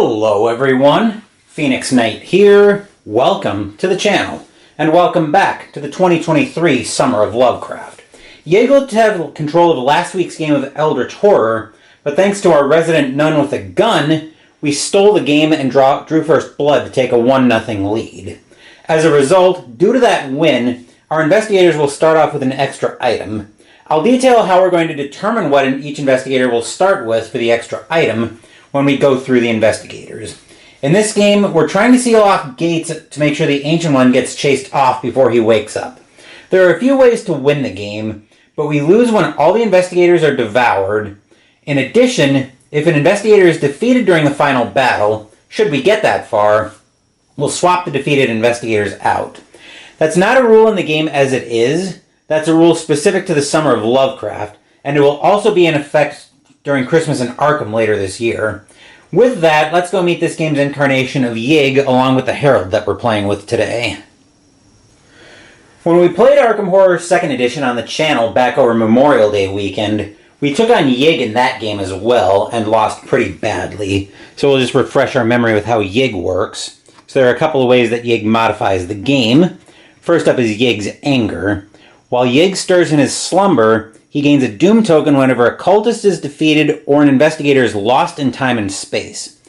Hello everyone, Phoenix Knight here. Welcome to the channel, and welcome back to the 2023 Summer of Lovecraft. Yig looked to have control of last week's game of Eldritch Horror, but thanks to our resident nun with a gun, we stole the game and drew first blood to take a 1-0 lead. As a result, due to that win, our investigators will start off with an extra item. I'll detail how we're going to determine what each investigator will start with for the extra item when we go through the investigators. In this game, we're trying to seal off gates to make sure the Ancient One gets chased off before he wakes up. There are a few ways to win the game, but we lose when all the investigators are devoured. In addition, if an investigator is defeated during the final battle, should we get that far, we'll swap the defeated investigators out. That's not a rule in the game as it is. That's a rule specific to the Summer of Lovecraft, and it will also be in effect during Christmas in Arkham later this year. With that, let's go meet this game's incarnation of Yig along with the Herald that we're playing with today. When we played Arkham Horror 2nd Edition on the channel back over Memorial Day weekend, we took on Yig in that game as well and lost pretty badly. So we'll just refresh our memory with how Yig works. So there are a couple of ways that Yig modifies the game. First up is Yig's anger. While Yig stirs in his slumber, he gains a doom token whenever a cultist is defeated or an investigator is lost in time and space.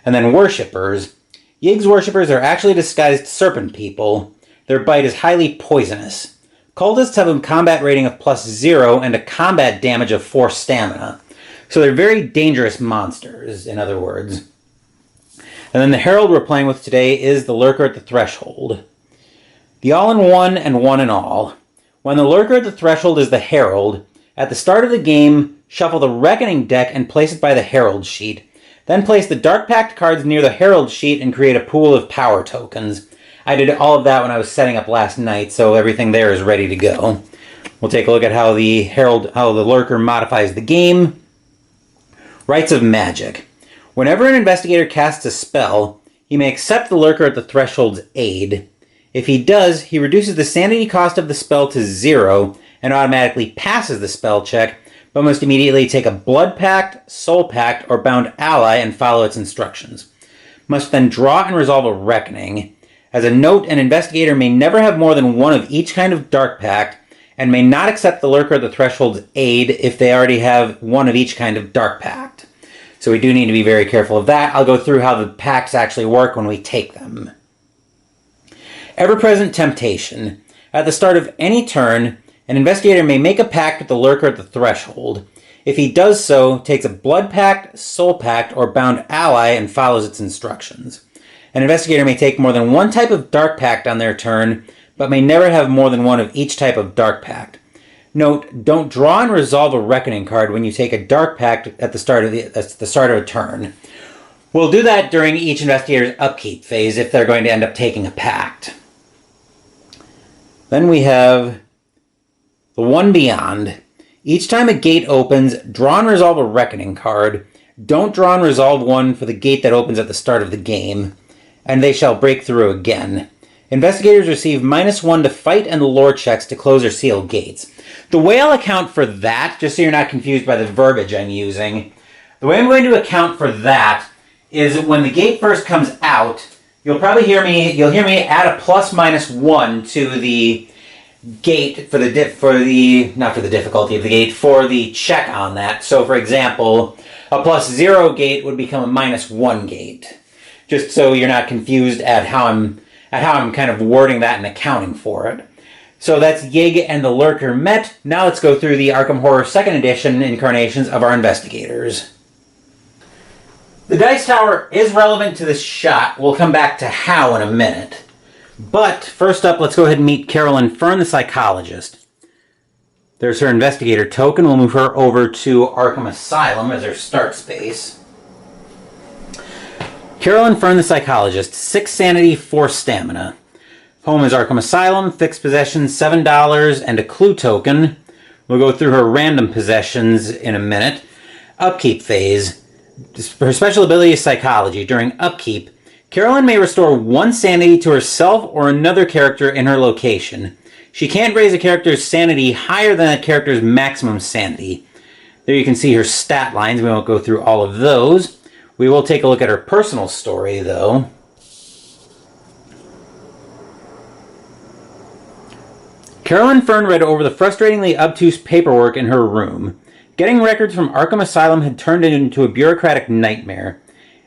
And then worshippers. Yig's worshippers are actually disguised serpent people. Their bite is highly poisonous. Cultists have a combat rating of +0 and a combat damage of 4 stamina. So they're very dangerous monsters, in other words. And then the Herald we're playing with today is the Lurker at the Threshold. The all-in-one and one-in-all. When the Lurker at the Threshold is the Herald, at the start of the game, shuffle the Reckoning deck and place it by the Herald sheet. Then place the Dark Pact cards near the Herald sheet and create a pool of power tokens. I did all of that when I was setting up last night, so everything there is ready to go. We'll take a look at how the Lurker modifies the game. Rites of Magic. Whenever an investigator casts a spell, he may accept the Lurker at the Threshold's aid. If he does, he reduces the sanity cost of the spell to 0 and automatically passes the spell check, but must immediately take a Blood Pact, Soul Pact, or Bound Ally and follow its instructions. Must then draw and resolve a Reckoning. As a note, an investigator may never have more than one of each kind of Dark Pact, and may not accept the Lurker at the Threshold's aid if they already have one of each kind of Dark Pact. So we do need to be very careful of that. I'll go through how the pacts actually work when we take them. Ever-present temptation. At the start of any turn, an investigator may make a pact with the Lurker at the Threshold. If he does so, takes a Blood Pact, Soul Pact, or Bound Ally and follows its instructions. An investigator may take more than one type of Dark Pact on their turn, but may never have more than one of each type of Dark Pact. Note, don't draw and resolve a Reckoning card when you take a Dark Pact at the start of a turn. We'll do that during each investigator's upkeep phase if they're going to end up taking a pact. Then we have the One Beyond. Each time a gate opens, draw and resolve a Reckoning card. Don't draw and resolve one for the gate that opens at the start of the game, and they shall break through again. Investigators receive -1 to fight and lore checks to close or seal gates. The way I'll account for that, just so you're not confused by the verbiage I'm using, the way I'm going to account for that is when the gate first comes out, you'll hear me add a +/-1 to the gate for the check on that. So for example, a +0 gate would become a -1 gate. Just so you're not confused at how I'm kind of wording that and accounting for it. So that's Yig and the Lurker met. Now let's go through the Arkham Horror 2nd Edition incarnations of our investigators. The Dice Tower is relevant to this shot. We'll come back to how in a minute. But first up, let's go ahead and meet Carolyn Fern, the psychologist. There's her investigator token. We'll move her over to Arkham Asylum as her start space. Carolyn Fern, the psychologist, 6 sanity, 4 stamina. Home is Arkham Asylum, fixed possessions $7, and a clue token. We'll go through her random possessions in a minute. Upkeep phase. Her special ability is psychology. During upkeep, Carolyn may restore 1 sanity to herself or another character in her location. She can't raise a character's sanity higher than that character's maximum sanity. There you can see her stat lines. We won't go through all of those. We will take a look at her personal story, though. Carolyn Fern read over the frustratingly obtuse paperwork in her room. Getting records from Arkham Asylum had turned it into a bureaucratic nightmare.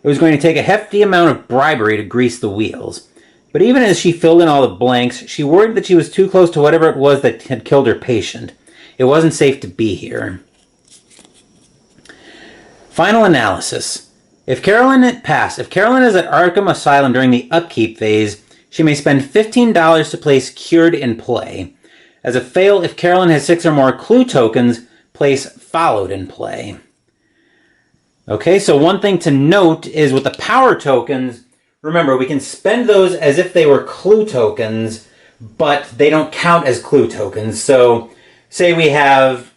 It was going to take a hefty amount of bribery to grease the wheels. But even as she filled in all the blanks, she worried that she was too close to whatever it was that had killed her patient. It wasn't safe to be here. Final analysis. If Carolyn is at Arkham Asylum during the upkeep phase, she may spend $15 to place Cured in play. As a fail, if Carolyn has 6 or more clue tokens, place Followed in play. Okay, so one thing to note is with the power tokens, remember, we can spend those as if they were clue tokens, but they don't count as clue tokens. So, say we have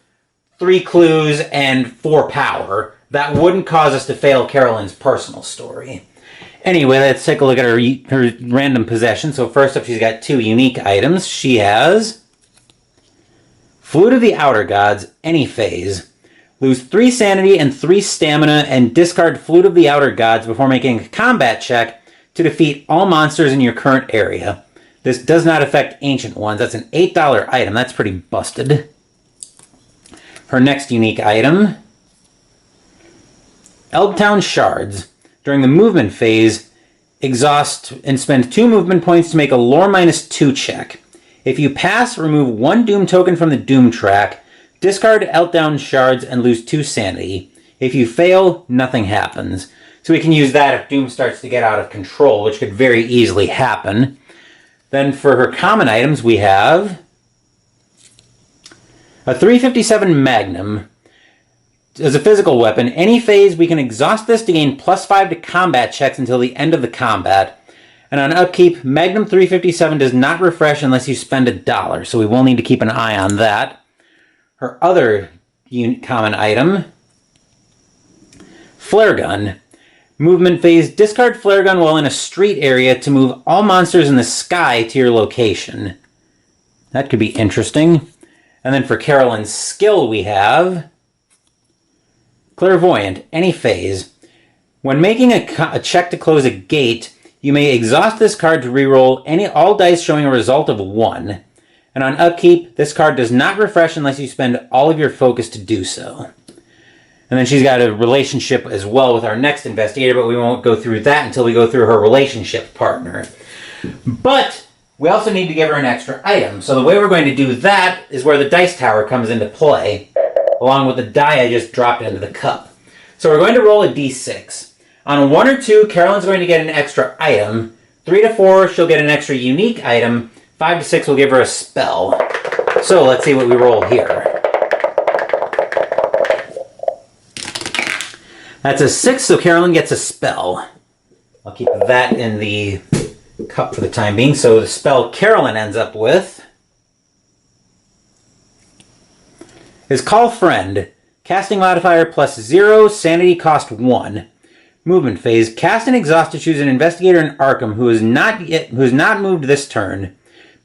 3 clues and 4 power. That wouldn't cause us to fail Carolyn's personal story. Anyway, let's take a look at her random possessions. So first up, she's got 2 unique items. She has Flute of the Outer Gods, any phase. Lose 3 sanity and 3 stamina and discard Flute of the Outer Gods before making a combat check to defeat all monsters in your current area. This does not affect ancient ones. That's an $8 item. That's pretty busted. Her next unique item, Eldtown Shards. During the movement phase, exhaust and spend 2 movement points to make a lore -2 check. If you pass, remove 1 Doom token from the Doom track, discard Eldtown Shards, and lose 2 sanity. If you fail, nothing happens. So we can use that if Doom starts to get out of control, which could very easily happen. Then for her common items, we have a 357 Magnum. As a physical weapon, any phase we can exhaust this to gain +5 to combat checks until the end of the combat. And on upkeep, Magnum 357 does not refresh unless you spend $1, so we will need to keep an eye on that. Her other common item, Flare Gun. Movement phase, discard Flare Gun while in a street area to move all monsters in the sky to your location. That could be interesting. And then for Carolyn's skill we have Clairvoyant, any phase. When making a check to close a gate, you may exhaust this card to reroll all dice showing a result of 1. And on upkeep, this card does not refresh unless you spend all of your focus to do so. And then she's got a relationship as well with our next investigator, but we won't go through that until we go through her relationship partner. But we also need to give her an extra item. So the way we're going to do that is where the dice tower comes into play, along with the die I just dropped into the cup. So we're going to roll a d6. On 1 or 2, Carolyn's going to get an extra item. 3 to 4, she'll get an extra unique item. 5 to 6 will give her a spell. So let's see what we roll here. That's a 6, so Carolyn gets a spell. I'll keep that in the cup for the time being. So the spell Carolyn ends up with is Call Friend. Casting modifier +0, sanity cost 1. Movement phase. Cast and exhaust to choose an investigator in Arkham who is not moved this turn.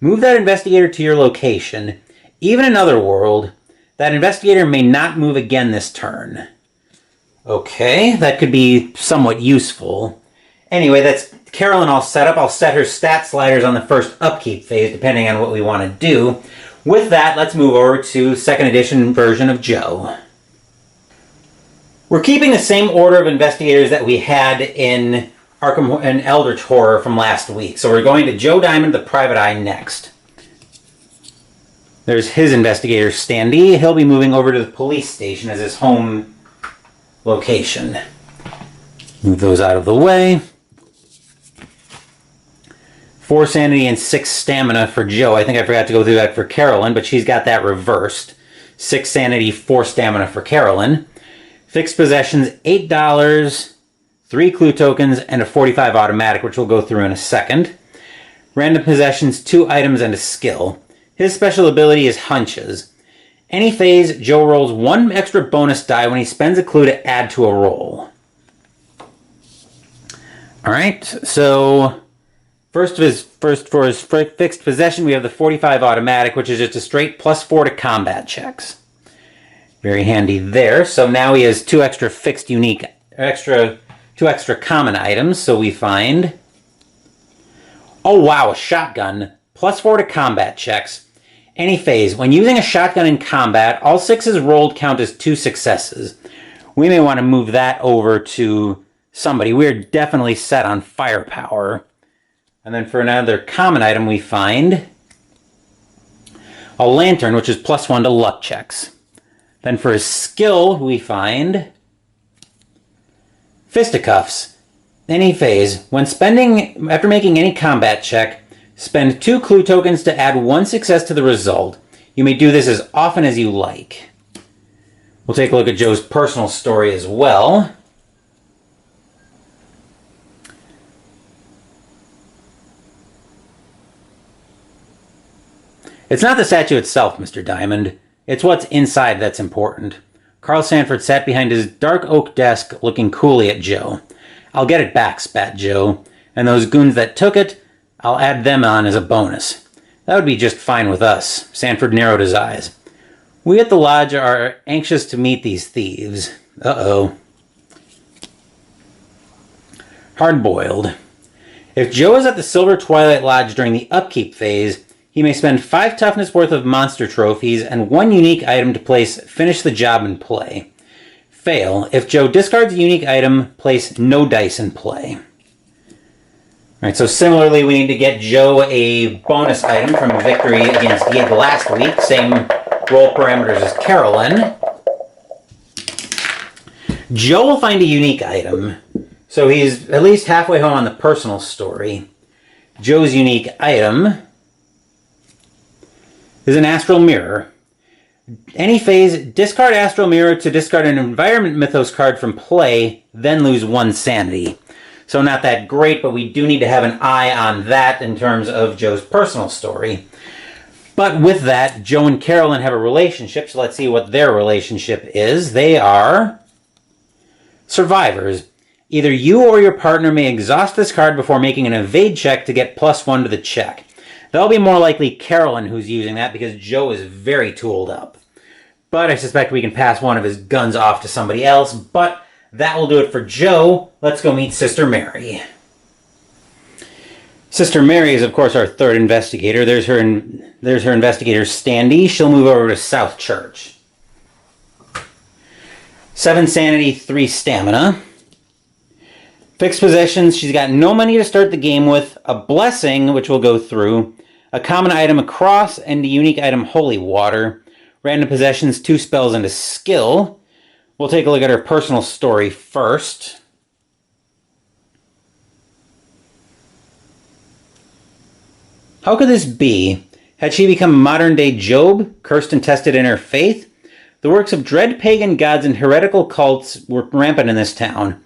Move that investigator to your location. Even in Otherworld, that investigator may not move again this turn. Okay, that could be somewhat useful. Anyway, that's Carolyn all set up. I'll set her stat sliders on the first upkeep phase, depending on what we want to do. With that, let's move over to 2nd edition version of Joe. We're keeping the same order of investigators that we had in Arkham and Eldritch Horror from last week. So we're going to Joe Diamond, the Private Eye, next. There's his investigator, Standee. He'll be moving over to the police station as his home location. Move those out of the way. 4 sanity and 6 stamina for Joe. I think I forgot to go through that for Carolyn, but she's got that reversed. 6 sanity, 4 stamina for Carolyn. Fixed possessions, $8, 3 clue tokens, and a 45 automatic, which we'll go through in a second. Random possessions, 2 items, and a skill. His special ability is Hunches. Any phase, Joe rolls 1 extra bonus die when he spends a clue to add to a roll. Alright, so for his fixed possession, we have the 45 automatic, which is just a straight +4 to combat checks. Very handy there. So now he has 2 extra 2 extra common items, so we find... Oh wow, a shotgun. +4 to combat checks. Any phase. When using a shotgun in combat, all 6s rolled count as 2 successes. We may want to move that over to somebody. We're definitely set on firepower. And then for another common item we find a lantern, which is +1 to luck checks. Then for his skill we find fisticuffs. Any phase. When spending, after making any combat check, spend 2 clue tokens to add 1 success to the result. You may do this as often as you like. We'll take a look at Joe's personal story as well. It's not the statue itself, Mr. Diamond. It's what's inside that's important. Carl Sanford sat behind his dark oak desk looking coolly at Joe. I'll get it back, spat Joe. And those goons that took it, I'll add them on as a bonus. That would be just fine with us. Sanford narrowed his eyes. We at the lodge are anxious to meet these thieves. Uh-oh. Hard-boiled. If Joe is at the Silver Twilight Lodge during the upkeep phase, he may spend 5 toughness worth of monster trophies and 1 unique item to place finish the job in play. Fail. If Joe discards a unique item, place no dice in play. Alright, so similarly we need to get Joe a bonus item from victory against Yig last week. Same roll parameters as Carolyn. Joe will find a unique item. So he's at least halfway home on the personal story. Joe's unique item is an astral mirror. Any phase, discard astral mirror to discard an environment mythos card from play, then lose 1 sanity. So not that great, but we do need to have an eye on that in terms of Joe's personal story. But with that, Joe and Carolyn have a relationship, so let's see what their relationship is. They are survivors. Either you or your partner may exhaust this card before making an evade check to get +1 to the check. That'll be more likely Carolyn who's using that because Joe is very tooled up. But I suspect we can pass one of his guns off to somebody else, but that will do it for Joe. Let's go meet Sister Mary. Sister Mary is, of course, our 3rd investigator. There's her investigator, Standy. She'll move over to South Church. 7 sanity, 3 stamina. Fixed possessions, she's got no money to start the game with, a blessing, which we'll go through, a common item, a cross, and a unique item, holy water. Random possessions, 2 spells, and a skill. We'll take a look at her personal story first. How could this be? Had she become modern-day Job, cursed and tested in her faith? The works of dread pagan gods and heretical cults were rampant in this town.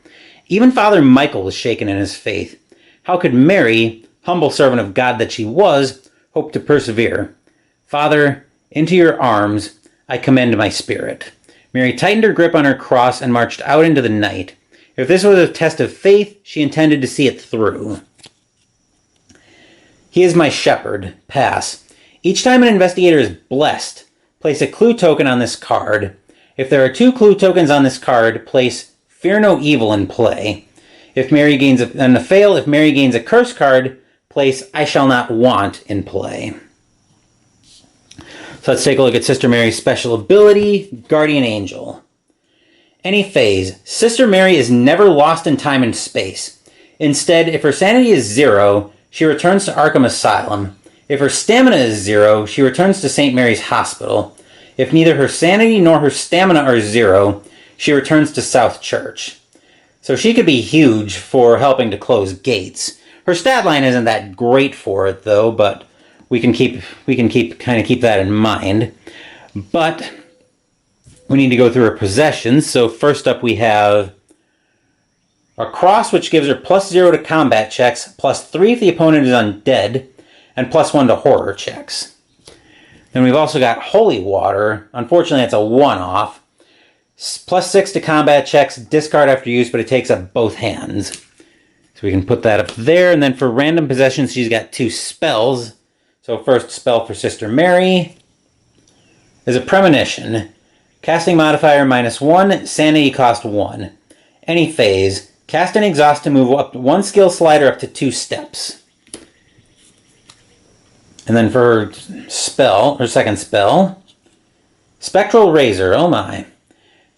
Even Father Michael was shaken in his faith. How could Mary, humble servant of God that she was, hope to persevere? Father, into your arms I commend my spirit. Mary tightened her grip on her cross and marched out into the night. If this was a test of faith, she intended to see it through. He is my shepherd. Pass. Each time an investigator is blessed, place a clue token on this card. If there are 2 clue tokens on this card, place Fear No Evil in play. If Mary gains if Mary gains a curse card, place I Shall Not Want in play. So let's take a look at Sister Mary's special ability, Guardian Angel. Any phase, Sister Mary is never lost in time and space. Instead, if her sanity is 0, she returns to Arkham Asylum. If her stamina is 0, she returns to St. Mary's Hospital. If neither her sanity nor her stamina are 0, she returns to South Church. So she could be huge for helping to close gates. Her stat line isn't that great for it though, but we can keep that in mind. But we need to go through her possessions. So first up we have a cross, which gives her +0 to combat checks, +3 if the opponent is undead, and +1 to horror checks. Then we've also got holy water. Unfortunately, that's a one-off. +6 to combat checks, discard after use, but it takes up both hands. So we can put that up there. And then for random possessions, she's got 2 spells. So first spell for Sister Mary is a premonition. Casting modifier -1, sanity cost 1. Any phase. Cast and exhaust to move up one skill slider up to 2 steps. And then for her spell, her second spell, Spectral Razor, oh my.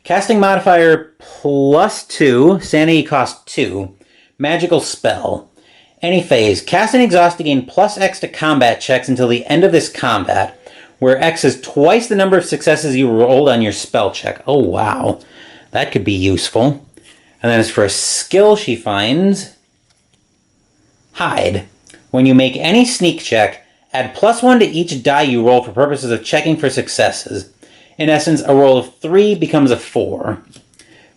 Casting modifier +2, sanity cost 2, magical spell. Any phase. Cast and exhaust to gain +X to combat checks until the end of this combat, where X is twice the number of successes you rolled on your spell check. Oh wow, that could be useful. And then as for a skill she finds, Hide. When you make any sneak check, add +1 to each die you roll for purposes of checking for successes. In essence, a roll of 3 becomes a 4.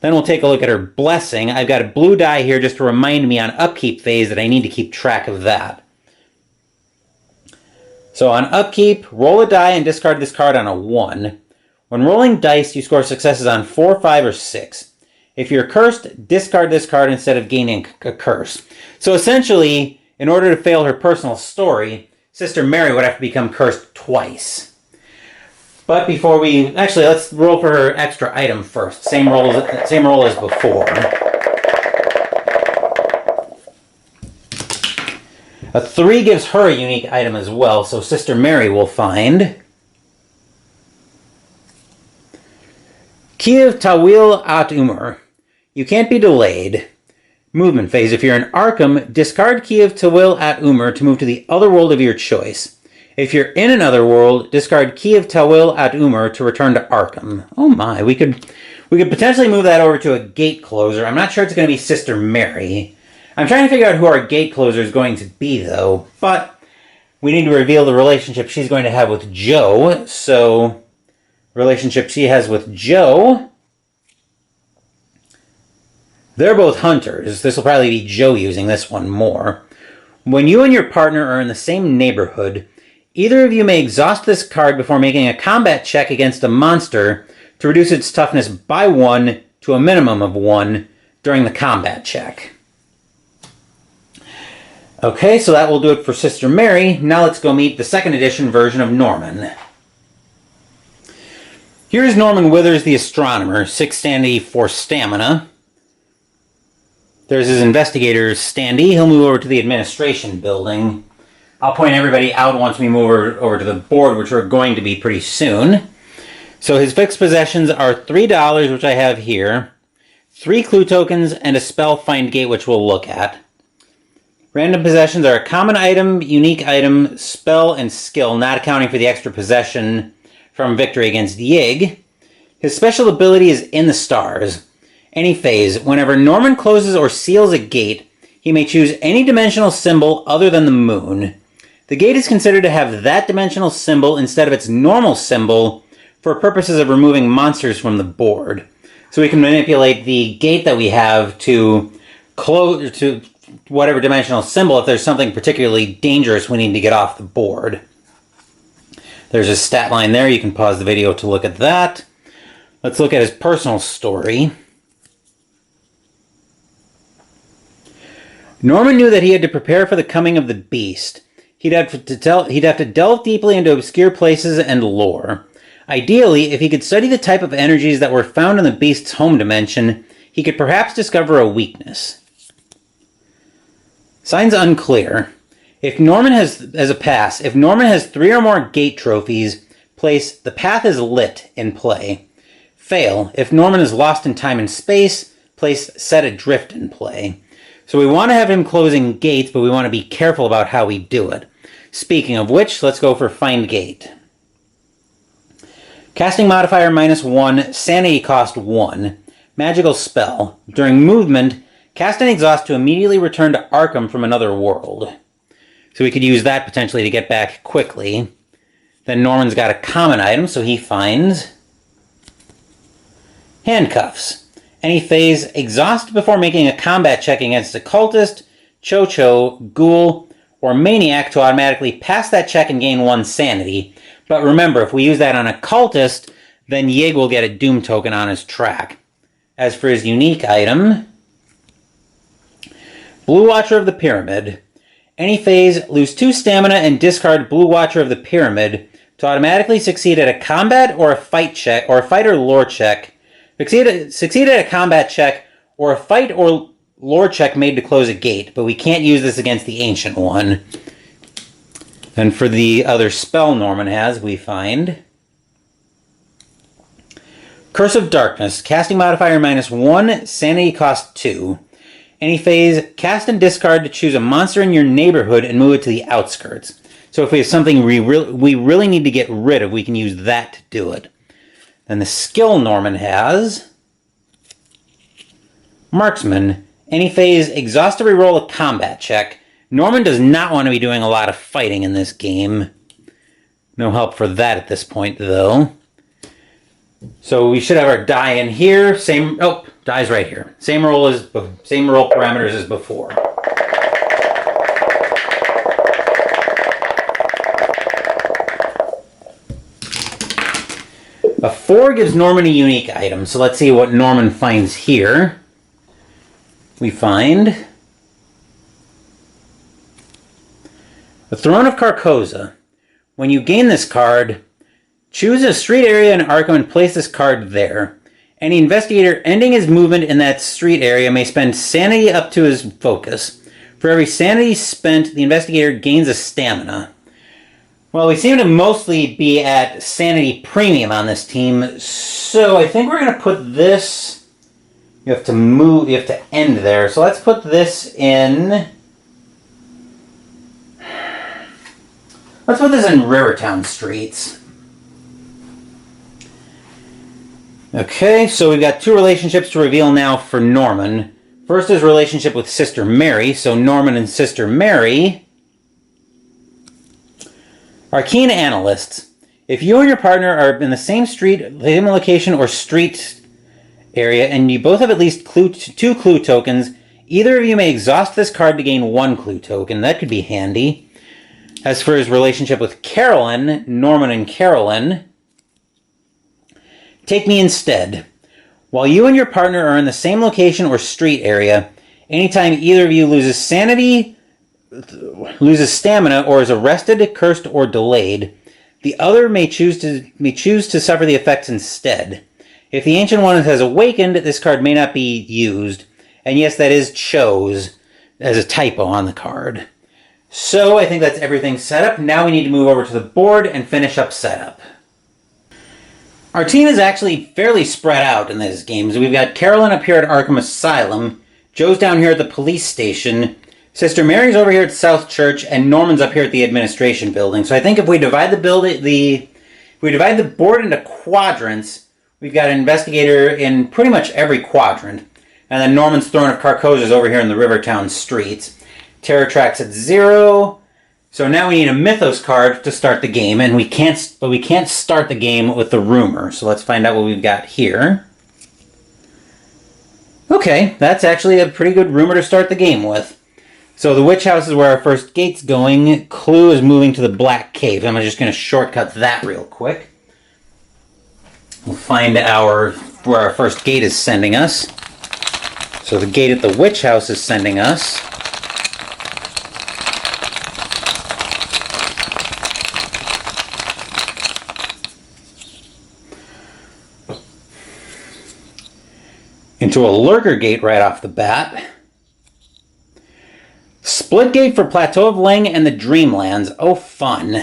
Then we'll take a look at her blessing. I've got a blue die here just to remind me on upkeep phase that I need to keep track of that. So on upkeep, roll a die and discard this card on a 1. When rolling dice, you score successes on 4, 5, or 6. If you're cursed, discard this card instead of gaining a curse. So essentially, in order to fail her personal story, Sister Mary would have to become cursed twice. But before we... Actually, let's roll for her extra item first. Same roll as before. A 3 gives her a unique item as well, so Sister Mary will find... Kiev Tawil At Umar. You can't be delayed. Movement phase. If you're in Arkham, discard Kiev Tawil At Umar to move to the other world of your choice. If you're in another world, discard Kiev Tawil At Umar to return to Arkham. Oh my, we could potentially move that over to a gate closer. I'm not sure it's going to be Sister Mary. I'm trying to figure out who our gate closer is going to be, though. But we need to reveal the relationship she's going to have with Joe. So, relationship she has with Joe. They're both hunters. This will probably be Joe using this one more. When you and your partner are in the same neighborhood, either of you may exhaust this card before making a combat check against a monster to reduce its toughness by 1 to a minimum of 1 during the combat check. Okay, so that will do it for Sister Mary. Now let's go meet the second edition version of Norman. Here's Norman Withers the Astronomer, 6 standee, 4 stamina. There's his investigator standee. He'll move over to the administration building. I'll point everybody out once we move over to the board, which we're going to be pretty soon. So his fixed possessions are $3, which I have here, 3 clue tokens, and a spell find gate, which we'll look at. Random possessions are a common item, unique item, spell, and skill, not accounting for the extra possession from victory against Yig. His special ability is In the Stars. Any phase. Whenever Norman closes or seals a gate, he may choose any dimensional symbol other than the moon. The gate is considered to have that dimensional symbol instead of its normal symbol for purposes of removing monsters from the board. So we can manipulate the gate that we have to close to whatever dimensional symbol if there's something particularly dangerous we need to get off the board. There's a stat line there. You can pause the video to look at that. Let's look at his personal story. Norman knew that he had to prepare for the coming of the beast. He'd have to delve deeply into obscure places and lore. Ideally, if he could study the type of energies that were found in the beast's home dimension, he could perhaps discover a weakness. Signs unclear. If Norman has if Norman has 3 or more gate trophies, place The Path is Lit in play. Fail. If Norman is lost in time and space, place Set Adrift in play. So we want to have him closing gates, but we want to be careful about how we do it. Speaking of which, let's go for Find Gate. Casting modifier -1, sanity cost 1. Magical spell. During movement, cast and exhaust to immediately return to Arkham from another world. So we could use that potentially to get back quickly. Then Norman's got a common item, so he finds handcuffs. Any phase, exhaust before making a combat check against a cultist, Cho-Cho, ghoul, or maniac to automatically pass that check and gain 1 sanity. But remember, if we use that on a cultist, then Yig will get a doom token on his track. As for his unique item, Blue Watcher of the Pyramid. Any phase, lose 2 stamina and discard Blue Watcher of the Pyramid to automatically succeed at a combat or a fight check, or a fight or lore check. Succeed at a combat check, or a fight or lore check made to close a gate, but we can't use this against the Ancient One. And for the other spell Norman has, we find Curse of Darkness. Casting modifier -1, sanity cost 2. Any phase, cast and discard to choose a monster in your neighborhood and move it to the outskirts. So if we have something we really need to get rid of, we can use that to do it. Then the skill Norman has Marksman. Any phase, exhaust to reroll a combat check. Norman does not want to be doing a lot of fighting in this game. No help for that at this point, though. So we should have our die in here. Die's right here. Same roll parameters as before. A 4 gives Norman a unique item. So let's see what Norman finds here. We find the Throne of Carcosa. When you gain this card, choose a street area in Arkham and place this card there. Any investigator ending his movement in that street area may spend sanity up to his focus. For every sanity spent, the investigator gains a stamina. Well, we seem to mostly be at sanity premium on this team, so I think we're going to put this... You have to end there. So let's put this in... Let's put this in Rivertown Streets. Okay, so we've got 2 relationships to reveal now for Norman. First is relationship with Sister Mary. So Norman and Sister Mary are keen analysts. If you and your partner are in the same street, same location, or street area, and you both have at least 2 clue tokens, either of you may exhaust this card to gain 1 clue token. That could be handy. As for his relationship with Carolyn, Norman and Carolyn, take me instead. While you and your partner are in the same location or street area, anytime either of you loses sanity, loses stamina, or is arrested, cursed, or delayed, the other may choose to suffer the effects instead. If the Ancient One has awakened, this card may not be used. And yes, that is chose as a typo on the card. So I think that's everything set up. Now we need to move over to the board and finish up setup. Our team is actually fairly spread out in this game. So we've got Carolyn up here at Arkham Asylum, Joe's down here at the police station, Sister Mary's over here at South Church, and Norman's up here at the administration building. So I think if we divide the board into quadrants, we've got an investigator in pretty much every quadrant. And then Norman's Throne of Carcosa is over here in the Rivertown streets. Terror Track's at 0. So now we need a Mythos card to start the game, and we can't start the game with the rumor. So let's find out what we've got here. Okay, that's actually a pretty good rumor to start the game with. So the Witch House is where our first gate's going. Clue is moving to the Black Cave. I'm just going to shortcut that real quick. We'll find where our first gate is sending us. So the gate at the Witch House is sending us into a Lurker gate right off the bat. Split gate for Plateau of Leng and the Dreamlands. Oh, fun.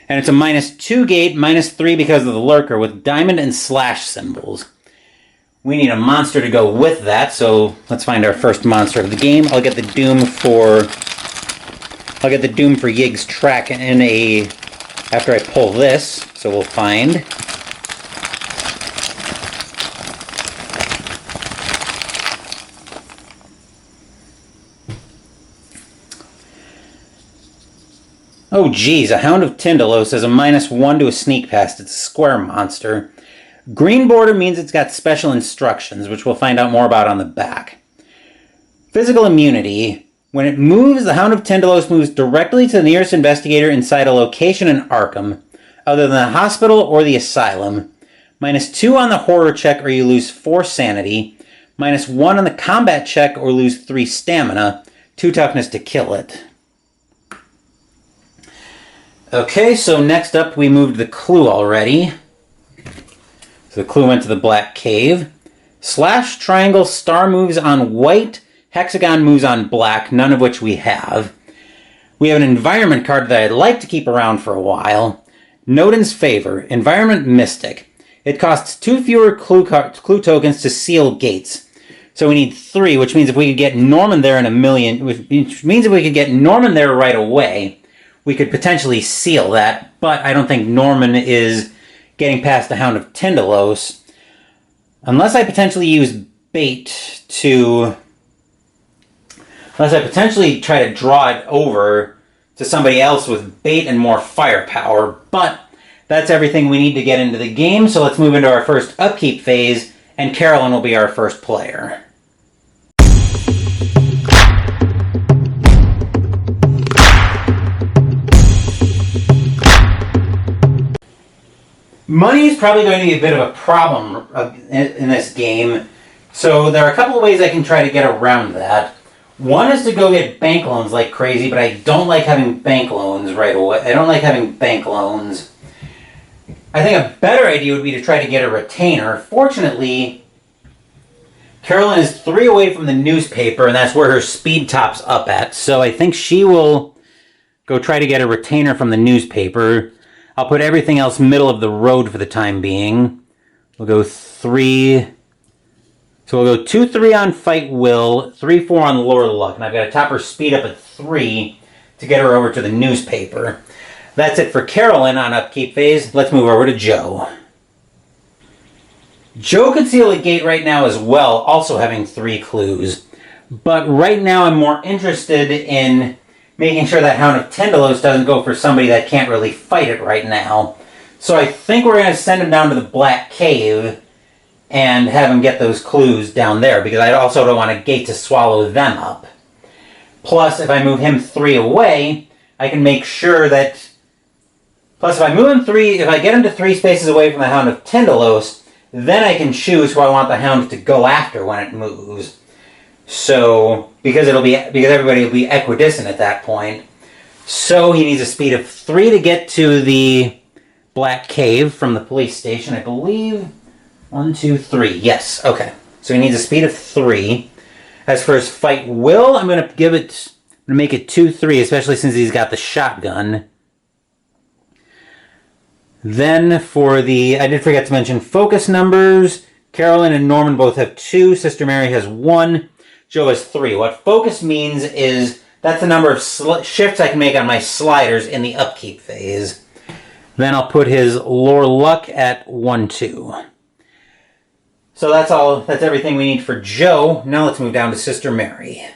And it's a -2 gate, -3 because of the Lurker with diamond and slash symbols. We need a monster to go with that, so let's find our first monster of the game. I'll get the Doom for Yig's track after I pull this. So we'll find oh geez, a Hound of Tyndalos has a -1 to a sneak past. It's a square monster. Green border means it's got special instructions, which we'll find out more about on the back. Physical immunity. When it moves, the Hound of Tyndalos moves directly to the nearest investigator inside a location in Arkham, other than the hospital or the asylum. -2 on the horror check or you lose 4 sanity. -1 on the combat check or lose 3 stamina. 2 toughness to kill it. Okay, so next up we moved the clue already. So the clue went to the Black Cave. Slash, triangle, star moves on white, hexagon moves on black, none of which we have. We have an environment card that I'd like to keep around for a while. Noden's Favor, Environment Mystic. It costs 2 fewer clue tokens to seal gates. So we need 3, which means if we could get Norman there in a million, which means if we could get Norman there right away, we could potentially seal that, but I don't think Norman is getting past the Hound of Tindalos. Unless I potentially use bait to... Unless I potentially try to draw it over to somebody else with bait and more firepower. But that's everything we need to get into the game, so let's move into our first upkeep phase, and Carolyn will be our first player. Money is probably going to be a bit of a problem in this game, so there are a couple of ways I can try to get around that. One is to go get bank loans like crazy, but I don't like having bank loans right away. I don't like having bank loans. I think a better idea would be to try to get a retainer. Fortunately, Carolyn is 3 away from the newspaper, and that's where her speed top's up at, so I think she will go try to get a retainer from the newspaper. I'll put everything else middle of the road for the time being. We'll go 3... So we'll go 2-3 on Fight Will, 3-4 on Lure Luck, and I've got to top her speed up at 3 to get her over to the newspaper. That's it for Carolyn on upkeep phase. Let's move over to Joe. Joe could seal a gate right now as well, also having 3 clues. But right now I'm more interested in making sure that Hound of Tindalos doesn't go for somebody that can't really fight it right now. So I think we're going to send him down to the Black Cave and have him get those clues down there, because I also don't want a gate to swallow them up. Plus, if I move him 3 away, I can make sure that... Plus, if I move him 3, if I get him to 3 spaces away from the Hound of Tindalos, then I can choose who I want the Hound to go after when it moves. So, because everybody will be equidistant at that point. So he needs a speed of 3 to get to the Black Cave from the police station, I believe. 1, 2, 3. Yes, okay. So he needs a speed of 3. As for his Fight Will, I'm going to make it 2-3, especially since he's got the shotgun. Then for the, I did forget to mention focus numbers. Carolyn and Norman both have 2. Sister Mary has 1. Joe has 3. What focus means is that's the number of shifts I can make on my sliders in the upkeep phase. Then I'll put his Lure Luck at 1-2. So that's everything we need for Joe. Now let's move down to Sister Mary.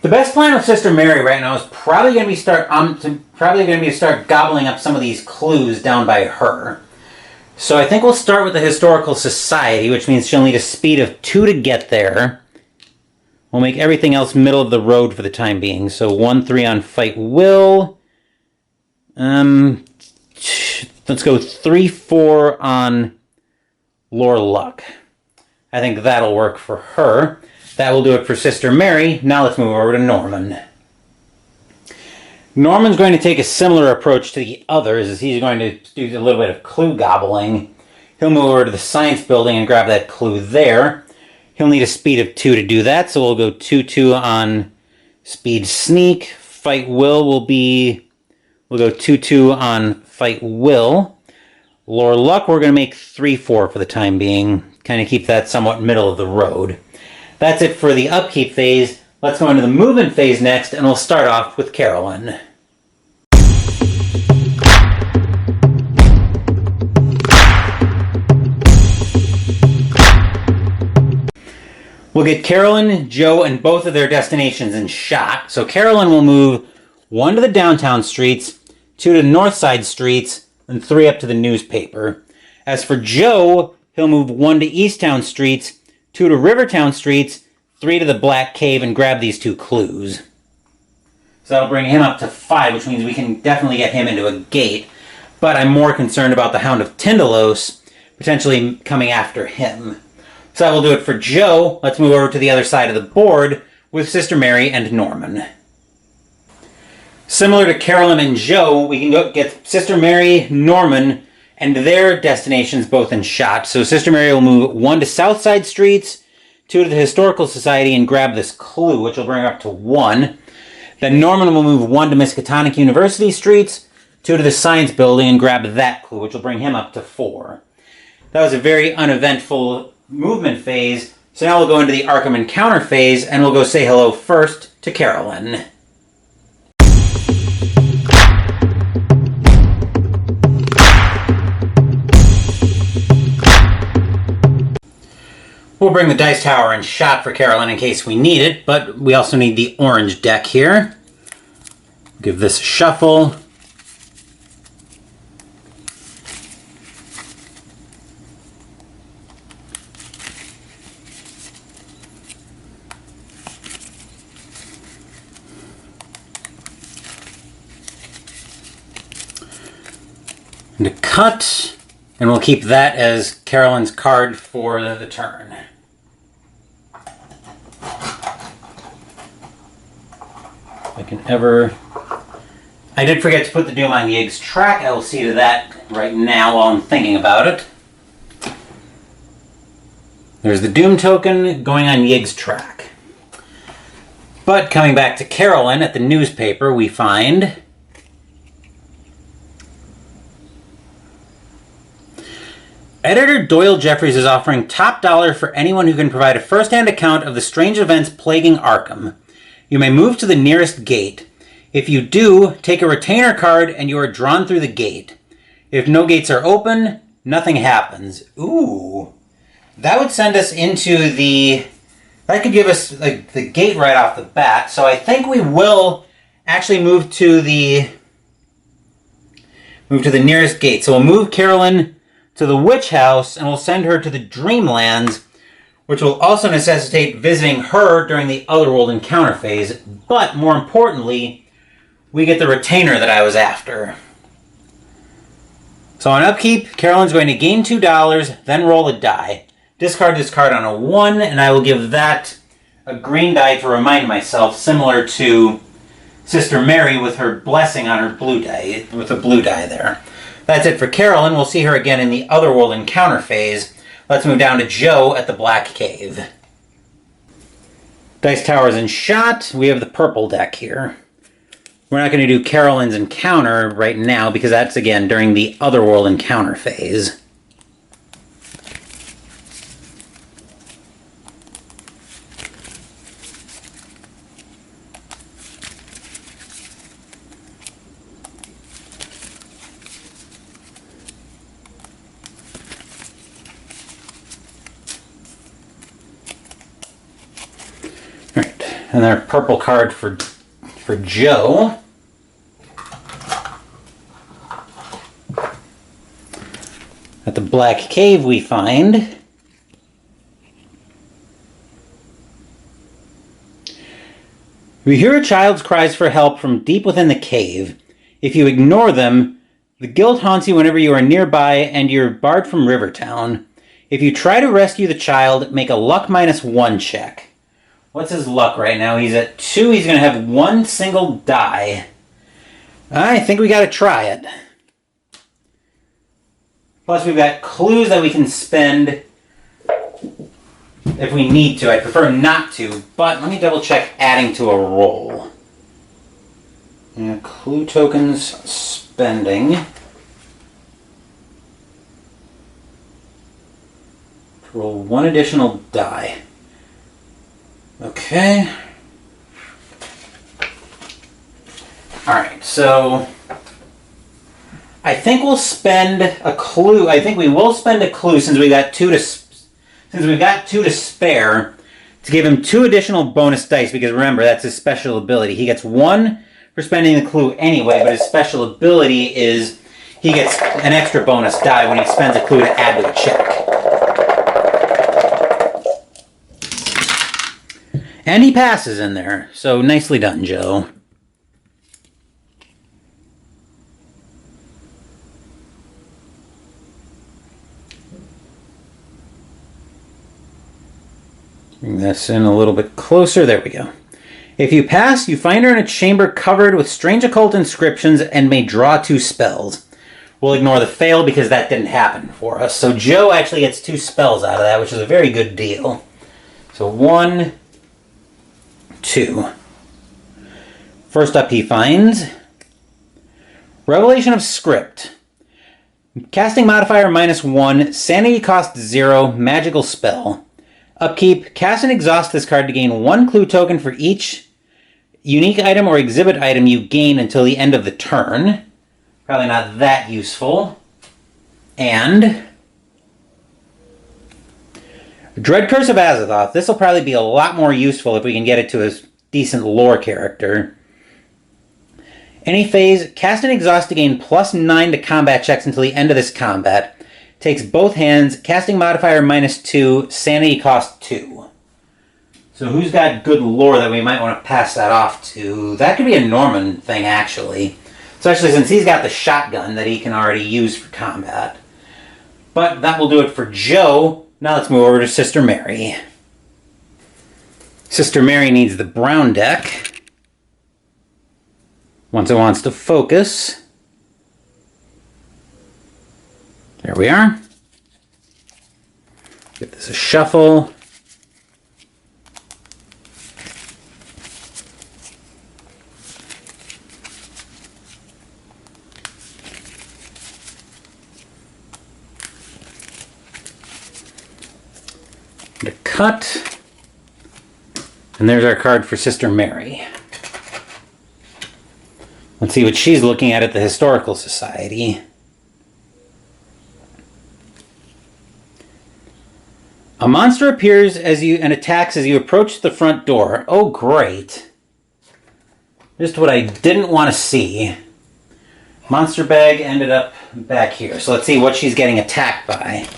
The best plan with Sister Mary right now is probably going to be to start gobbling up some of these clues down by her. So I think we'll start with the Historical Society, which means she'll need a speed of 2 to get there. We'll make everything else middle of the road for the time being. So 1-3 on Fight Will. Let's go 3-4 on Lure Luck. I think that'll work for her. That will do it for Sister Mary. Now let's move over to Norman. Norman's going to take a similar approach to the others, as he's going to do a little bit of clue gobbling. He'll move over to the Science Building and grab that clue there. He'll need a speed of 2 to do that, so we'll go 2-2 on Speed Sneak. Fight Will we'll go 2-2 on Fight Will. Lure Luck, we're going to make 3-4 for the time being. Kind of keep that somewhat middle of the road. That's it for the upkeep phase. Let's go into the movement phase next, and we'll start off with Carolyn. We'll get Carolyn, Joe, and both of their destinations in shot. So Carolyn will move 1 to the downtown streets, 2 to the north side streets, and 3 up to the newspaper. As for Joe, he'll move 1 to Easttown streets, 2 to Rivertown streets, 3 to the Black Cave, and grab these 2 clues. So that'll bring him up to 5, which means we can definitely get him into a gate. But I'm more concerned about the Hound of Tindalos potentially coming after him. So that will do it for Joe. Let's move over to the other side of the board with Sister Mary and Norman. Similar to Carolyn and Joe, we can go get Sister Mary, Norman, and their destinations both in shot. So Sister Mary will move 1 to Southside Streets, 2 to the Historical Society, and grab this clue, which will bring her up to 1. Then Norman will move 1 to Miskatonic University Streets, 2 to the Science Building, and grab that clue, which will bring him up to 4. That was a very uneventful movement phase. So now we'll go into the Arkham Encounter phase, and we'll go say hello first to Carolyn. We'll bring the dice tower in shot for Carolyn in case we need it, but we also need the orange deck here. Give this a shuffle. And a cut, and we'll keep that as Carolyn's card for the turn. I did forget to put the Doom on Yig's track. I will see to that right now while I'm thinking about it. There's the Doom token going on Yig's track. But coming back to Carolyn, at the newspaper we find Editor Doyle Jeffries is offering top dollar for anyone who can provide a first-hand account of the strange events plaguing Arkham. You may move to the nearest gate. If you do, take a retainer card and you are drawn through the gate. If no gates are open, nothing happens. Ooh. That would send us into the... That could give us like the gate right off the bat. So I think we will actually move to the nearest gate. So we'll move Carolyn to the Witch House and we'll send her to the Dreamlands, which will also necessitate visiting her during the Otherworld Encounter phase. But more importantly, we get the retainer that I was after. So on upkeep, Carolyn's going to gain $2, then roll a die. Discard this card on a 1, and I will give that a green die to remind myself, similar to Sister Mary with her blessing on her blue die, with a blue die there. That's it for Carolyn. We'll see her again in the Otherworld Encounter phase. Let's move down to Joe at the Black Cave. Dice Tower's in shot. We have the purple deck here. We're not going to do Carolyn's Encounter right now because that's, again, during the Otherworld Encounter phase. Alright, and our purple card for Joe. At the Black Cave we find if you hear a child's cries for help from deep within the cave, if you ignore them, the guilt haunts you whenever you are nearby and you're barred from Rivertown. If you try to rescue the child, make a luck -1 check. What's his luck right now? He's at 2. He's going to have 1 single die. I think we got to try it. Plus, we've got clues that we can spend if we need to. I'd prefer not to, but let me double check adding to a roll. Yeah, clue tokens spending. Roll 1 additional die. Okay. Alright, so I think we'll spend a clue. I think we will spend a clue since we got 2 to spare to give him 2 additional bonus dice because remember that's his special ability. He gets 1 for spending the clue anyway, but his special ability is he gets an extra bonus die when he spends a clue to add to a check. And he passes in there, so nicely done, Joe. Bring this in a little bit closer. There we go. If you pass, you find her in a chamber covered with strange occult inscriptions and may draw 2 spells. We'll ignore the fail because that didn't happen for us. So Joe actually gets 2 spells out of that, which is a very good deal. So 1, 2. First up he finds Revelation of Script. Casting modifier -1, sanity cost 0, magical spell. Upkeep, cast and exhaust this card to gain 1 clue token for each unique item or exhibit item you gain until the end of the turn. Probably not that useful. And Dread Curse of Azathoth. This will probably be a lot more useful if we can get it to a decent lore character. Any phase, cast and exhaust to gain +9 to combat checks until the end of this combat. Takes both hands, casting modifier -2, sanity cost 2. So who's got good lore that we might want to pass that off to? That could be a Norman thing, actually. Especially since he's got the shotgun that he can already use for combat. But that will do it for Joe. Now let's move over to Sister Mary. Sister Mary needs the brown deck. Once it wants to focus. There we are. Give this a shuffle. And a cut. And there's our card for Sister Mary. Let's see what she's looking at the Historical Society. A monster appears and attacks as you approach the front door. Oh, great. Just what I didn't want to see. Monster bag ended up back here. So let's see what she's getting attacked by.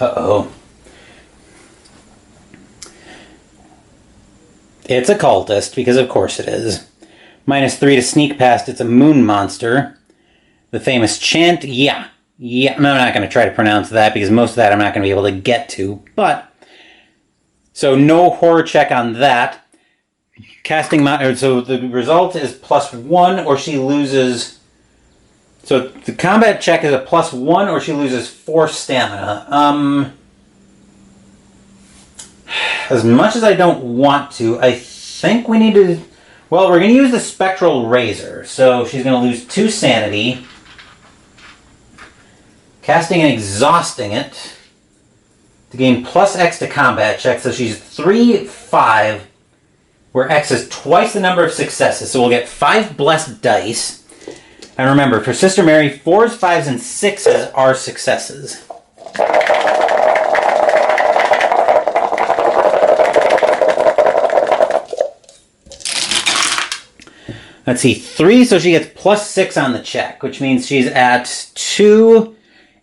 Uh-oh. It's a cultist, because of course it is. -3 to sneak past. It's a moon monster. The famous chant. Yeah. I'm not going to try to pronounce that, because most of that I'm not going to be able to get to. But, so no horror check on that. Casting, so the result is +1, or she loses... So the combat check is a +1, or she loses 4 stamina. As much as I don't want to, I think we need to... Well, we're going to use the Spectral Razor. So she's going to lose 2 sanity. Casting and exhausting it to gain +X to combat check. So she's 3, 5, where X is twice the number of successes. So we'll get 5 blessed dice. And remember, for Sister Mary, 4s, 5s, and 6s are successes. Let's see, 3, so she gets +6 on the check, which means she's at 2,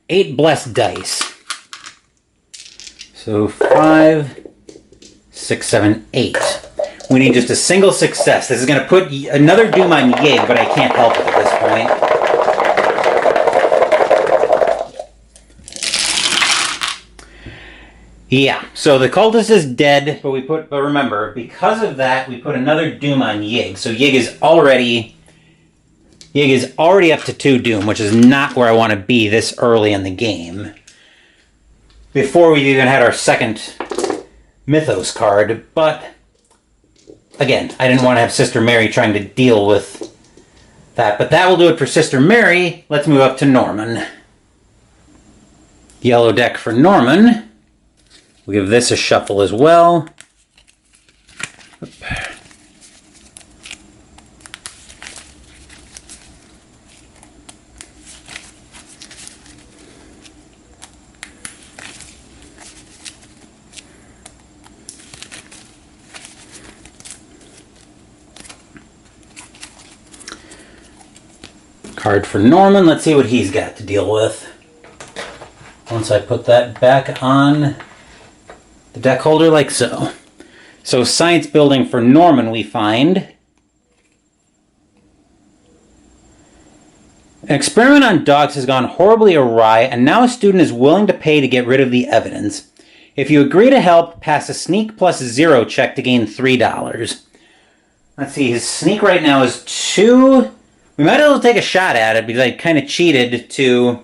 8 blessed dice. So 5, 6, 7, 8. We need just a single success. This is going to put another doom on Yig, but I can't help it at this point. Yeah, so the cultist is dead, but remember, because of that, we put another doom on Yig. So Yig is already up to 2 doom, which is not where I want to be this early in the game. Before we even had our second Mythos card, but again, I didn't want to have Sister Mary trying to deal with that. But that will do it for Sister Mary. Let's move up to Norman. Yellow deck for Norman. We'll give this a shuffle as well. Card for Norman. Let's see what he's got to deal with. Once I put that back on the deck holder like so. So science building for Norman we find. An experiment on dogs has gone horribly awry, and now a student is willing to pay to get rid of the evidence. If you agree to help, pass a sneak plus 0 check to gain $3. Let's see, his sneak right now is 2. We might as well take a shot at it because I kind of cheated to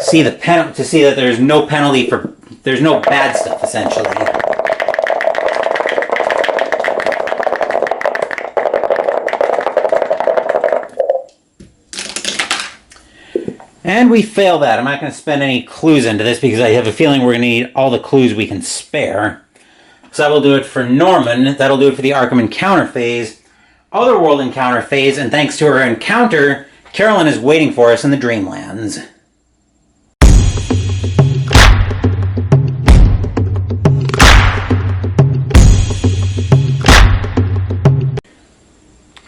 see that there's no penalty for there's no bad stuff essentially. And we fail that. I'm not going to spend any clues into this because I have a feeling we're going to need all the clues we can spare. So that will do it for Norman. That'll do it for the Arkham Encounter phase. Otherworld Encounter phase, and thanks to her encounter, Carolyn is waiting for us in the Dreamlands.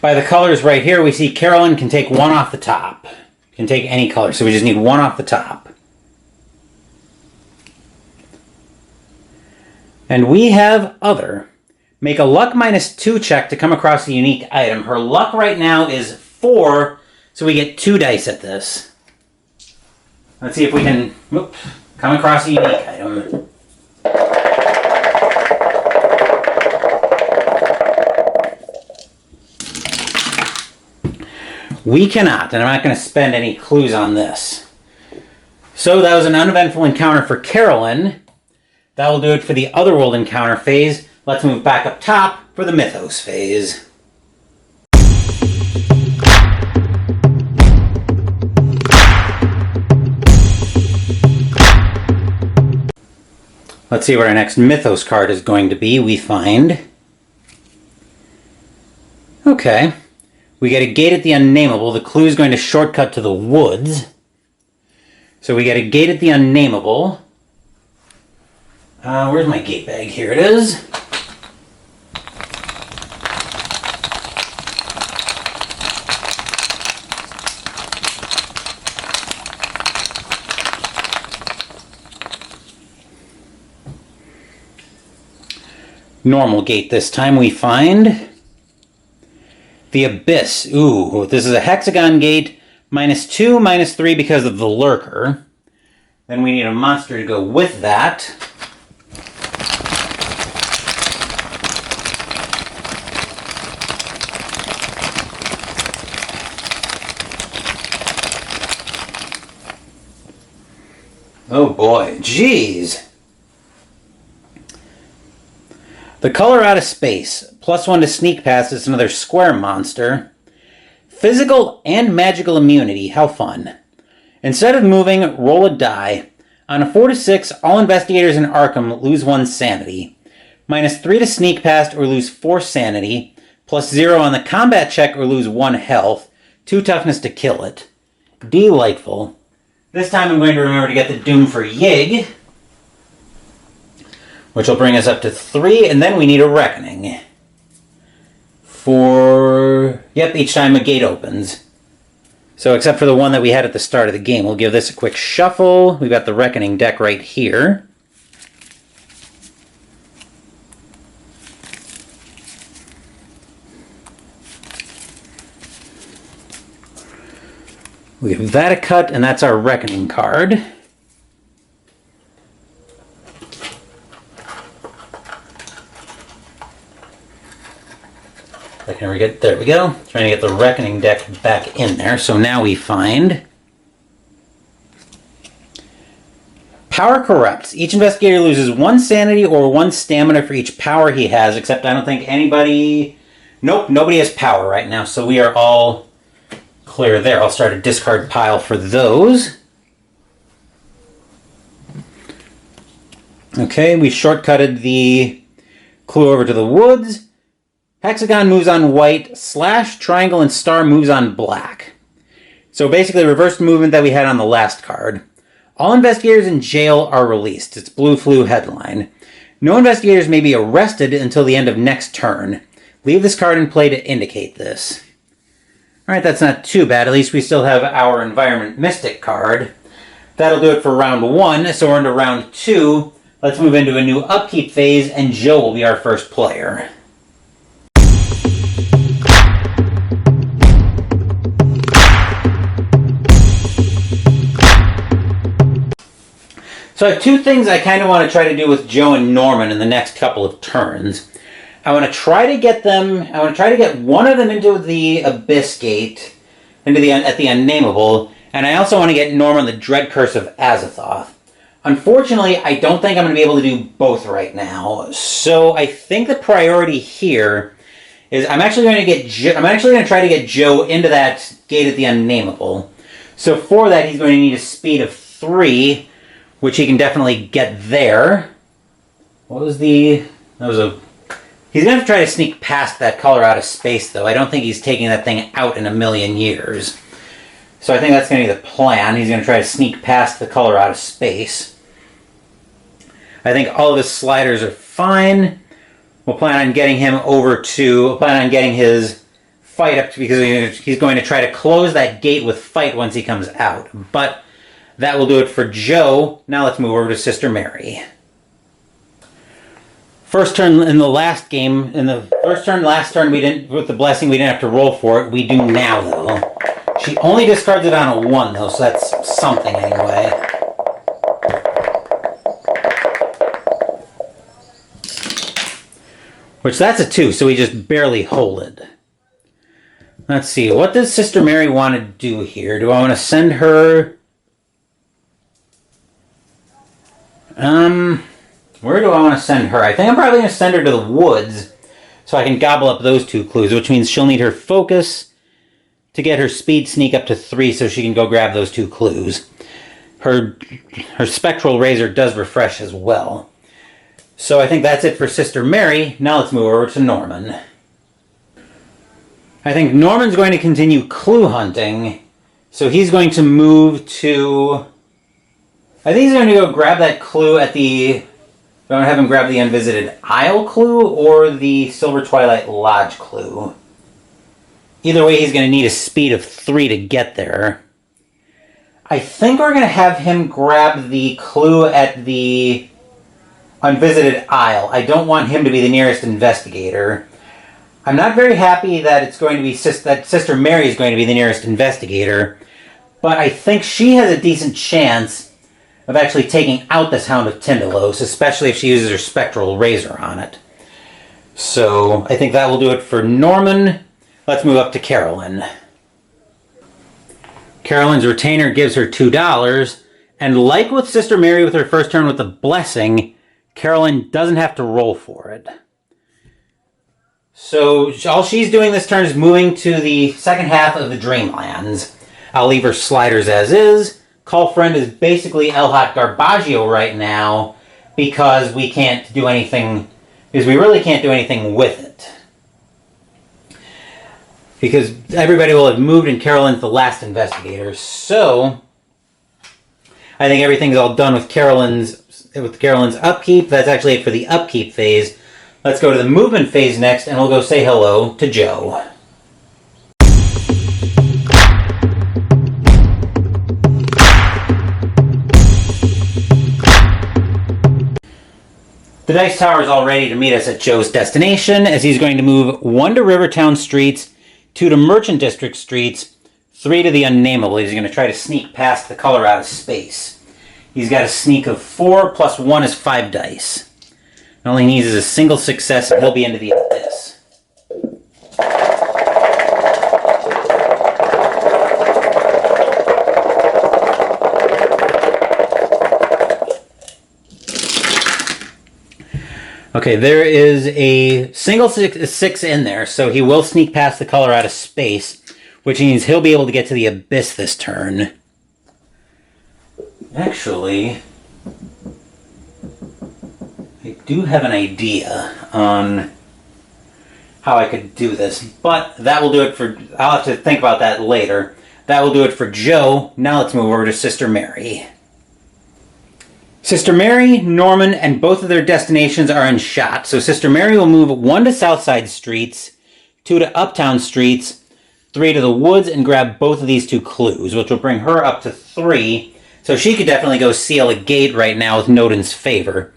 By the colors right here, we see Carolyn can take one off the top. Can take any color, so we just need one off the top. And we have Other. Make a luck -2 check to come across a unique item. Her luck right now is 4, so we get 2 dice at this. Let's see if we can come across a unique item. We cannot, and I'm not going to spend any clues on this. So that was an uneventful encounter for Carolyn. That will do it for the Otherworld Encounter phase. Let's move back up top for the Mythos phase. Let's see what our next Mythos card is going to be. We find... Okay. We get a gate at the Unnameable. The clue is going to shortcut to the woods. So we get a gate at the Unnameable. Where's my gate bag? Here it is. Normal gate this time. We find the Abyss. Ooh, this is a hexagon gate. -2, -3 because of the Lurker. Then we need a monster to go with that. Oh boy, jeez. The color out of space. +1 to sneak past is another square monster. Physical and magical immunity. How fun. Instead of moving, roll a die. On a 4 to 6, all investigators in Arkham lose 1 sanity. -3 to sneak past or lose 4 sanity. +0 on the combat check or lose 1 health. 2 toughness to kill it. Delightful. This time I'm going to remember to get the Doom for Yig, which will bring us up to 3, and then we need a Reckoning. Yep, each time a gate opens. So except for the one that we had at the start of the game, we'll give this a quick shuffle. We've got the Reckoning deck right here. We give that a cut, and that's our Reckoning card. There we go. Trying to get the Reckoning deck back in there. So now we find Power Corrupts. Each investigator loses 1 sanity or 1 stamina for each power he has, except I don't think anybody... Nope, nobody has power right now, so we are all clear there. I'll start a discard pile for those. Okay, we shortcutted the clue over to the woods. Hexagon moves on white, slash, triangle, and star moves on black. So basically the reversed movement that we had on the last card. All investigators in jail are released. It's Blue Flu headline. No investigators may be arrested until the end of next turn. Leave this card in play to indicate this. Alright, that's not too bad. At least we still have our Environment Mystic card. That'll do it for round 1, so we're into round 2. Let's move into a new upkeep phase, and Joe will be our first player. So I have two things I kind of want to try to do with Joe and Norman in the next couple of turns. I want to try to get one of them into the Abyss Gate, at the Unnameable, and I also want to get Norman the Dread Curse of Azathoth. Unfortunately, I don't think I'm going to be able to do both right now. So I think the priority here is I'm actually going to try to get Joe into that gate at the Unnameable. So for that, he's going to need a speed of 3, which he can definitely get there. He's going to have to try to sneak past that color out of space, though. I don't think he's taking that thing out in a million years. So I think that's going to be the plan. He's going to try to sneak past the color out of space. I think all of his sliders are fine. We'll plan on getting his fight up, because he's going to try to close that gate with fight once he comes out. But that will do it for Joe. Now let's move over to Sister Mary. Last turn, last turn, with the blessing, we didn't have to roll for it. We do now, though. She only discards it on a 1, though, so that's something anyway. Which, that's a 2, so we just barely hold it. Let's see, what does Sister Mary want to do here? Do I want to send her... where do I want to send her? I think I'm probably going to send her to the woods, so I can gobble up those 2 clues, which means she'll need her focus to get her speed sneak up to 3, so she can go grab those 2 clues. Her spectral razor does refresh as well. So I think that's it for Sister Mary. Now let's move over to Norman. I think Norman's going to continue clue hunting, so he's going to move to... I think he's going to go grab that clue at the... I'm going to have him grab the Unvisited Isle clue or the Silver Twilight Lodge clue. Either way, he's going to need a speed of 3 to get there. I think we're going to have him grab the clue at the Unvisited Isle. I don't want him to be the nearest investigator. I'm not very happy that it's going to be that Sister Mary is going to be the nearest investigator, but I think she has a decent chance of actually taking out this Hound of Tindalos, especially if she uses her Spectral Razor on it. So I think that will do it for Norman. Let's move up to Carolyn. Carolyn's retainer gives her $2, and like with Sister Mary with her first turn with the blessing, Carolyn doesn't have to roll for it. So all she's doing this turn is moving to the second half of the Dreamlands. I'll leave her sliders as is. Call Friend is basically El Hot Garbaggio right now because we can't do anything, because we really can't do anything with it. Because everybody will have moved and Carolyn's the last investigator. So I think everything's all done with Carolyn's upkeep. That's actually it for the upkeep phase. Let's go to the movement phase next, and we'll go say hello to Joe. The Dice Tower is all ready to meet us at Joe's destination, as he's going to move 1 to Rivertown Streets, 2 to Merchant District Streets, 3 to the Unnameable. He's going to try to sneak past the color out of space. He's got a sneak of 4, plus 1 is 5 dice. All he needs is a single success, and he'll be into the Abyss. Okay, there is a single 6 in there, so he will sneak past the color out of space, which means he'll be able to get to the Abyss this turn. Actually, I do have an idea on how I could do this, but that will do it for... I'll have to think about that later. That will do it for Joe. Now let's move over to Sister Mary. Sister Mary, Norman, and both of their destinations are in shot, so Sister Mary will move 1 to Southside Streets, 2 to Uptown Streets, 3 to the Woods, and grab both of these 2 clues, which will bring her up to 3, so she could definitely go seal a gate right now with Nodin's favor.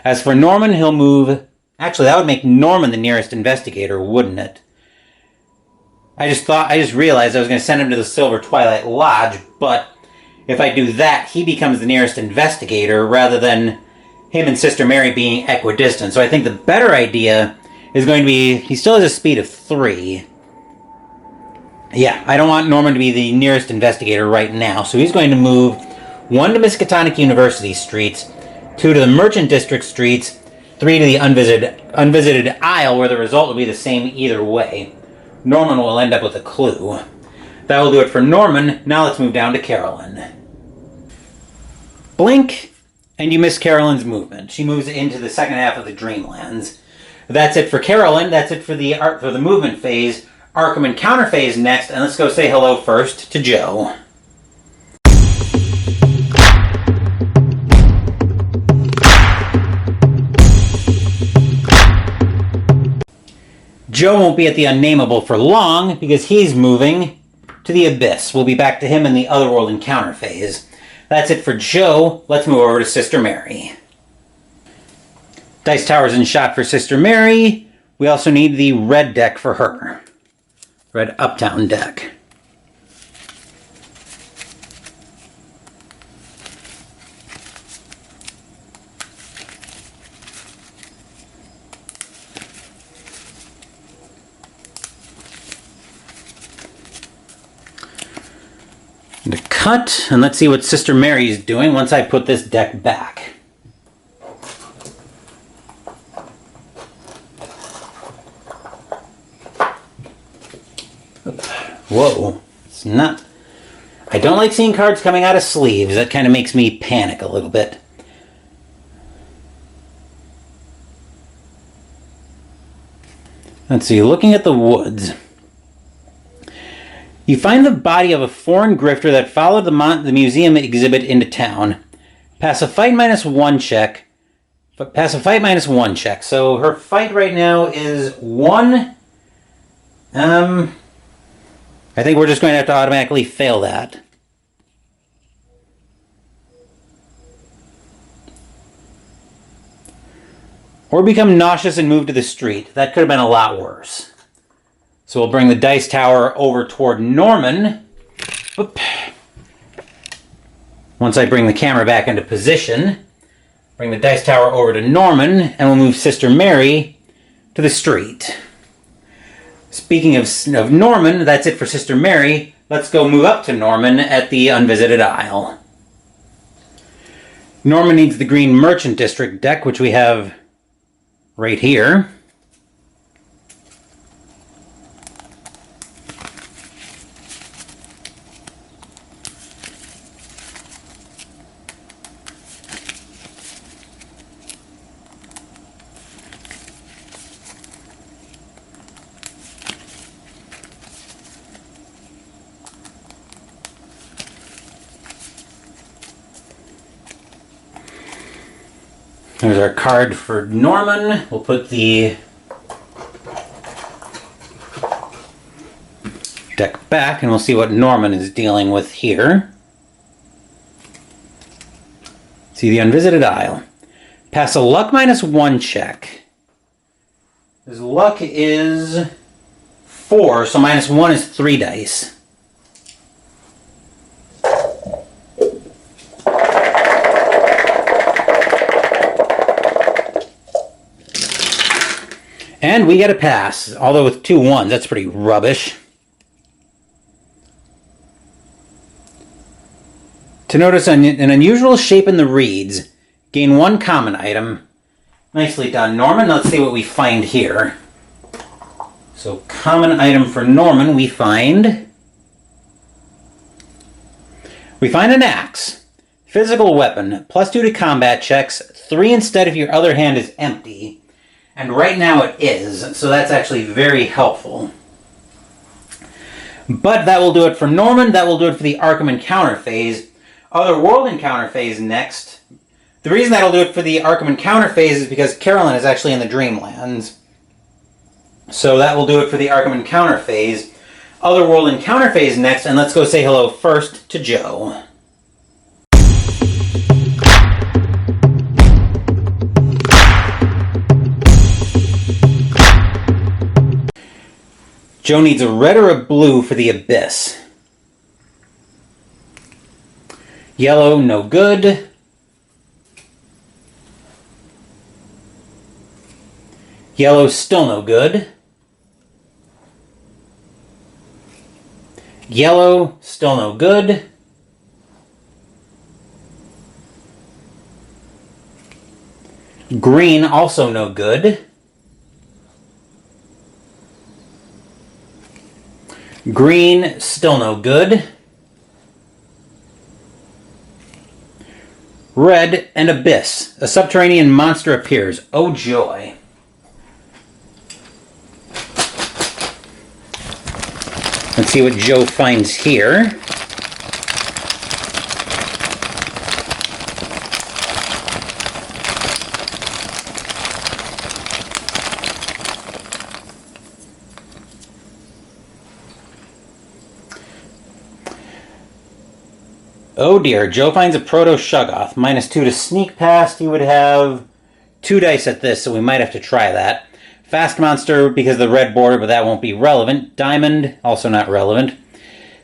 As for Norman, he'll move... Actually, that would make Norman the nearest investigator, wouldn't it? I just realized I was going to send him to the Silver Twilight Lodge, but if I do that, he becomes the nearest investigator rather than him and Sister Mary being equidistant. So I think the better idea is going to be, he still has a speed of 3. Yeah, I don't want Norman to be the nearest investigator right now, so he's going to move 1 to Miskatonic University streets, 2 to the Merchant District streets, 3 to the unvisited Isle, where the result will be the same either way. Norman will end up with a clue. That will do it for Norman. Now let's move down to Carolyn. Blink, and you miss Carolyn's movement. She moves into the second half of the Dreamlands. That's it for Carolyn. That's it for the movement phase. Arkham Encounter phase next, and let's go say hello first to Joe. Joe won't be at the Unnameable for long because he's moving to the Abyss. We'll be back to him in the Otherworld Encounter phase. That's it for Joe. Let's move over to Sister Mary. Dice Tower's in shot for Sister Mary. We also need the red deck for her. Red Uptown deck. To cut, and let's see what Sister Mary is doing once I put this deck back. Whoa, it's not... I don't like seeing cards coming out of sleeves. That kind of makes me panic a little bit. Let's see, looking at the woods. You find the body of a foreign grifter that followed the museum exhibit into town. Pass a fight -1 check. Pass a fight -1 check. So her fight right now is 1. I think we're just going to have to automatically fail that. Or become nauseous and move to the street. That could have been a lot worse. So we'll bring the Dice Tower over toward Norman. Oop. Once I bring the camera back into position, bring the Dice Tower over to Norman, and we'll move Sister Mary to the street. Speaking of Norman, that's it for Sister Mary. Let's go move up to Norman at the Unvisited Isle. Norman needs the Green Merchant District deck, which we have right here. There's our card for Norman. We'll put the deck back and we'll see what Norman is dealing with here. See the Unvisited Isle. Pass a luck -1 check. His luck is 4, so -1 is 3 dice. And we get a pass, although with 2 1s, that's pretty rubbish. To notice an unusual shape in the reeds, gain 1 common item. Nicely done, Norman. Let's see what we find here. So, common item for Norman, we find an axe. Physical weapon, +2 to combat checks, 3 instead if your other hand is empty. And right now it is, so that's actually very helpful. But that will do it for Norman. That will do it for the Arkham Encounter phase. Otherworld Encounter phase next. The reason that'll do it for the Arkham Encounter phase is because Carolyn is actually in the Dreamlands. So that will do it for the Arkham Encounter phase. Otherworld Encounter phase next, and let's go say hello first to Joe. Joe needs a red or a blue for the Abyss. Yellow, no good. Yellow, still no good. Yellow, still no good. Green, also no good. Green, still no good. Red and Abyss. A subterranean monster appears. Oh joy. Let's see what Joe finds here. Oh dear, Joe finds a Proto-Shuggoth. -2 to sneak past. He would have 2 dice at this, so we might have to try that. Fast monster because of the red border, but that won't be relevant. Diamond, also not relevant.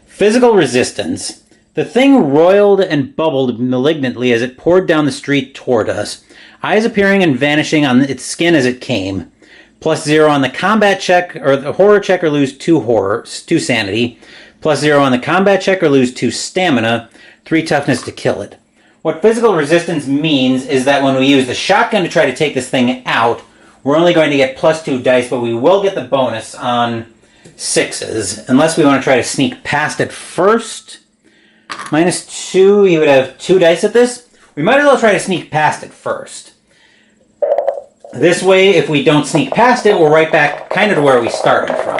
Physical resistance. The thing roiled and bubbled malignantly as it poured down the street toward us. Eyes appearing and vanishing on its skin as it came. +0 on the combat check, or the horror check, or lose 2 sanity. +0 on the combat check, or lose 2 stamina. 3 toughness to kill it. What physical resistance means is that when we use the shotgun to try to take this thing out, we're only going to get +2 dice, but we will get the bonus on 6s, unless we want to try to sneak past it first. -2, you would have 2 dice at this. We might as well try to sneak past it first. This way, if we don't sneak past it, we're right back kind of to where we started from.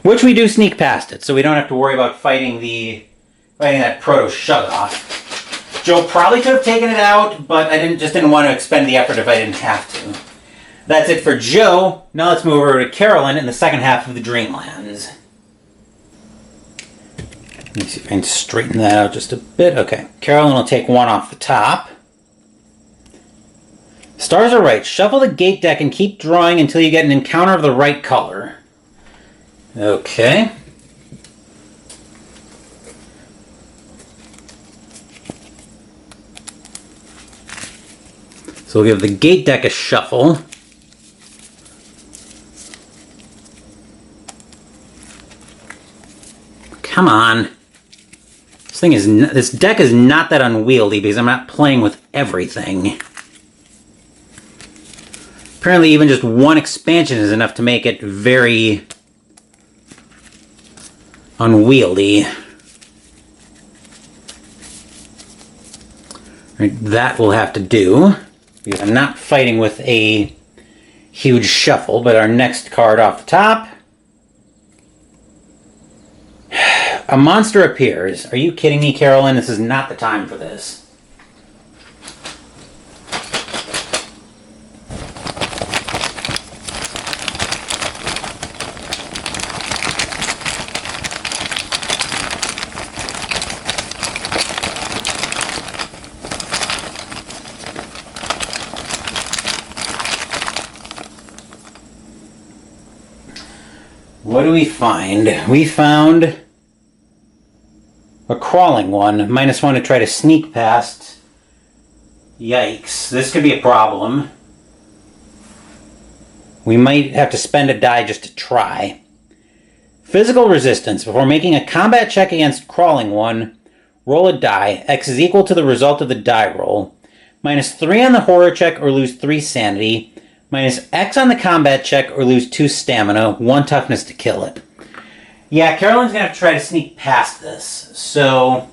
Which we do sneak past it, so we don't have to worry about fighting that Proto-Shuggoth. Joe probably could have taken it out, but I just didn't want to expend the effort if I didn't have to. That's it for Joe. Now let's move over to Carolyn in the second half of the Dreamlands. Let me see if I can straighten that out just a bit. Okay, Carolyn will take 1 off the top. Stars are right. Shuffle the gate deck and keep drawing until you get an encounter of the right color. Okay. So we'll give the gate deck a shuffle. Come on. This deck is not that unwieldy because I'm not playing with everything. Apparently even just 1 expansion is enough to make it very unwieldy. Right, that will have to do, because I'm not fighting with a huge shuffle, but our next card off the top. A monster appears. Are you kidding me, Carolyn? This is not the time for this. What do we find? We found a crawling one. -1 to try to sneak past. Yikes. This could be a problem. We might have to spend a die just to try. Physical resistance. Before making a combat check against crawling one, roll a die. X is equal to the result of the die roll. -3 on the horror check or lose 3 sanity. -X on the combat check or lose 2 stamina, 1 toughness to kill it. Yeah, Carolyn's going to have to try to sneak past this. So,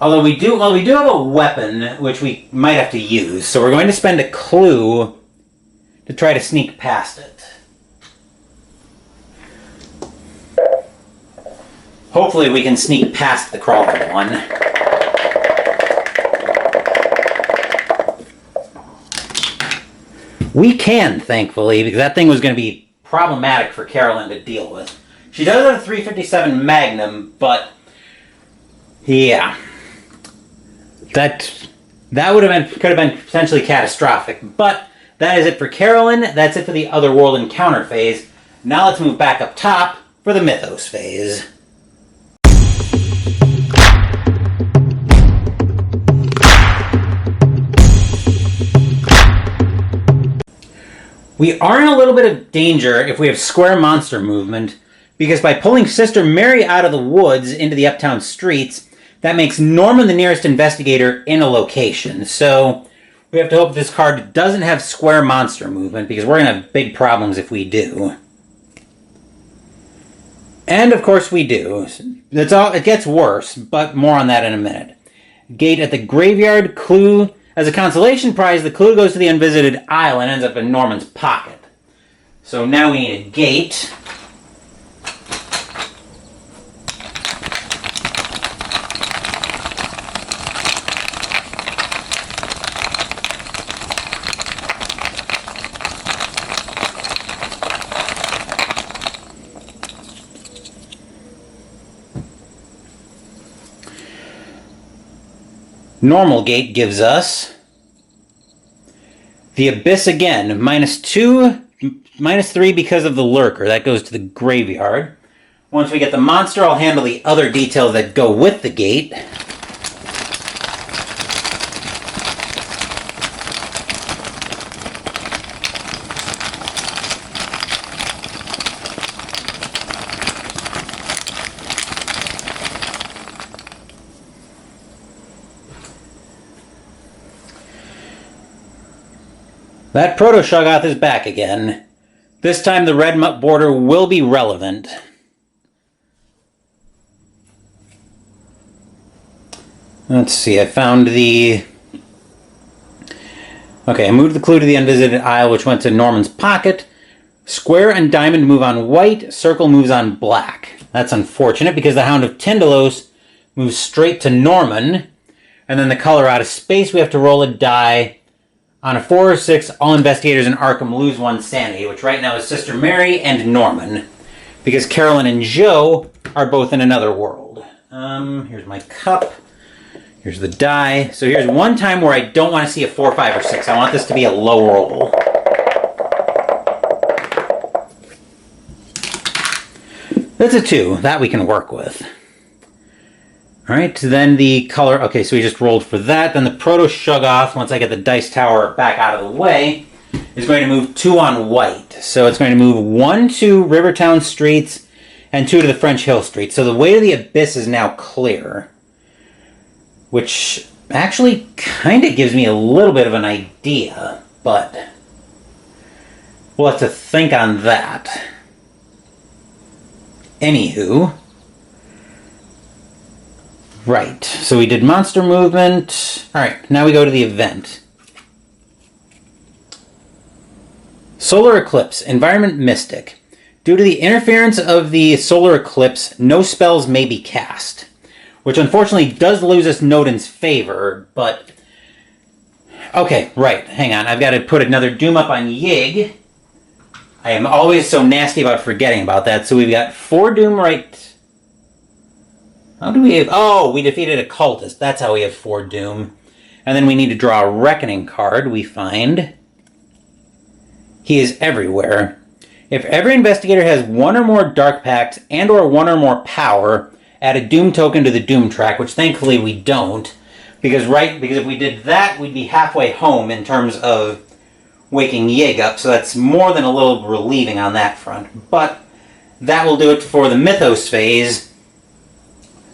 although we do have a weapon, which we might have to use. So we're going to spend a clue to try to sneak past it. Hopefully we can sneak past the crawling one. We can, thankfully, because that thing was going to be problematic for Carolyn to deal with. She does have a 357 Magnum, but yeah, that could have been potentially catastrophic. But that is it for Carolyn. That's it for the Otherworld Encounter phase. Now let's move back up top for the Mythos phase. We are in a little bit of danger if we have square monster movement, because by pulling Sister Mary out of the woods into the uptown streets, that makes Norman the nearest investigator in a location. So we have to hope this card doesn't have square monster movement, because we're going to have big problems if we do. And of course we do. It gets worse, but more on that in a minute. Gate at the graveyard, clue. As a consolation prize, the clue goes to the unvisited isle and ends up in Norman's pocket. So now we need a gate. Normal gate gives us the Abyss again, -2, -3 because of the lurker. That goes to the graveyard. Once we get the monster, I'll handle the other details that go with the gate. That Proto-Shoggoth is back again. This time the red border will be relevant. Let's see, I found the... Okay, I moved the clue to the unvisited isle, which went to Norman's pocket. Square and diamond move on white, circle moves on black. That's unfortunate, because the Hound of Tindalos moves straight to Norman. And then the color out of space, we have to roll a die. On a 4 or 6, all investigators in Arkham lose 1 sanity, which right now is Sister Mary and Norman, because Carolyn and Joe are both in another world. Here's my cup. Here's the die. So here's one time where I don't want to see a 4, 5, or 6. I want this to be a low roll. That's a 2. That we can work with. Alright, then the color... Okay, so we just rolled for that. Then the Proto-Shoggoth, once I get the dice tower back out of the way, is going to move 2 on white. So it's going to move 1 to Rivertown Streets and 2 to the French Hill Streets. So the way to the Abyss is now clear. Which actually kind of gives me a little bit of an idea, but we'll have to think on that. Anywho... Right, so we did monster movement. Alright, now we go to the event. Solar eclipse, environment mystic. Due to the interference of the solar eclipse, no spells may be cast. Which unfortunately does lose us Nodin's favor, but... Okay, right, hang on. I've got to put another doom up on Yig. I am always so nasty about forgetting about that. So we've got 4 doom right... How do we have... Oh, we defeated a cultist. That's how we have 4 doom. And then we need to draw a reckoning card. We find... He is everywhere. If every investigator has 1 or more dark pacts and or 1 or more power, add a doom token to the doom track, which thankfully we don't. Because if we did that, we'd be halfway home in terms of waking Yig up. So that's more than a little relieving on that front. But that will do it for the Mythos phase.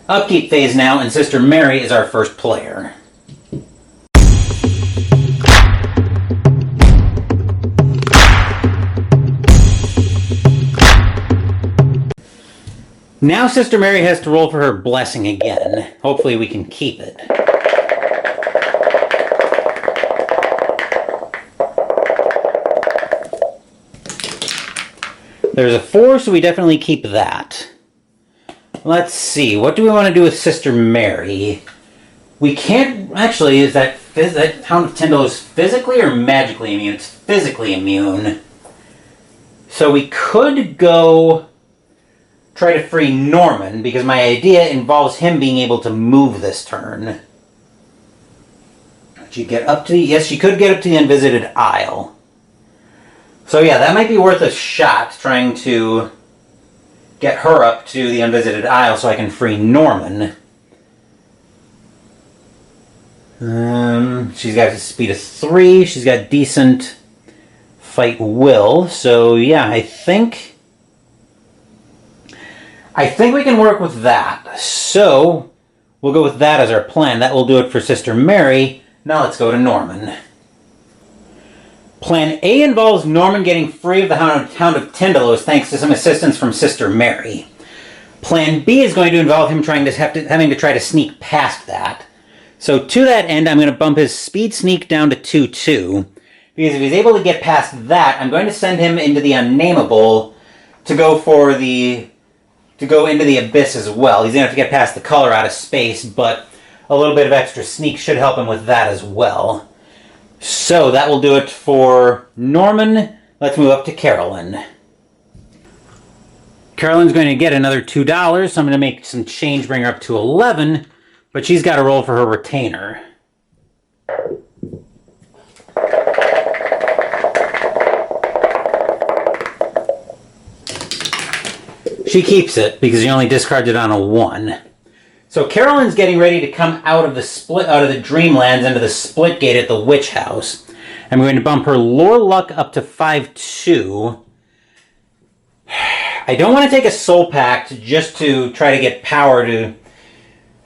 Upkeep phase now, and Sister Mary is our first player. Now Sister Mary has to roll for her blessing again. Hopefully we can keep it. There's a 4, so we definitely keep that. Let's see, what do we want to do with Sister Mary? We can't... Actually, is that Hound of Tindalos physically or magically immune? It's physically immune. So we could go try to free Norman, because my idea involves him being able to move this turn. Did you get up to the... Yes, she could get up to the unvisited isle. So yeah, that might be worth a shot, trying to get her up to the Unvisited Isle so I can free Norman. She's got a speed of 3. She's got decent fight will. So yeah, I think we can work with that. So we'll go with that as our plan. That will do it for Sister Mary. Now let's go to Norman. Plan A involves Norman getting free of the Hound of Tindalos thanks to some assistance from Sister Mary. Plan B is going to involve him having to try to sneak past that. So to that end, I'm going to bump his speed sneak down to 2-2. Because if he's able to get past that, I'm going to send him into the Unnameable to go into the Abyss as well. He's going to have to get past the color out of space, but a little bit of extra sneak should help him with that as well. So that will do it for Norman. Let's move up to Carolyn. Carolyn's going to get another $2, so I'm going to make some change, bring her up to 11, but she's got to roll for her retainer. She keeps it because she only discarded on a 1. So Carolyn's getting ready to come out of the Dreamlands into the split gate at the Witch House. I'm going to bump her lore luck up to 5-2. I don't want to take a soul pact just to try to get power to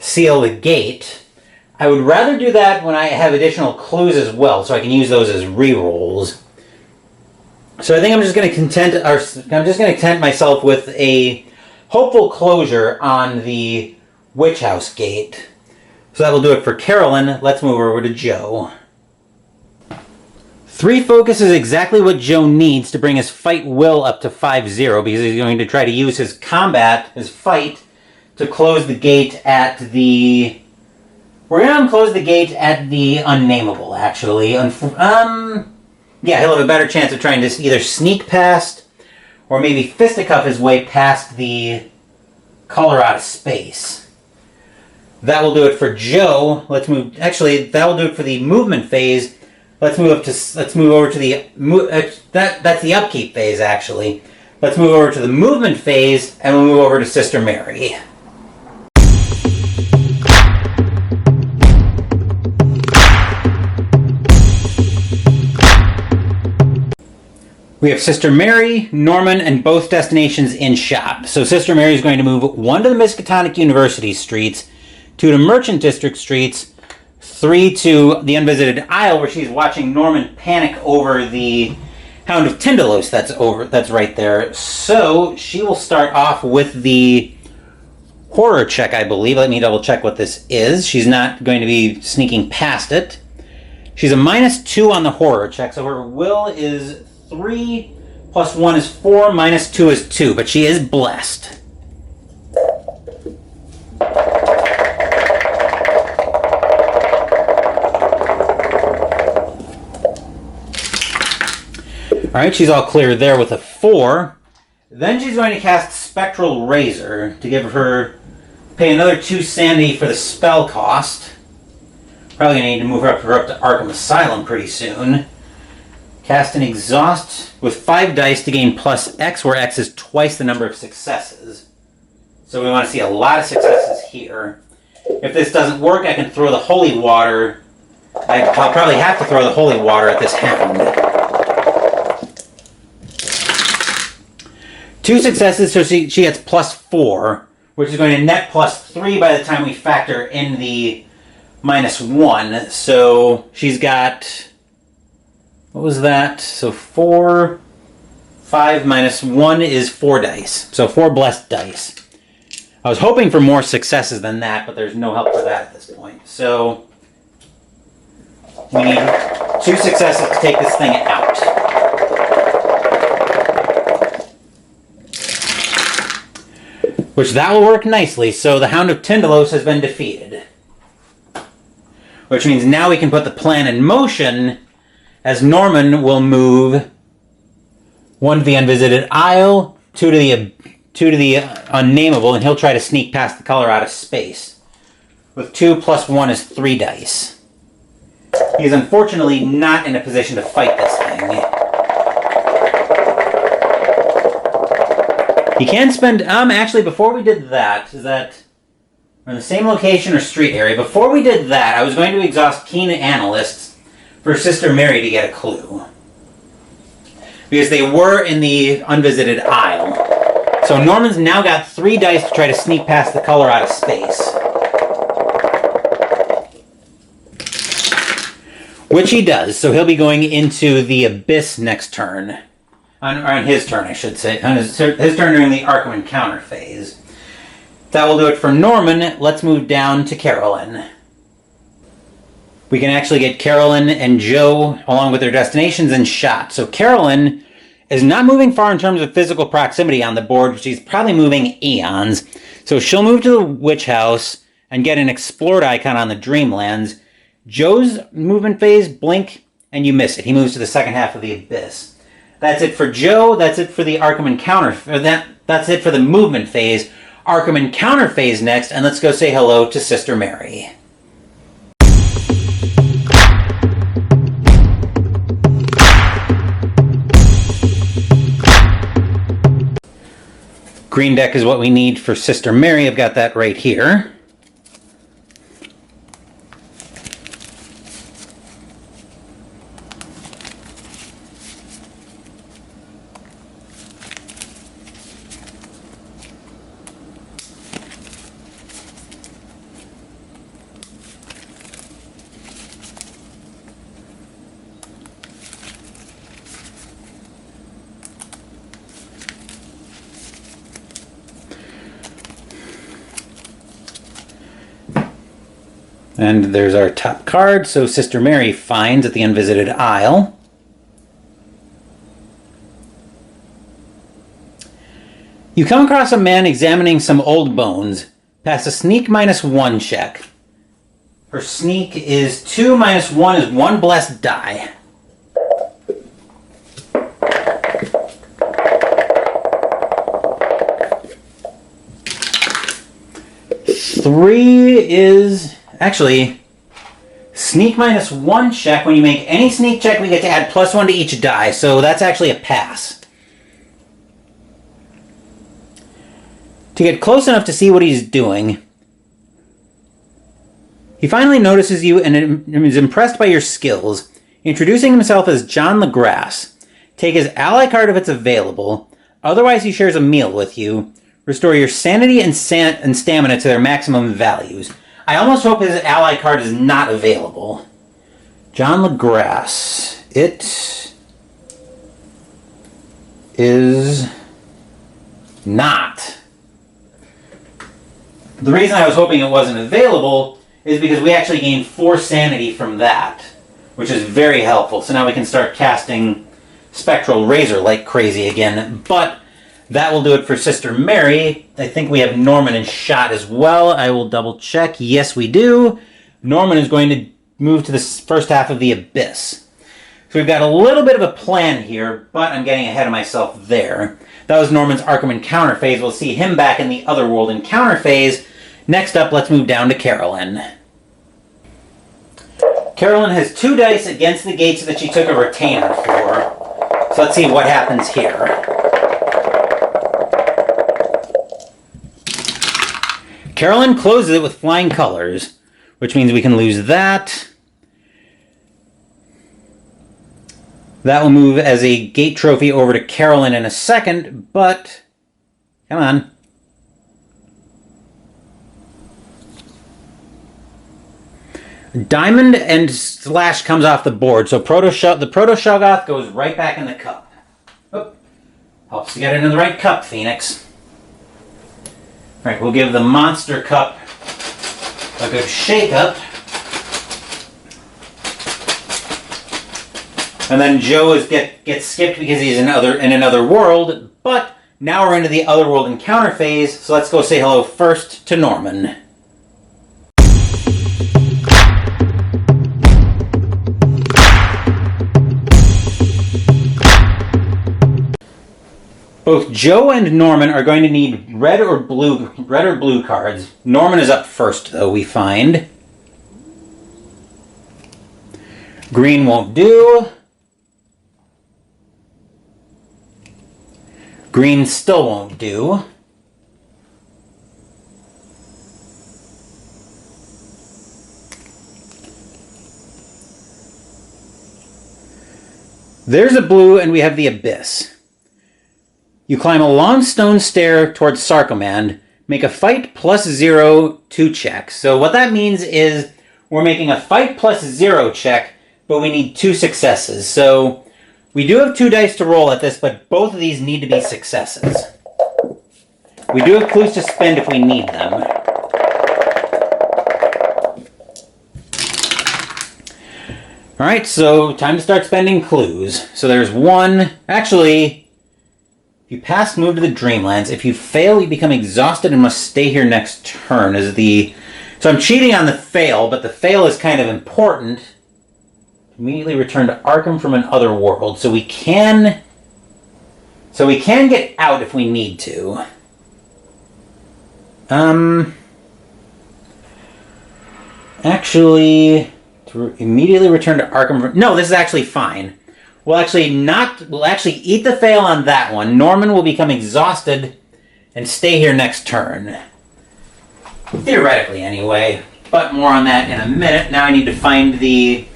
seal the gate. I would rather do that when I have additional clues as well, so I can use those as rerolls. So I think I'm just going to content myself with a hopeful closure on the Witch House gate. So that will do it for Carolyn. Let's move over to Joe. 3 focus is exactly what Joe needs to bring his fight will up to 5-0 because he's going to try to use his fight, to close the gate at the... We're going to close the gate at the Unnameable, actually. Yeah, he'll have a better chance of trying to either sneak past or maybe fisticuff his way past the color out of space. That will do it for Joe. Let's move... Actually, that will do it for the movement phase. Let's move over to the... That's the upkeep phase, actually. Let's move over to the movement phase, and we'll move over to Sister Mary. We have Sister Mary, Norman, and both destinations in shop. So Sister Mary is going to move 1 to the Miskatonic University streets, 2 to Merchant District streets, 3 to the Unvisited Isle, where she's watching Norman panic over the Hound of Tindalos that's right there. So she will start off with the horror check, I believe. Let me double check what this is. She's not going to be sneaking past it. She's a -2 on the horror check, so her will is 3, plus 1 is 4, minus 2 is 2, but she is blessed. Alright, she's all clear there with a 4. Then she's going to cast Spectral Razor to pay another 2 sanity for the spell cost. Probably going to need to move her up to Arkham Asylum pretty soon. Cast an Exhaust with 5 dice to gain plus X, where X is twice the number of successes. So we want to see a lot of successes here. If this doesn't work, I can throw the Holy Water. I'll probably have to throw the Holy Water at this Hound. 2 successes, so she gets plus 4, which is going to net plus 3 by the time we factor in the -1. So she's got... What was that? So 4, 5 minus 1 is 4 dice. So 4 blessed dice. I was hoping for more successes than that, but there's no help for that at this point. So we need 2 successes to take this thing out. Which that will work nicely. So the Hound of Tindalos has been defeated. Which means now we can put the plan in motion, as Norman will move 1 to the Unvisited Isle, 2 to the Unnameable, and he'll try to sneak past the color out of space. With 2 plus 1 is 3 dice. He's unfortunately not in a position to fight this thing. You can spend, actually, before we did that, is that we're in the same location or street area? Before we did that, I was going to exhaust keen analysts for Sister Mary to get a clue. Because they were in the unvisited aisle. So Norman's now got 3 dice to try to sneak past the color out of space. Which he does, so he'll be going into the Abyss next turn. On his turn, I should say. On his turn during the Arkham Encounter phase. That will do it for Norman. Let's move down to Carolyn. We can actually get Carolyn and Joe, along with their destinations, in shot. So Carolyn is not moving far in terms of physical proximity on the board. She's probably moving eons. So she'll move to the Witch House and get an Explored icon on the Dreamlands. Joe's movement phase, blink, and you miss it. He moves to the second half of the Abyss. That's it for Joe. That's it for the Arkham Encounter. That's it for the movement phase. Arkham Encounter phase next, and let's go say hello to Sister Mary. Green deck is what we need for Sister Mary. I've got that right here. And there's our top card, so Sister Mary finds at the Unvisited Isle. You come across a man examining some old bones. Pass a sneak -1 check. Her sneak is 2 -1 is 1 blessed die. Three is... Actually, sneak -1 check. When you make any sneak check, we get to add +1 to each die. So that's actually a pass. To get close enough to see what he's doing, he finally notices you and is impressed by your skills. Introducing himself as John LaGrasse. Take his ally card if it's available. Otherwise, he shares a meal with you. Restore your sanity and stamina to their maximum values. I almost hope his ally card is not available. John LaGrasse. It is not. The reason I was hoping it wasn't available is because we actually gained 4 sanity from that, which is very helpful. So now we can start casting Spectral Razor like crazy again. But that will do it for Sister Mary. I think we have Norman in shot as well. I will double check. Yes, we do. Norman is going to move to the first half of the Abyss. So we've got a little bit of a plan here, but I'm getting ahead of myself there. That was Norman's Arkham Encounter phase. We'll see him back in the Otherworld Encounter phase. Next up, let's move down to Carolyn. Carolyn has 2 dice against the gates that she took a retainer for. So let's see what happens here. Carolyn closes it with flying colors, which means we can lose that. That will move as a gate trophy over to Carolyn in a second, but... Come on. Diamond and Slash comes off the board, so the Proto-Shoggoth goes right back in the cup. Oh, helps to get it in the right cup, Phoenix. Alright, we'll give the Monster Cup a good shake-up. And then Joe gets skipped because he's in another world, but now we're into the Otherworld Encounter phase, so let's go say hello first to Norman. Both Joe and Norman are going to need red or blue cards. Norman is up first, though, we find. Green won't do. Green still won't do. There's a blue, and we have the Abyss. You climb a long stone stair towards Sarcommand. Make a fight +0 2 check. So what that means is we're making a fight +0 check, but we need 2 successes. So we do have 2 dice to roll at this, but both of these need to be successes. We do have clues to spend if we need them. Alright, so time to start spending clues. So there's 1. Actually, if you pass, move to the Dreamlands. If you fail, you become exhausted and must stay here next turn. So I'm cheating on the fail, but the fail is kind of important. Immediately return to Arkham from another world. So we can get out if we need to. Actually, to immediately return to Arkham. No, this is actually fine. We'll actually eat the fail on that one. Norman will become exhausted and stay here next turn. Theoretically, anyway. But more on that in a minute. Now I need to find the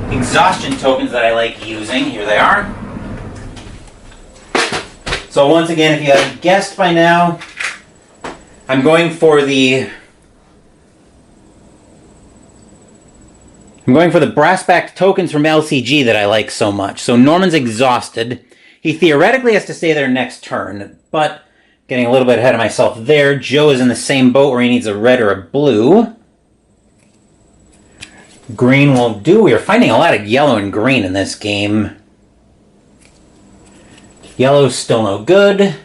exhaustion tokens that I like using. Here they are. So once again, if you haven't guessed by now, I'm going for the brass-backed tokens from LCG that I like so much. So Norman's exhausted. He theoretically has to stay there next turn, but getting a little bit ahead of myself there. Joe is in the same boat where he needs a red or a blue. Green won't do. We are finding a lot of yellow and green in this game. Yellow's still no good.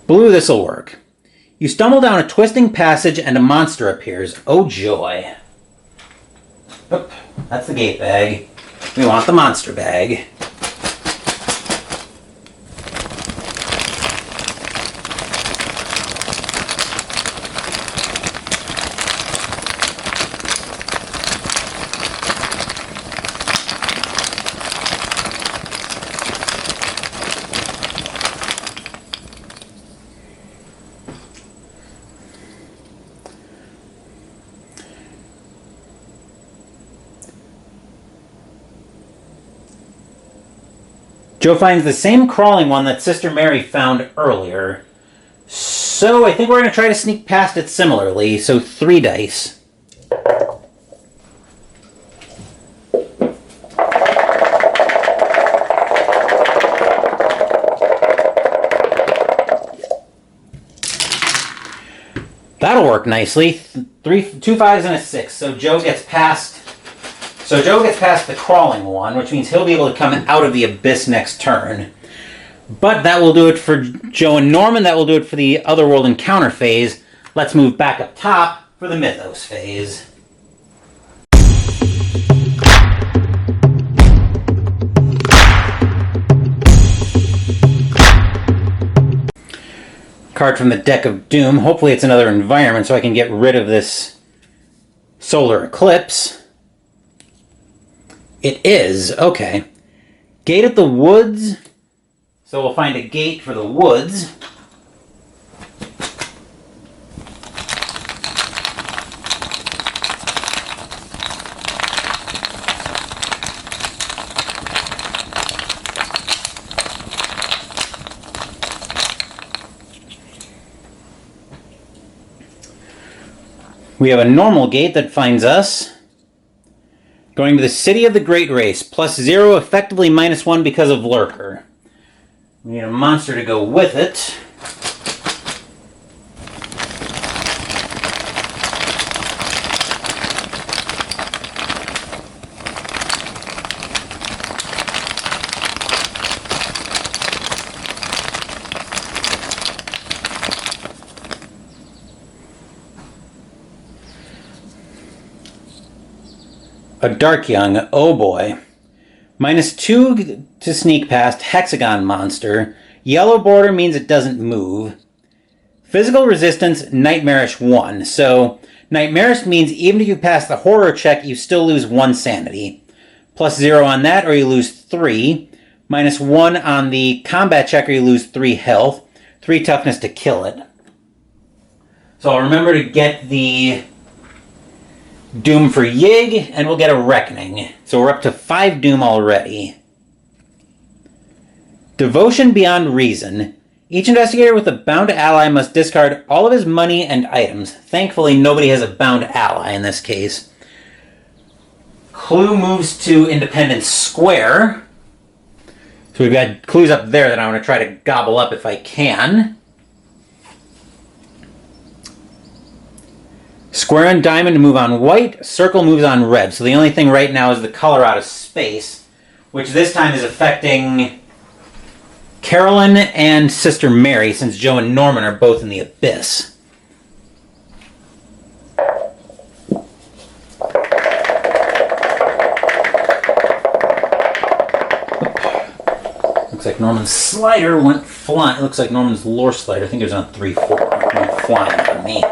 Blue, this'll work. You stumble down a twisting passage and a monster appears. Oh joy. Oop, that's the gate bag. We want the monster bag. Joe finds the same crawling one that Sister Mary found earlier. So I think we're going to try to sneak past it similarly. So 3 dice. That'll work nicely. 2 5s and a 6. So Joe gets past the crawling one, which means he'll be able to come out of the abyss next turn. But that will do it for Joe and Norman. That will do it for the Otherworld Encounter phase. Let's move back up top for the Mythos phase. Card from the Deck of Doom. Hopefully it's another environment so I can get rid of this solar eclipse. It is. Okay. Gate at the woods. So we'll find a gate for the woods. We have a normal gate that finds us going to the City of the Great Race. +0, effectively -1 because of Lurker. We need a monster to go with it. A Dark Young, oh boy. -2 to sneak past, Hexagon Monster. Yellow border means it doesn't move. Physical resistance, Nightmarish 1. So, Nightmarish means even if you pass the horror check, you still lose 1 sanity. +0 on that, or you lose 3. -1 on the combat checker, you lose 3 health, 3 toughness to kill it. So I'll remember to get the Doom for Yig, and we'll get a Reckoning. So we're up to 5 Doom already. Devotion Beyond Reason. Each investigator with a bound ally must discard all of his money and items. Thankfully, nobody has a bound ally in this case. Clue moves to Independence Square. So we've got clues up there that I want to try to gobble up if I can. Square and diamond move on white. Circle moves on red. So the only thing right now is the color out of space, which this time is affecting Carolyn and Sister Mary, since Joe and Norman are both in the Abyss. Looks like Norman's slider went flying. It looks like Norman's lore slider, I think it was on 3-4, went flying on me.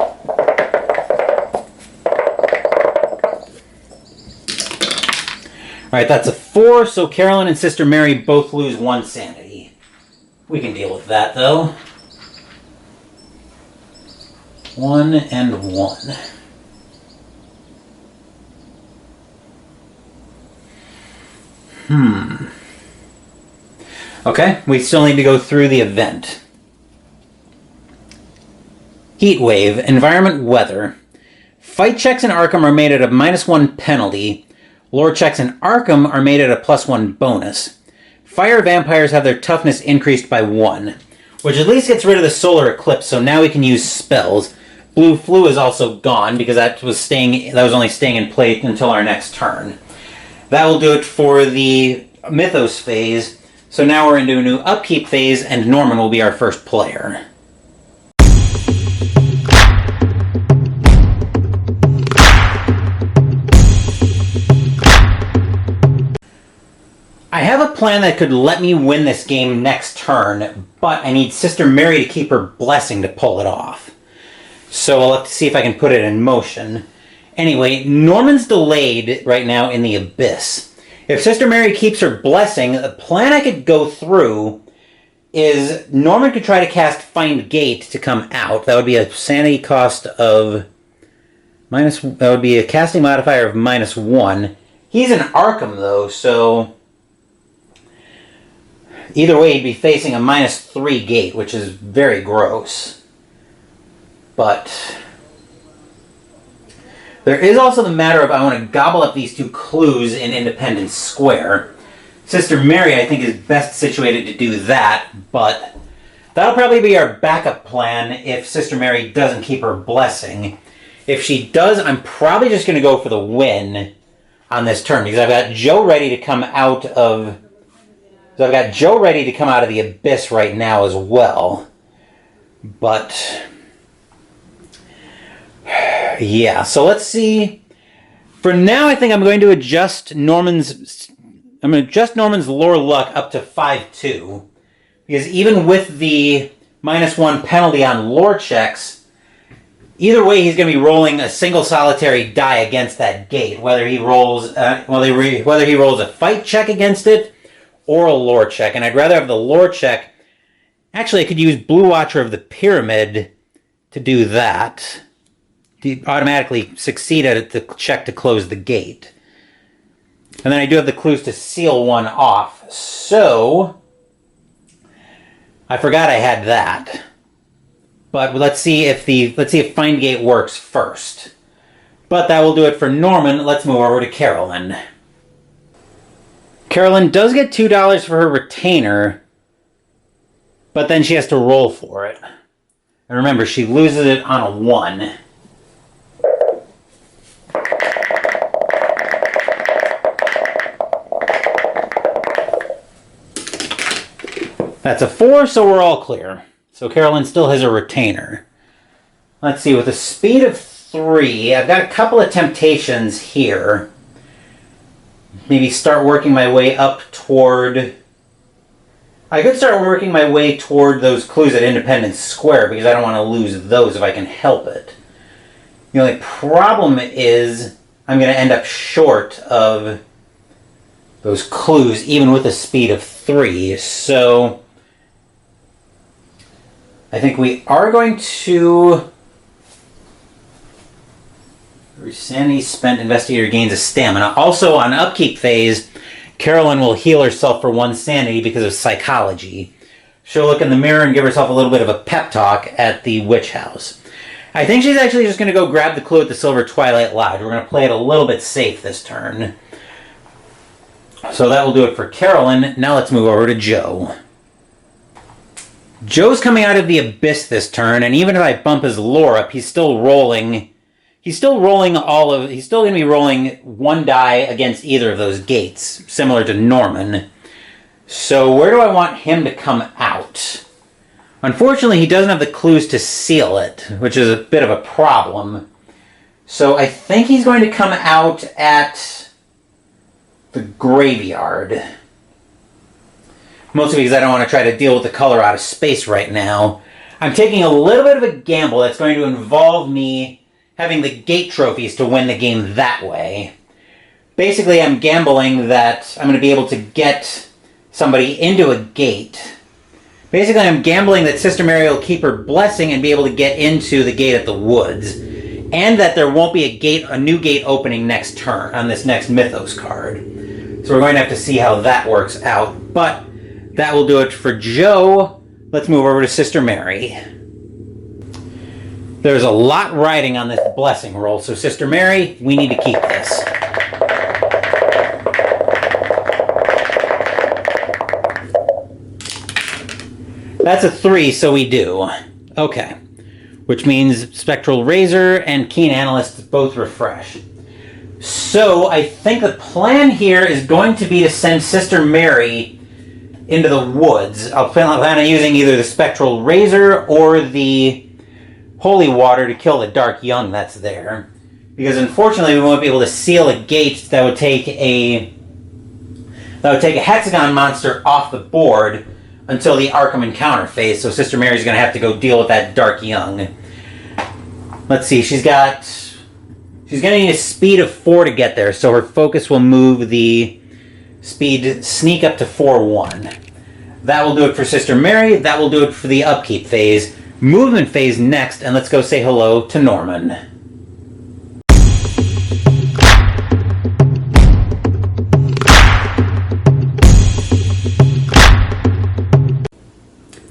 Alright, that's a 4, so Carolyn and Sister Mary both lose 1 sanity. We can deal with that, though. 1 and 1. Okay, we still need to go through the event. Heat wave, environment, weather. Fight checks in Arkham are made at a -1 penalty. Lore checks in Arkham are made at a +1 bonus. Fire vampires have their toughness increased by 1, which at least gets rid of the solar eclipse, so now we can use spells. Blue flu is also gone because that was only staying in play until our next turn. That will do it for the Mythos phase. So now we're into a new upkeep phase, and Norman will be our first player. I have a plan that could let me win this game next turn, but I need Sister Mary to keep her blessing to pull it off. So I'll have to see if I can put it in motion. Anyway, Norman's delayed right now in the Abyss. If Sister Mary keeps her blessing, the plan I could go through is Norman could try to cast Find Gate to come out. That would be a sanity cost of that would be a casting modifier of -1. He's in Arkham though, so either way he'd be facing a -3 gate, which is very gross. But there is also the matter of I want to gobble up these 2 clues in Independence Square. Sister Mary, I think, is best situated to do that, but that'll probably be our backup plan if Sister Mary doesn't keep her blessing. If she does, I'm probably just going to go for the win on this turn, because I've got Joe ready to come out of... So I've got Joe ready to come out of the Abyss right now as well. But yeah, so let's see. For now, I think I'm going to adjust Norman's lore luck up to 5-2. Because even with the -1 penalty on lore checks, either way he's going to be rolling a single solitary die against that gate, whether he rolls whether he rolls a fight check against it or a lore check. And I'd rather have the lore check. Actually, I could use Blue Watcher of the Pyramid to do that. To automatically succeed at the check to close the gate. And then I do have the clues to seal one off. So I forgot I had that. But let's see if Find Gate works first. But that will do it for Norman. Let's move over to Carolyn. Carolyn does get $2 for her retainer, but then she has to roll for it. And remember, she loses it on a 1. That's a 4, so we're all clear. So Carolyn still has a retainer. Let's see, with a speed of 3, I've got a couple of temptations here. Maybe start working my way up toward... I could start working my way toward those clues at Independence Square, because I don't want to lose those if I can help it. The only problem is I'm going to end up short of those clues even with a speed of 3. So I think we are going to... Sanity spent, investigator gains a stamina. Also, on upkeep phase, Carolyn will heal herself for 1 sanity because of psychology. She'll look in the mirror and give herself a little bit of a pep talk at the witch house. I think she's actually just going to go grab the clue at the Silver Twilight Lodge. We're going to play it a little bit safe this turn. So that will do it for Carolyn. Now let's move over to Joe. Joe's coming out of the abyss this turn, and even if I bump his lore up, he's still rolling. He's still going to be rolling 1 die against either of those gates, similar to Norman. So where do I want him to come out? Unfortunately, he doesn't have the clues to seal it, which is a bit of a problem. So I think he's going to come out at the graveyard. Mostly because I don't want to try to deal with the color out of space right now. I'm taking a little bit of a gamble that's going to involve me having the gate trophies to win the game that way. Basically, I'm gambling that I'm going to be able to get somebody into a gate. Basically, I'm gambling that Sister Mary will keep her blessing and be able to get into the gate at the woods. And that there won't be a new gate opening next turn on this next Mythos card. So we're going to have to see how that works out. But that will do it for Joe. Let's move over to Sister Mary. There's a lot riding on this blessing roll, so Sister Mary, we need to keep this. That's a 3, so we do. Okay. Which means Spectral Razor and Keen Analyst both refresh. So I think the plan here is going to be to send Sister Mary into the woods. I'll plan on using either the Spectral Razor or the Holy Water to kill the Dark Young that's there. Because unfortunately we won't be able to seal a gate that would take a Hexagon monster off the board until the Arkham encounter phase, so Sister Mary's going to have to go deal with that Dark Young. Let's see, she's going to need a speed of 4 to get there, so her focus will move the speed sneak up to 4-1. That will do it for Sister Mary, that will do it for the upkeep phase. Movement phase next, and let's go say hello to Norman.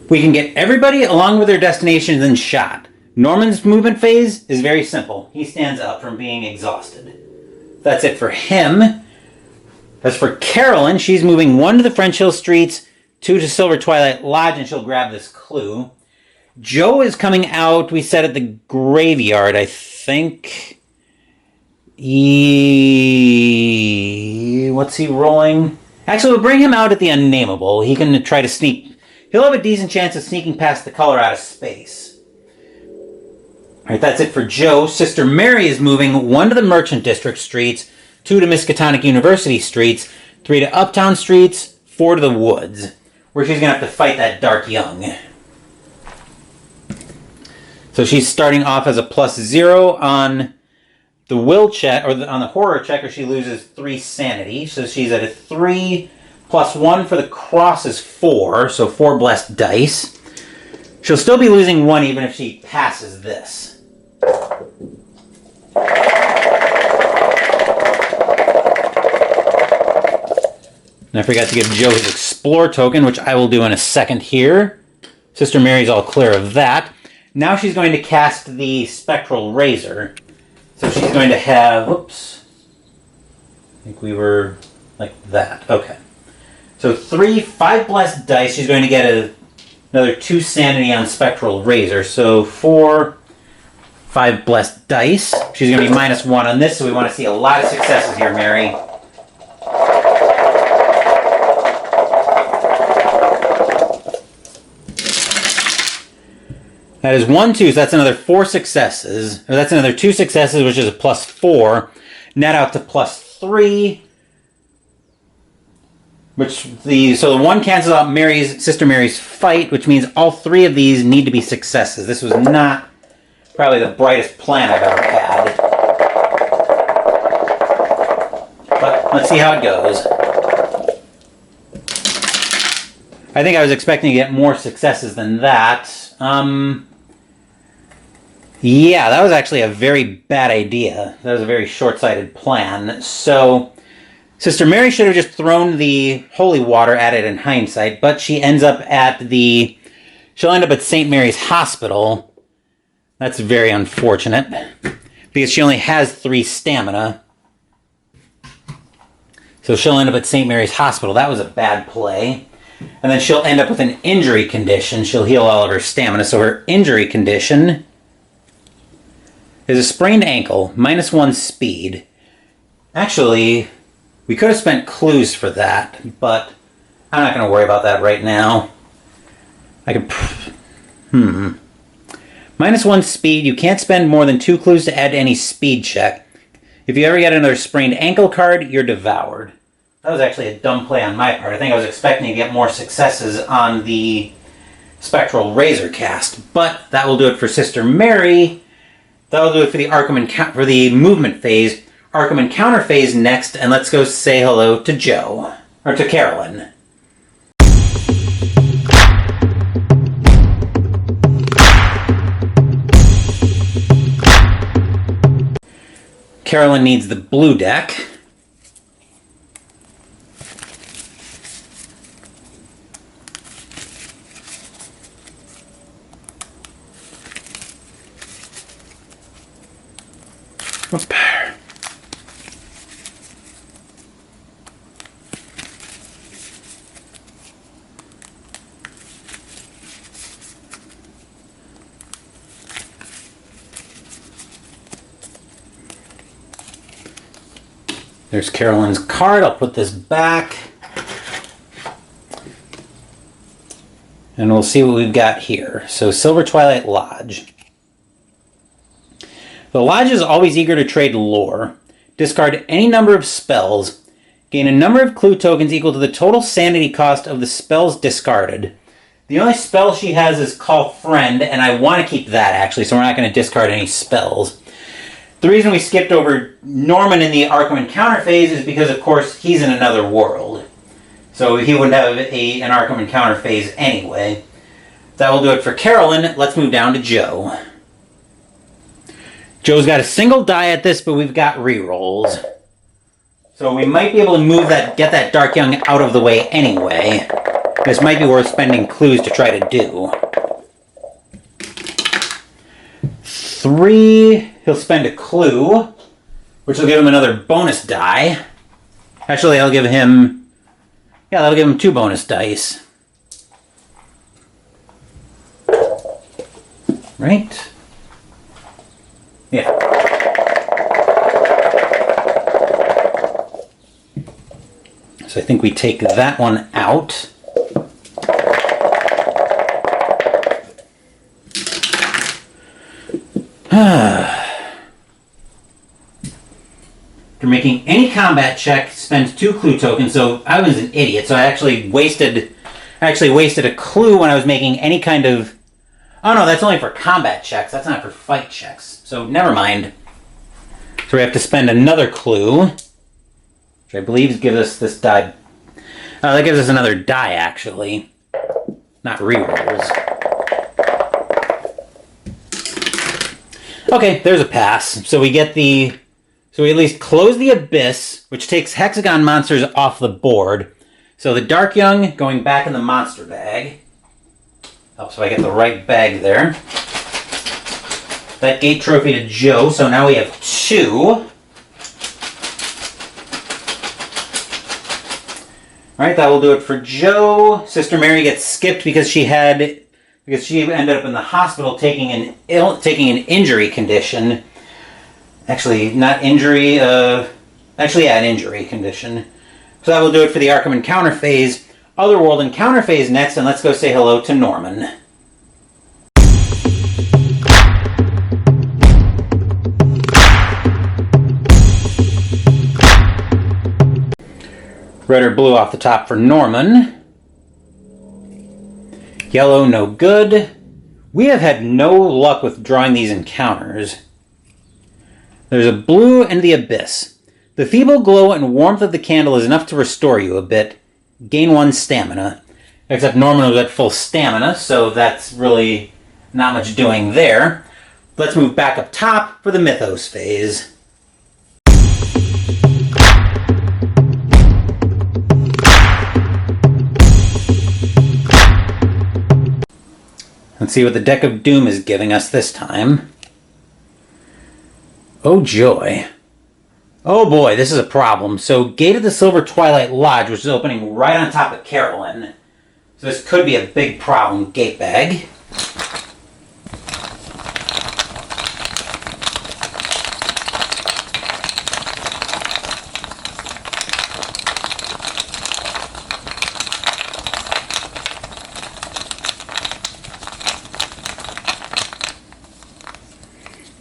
We can get everybody along with their destinations in shot. Norman's movement phase is very simple. He stands up from being exhausted. That's it for him. As for Carolyn, she's moving 1 to the French Hill Streets, 2 to Silver Twilight Lodge, and she'll grab this clue. Joe is coming out, we said, at the graveyard, I think. What's he rolling? Actually, we'll bring him out at the Unnameable. He can try to sneak. He'll have a decent chance of sneaking past the color out of space. Alright, that's it for Joe. Sister Mary is moving 1 to the Merchant District Streets, 2 to Miskatonic University Streets, 3 to Uptown Streets, 4 to the Woods, where she's going to have to fight that Dark Young. So she's starting off as a +0 on the will check, or on the horror checker, she loses 3 sanity. So she's at a 3 +1 for the cross is 4, so 4 blessed dice. She'll still be losing 1 even if she passes this. And I forgot to give Joe his Explore token, which I will do in a second here. Sister Mary's all clear of that. Now she's going to cast the Spectral Razor. So she's going to have... Whoops. I think we were like that. Okay. So 5 blessed dice. She's going to get another 2 sanity on Spectral Razor. So 5 blessed dice. She's going to be -1 on this, so we want to see a lot of successes here, Mary. That is 1, 2, so that's another 4 successes. Or that's another 2 successes, which is a +4. Net out to +3. So the 1 cancels out Sister Mary's fight, which means all 3 of these need to be successes. This was not probably the brightest plan I've ever had. But let's see how it goes. I think I was expecting to get more successes than that. Yeah, that was actually a very bad idea. That was a very short-sighted plan. So, Sister Mary should have just thrown the holy water at it in hindsight, but she ends up at she'll end up at St. Mary's Hospital. That's very unfortunate, because she only has 3 stamina. So she'll end up at St. Mary's Hospital. That was a bad play. And then she'll end up with an injury condition. She'll heal all of her stamina. So her injury condition is a sprained ankle, -1 speed. Actually, we could have spent clues for that, but I'm not going to worry about that right now. I could... -1 speed. You can't spend more than 2 clues to add to any speed check. If you ever get another sprained ankle card, you're devoured. That was actually a dumb play on my part. I think I was expecting to get more successes on the Spectral Razor cast, but that will do it for Sister Mary. That will do it for for the movement phase. Arkham Encounter phase next, and let's go say hello to Joe. Or to Carolyn. Carolyn needs the blue deck. Whoop. There's Carolyn's card. I'll put this back. And we'll see what we've got here. So, Silver Twilight Lodge. The Lodge is always eager to trade lore. Discard any number of spells. Gain a number of clue tokens equal to the total sanity cost of the spells discarded. The only spell she has is Call Friend, and I want to keep that, actually, so we're not going to discard any spells. The reason we skipped over Norman in the Arkham Encounter phase is because, of course, he's in another world. So he wouldn't have an Arkham Encounter phase anyway. That will do it for Carolyn. Let's move down to Joe. Joe's got a single die at this, but we've got rerolls. So we might be able to get that Dark Young out of the way anyway. This might be worth spending clues to try to do. 3, he'll spend a clue, which will give him another bonus die. Actually, that'll give him 2 bonus dice. Right? Yeah. So I think we take that one out. After making any combat check, spend 2 clue tokens. So I was an idiot. So I actually wasted a clue when I was making any kind of... Oh no, that's only for combat checks. That's not for fight checks. So never mind. So we have to spend another clue, which I believe gives us this die. That gives us another die, actually. Not rerolls. Okay, there's a pass. So we get so we at least close the Abyss, which takes Hexagon monsters off the board. So the Dark Young going back in the monster bag. Oh, so I get the right bag there. That gate trophy to Joe, so now we have 2. Alright, that will do it for Joe. Sister Mary gets skipped because she ended up in the hospital taking an injury condition. Actually, not injury, an injury condition. So that will do it for the Arkham Encounter phase. Otherworld Encounter phase next, and let's go say hello to Norman. Red or blue off the top for Norman. Yellow, no good. We have had no luck with drawing these encounters. There's a blue and the Abyss. The feeble glow and warmth of the candle is enough to restore you a bit. Gain 1 stamina. Except Norman was at full stamina, so that's really not much doing there. Let's move back up top for the Mythos phase. Let's see what the Deck of Doom is giving us this time. Oh joy. Oh boy, this is a problem. So Gate of the Silver Twilight Lodge, which is opening right on top of Carolyn. So this could be a big problem, Gate Bag.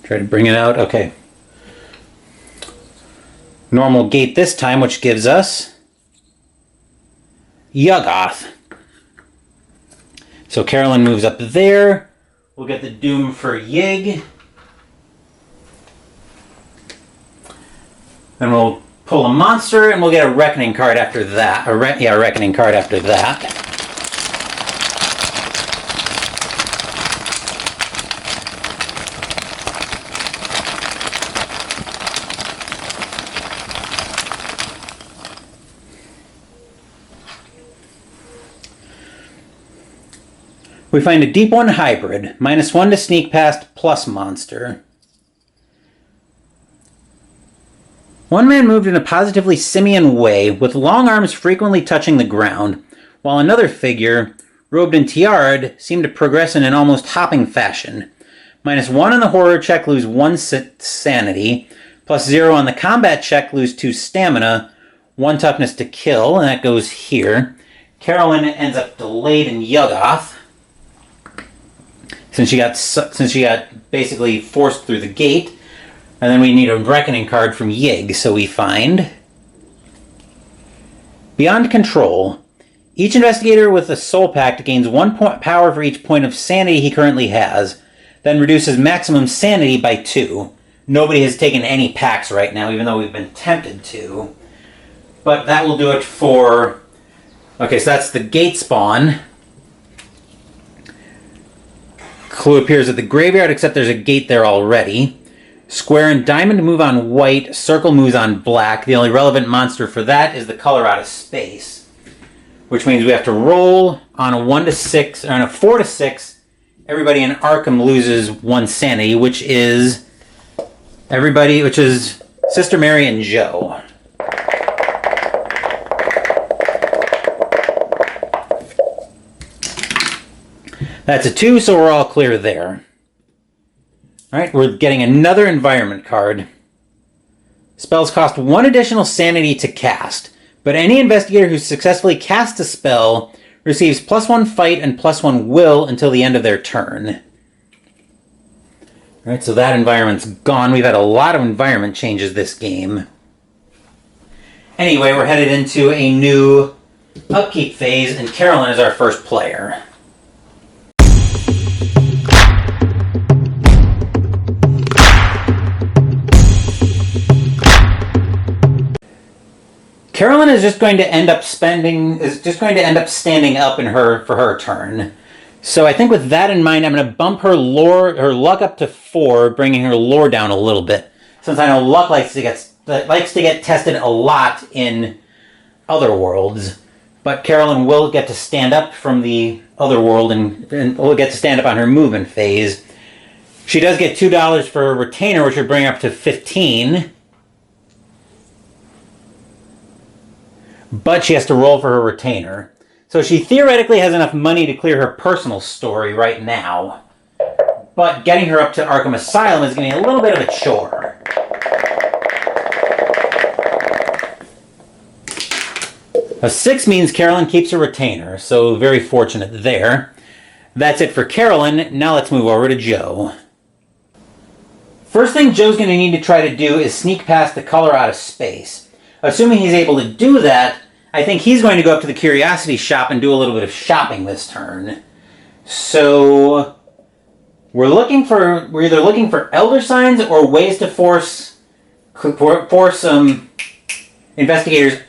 Try to bring it out. Okay. Normal gate this time, which gives us Yuggoth. So Carolyn moves up there. We'll get the Doom for Yig. Then we'll pull a monster, and we'll get a Reckoning card after that. A Reckoning card after that. We find a Deep One hybrid, -1 to sneak past plus monster. One man moved in a positively simian way, with long arms frequently touching the ground, while another figure, robed and tiaraed, seemed to progress in an almost hopping fashion. -1 on the horror check, lose 1 sanity, +0 on the combat check, lose 2 stamina, 1 toughness to kill, and that goes here. Carolyn ends up delayed in Yuggoth. Since she got basically forced through the gate. And then we need a Reckoning card from Yig, so we find Beyond Control. Each investigator with a Soul Pact gains 1 point power for each point of sanity he currently has, then reduces maximum sanity by 2. Nobody has taken any packs right now, even though we've been tempted to. But that will do it for... Okay, so that's the gate spawn. Clue appears at the graveyard, except there's a gate there already. Square and diamond move on white. Circle moves on black. The only relevant monster for that is the color out of space. Which means we have to roll on a 1 to 6, or on a 4 to 6. Everybody in Arkham loses 1 sanity, which is Sister Mary and Joe. That's a 2, so we're all clear there. Alright, we're getting another environment card. Spells cost 1 additional sanity to cast, but any investigator who successfully casts a spell receives +1 fight and +1 will until the end of their turn. Alright, so that environment's gone. We've had a lot of environment changes this game. Anyway, we're headed into a new upkeep phase, and Carolyn is our first player. Carolyn is just going to end up standing up for her turn. So I think with that in mind, I'm going to bump her luck up to 4, bringing her lore down a little bit. Since I know luck likes to get tested a lot in other worlds, but Carolyn will get to stand up from the other world and will get to stand up on her movement phase. She does get $2 for a retainer, which would bring her up to 15. But she has to roll for her retainer. So she theoretically has enough money to clear her personal story right now. But getting her up to Arkham Asylum is going to be a little bit of a chore. A 6 means Carolyn keeps her retainer, so very fortunate there. That's it for Carolyn. Now let's move over to Joe. First thing Joe's going to need to try to do is sneak past the color out of space. Assuming he's able to do that, I think he's going to go up to the Curiosity Shop and do a little bit of shopping this turn. So we're either looking for Elder Signs or ways to force investigators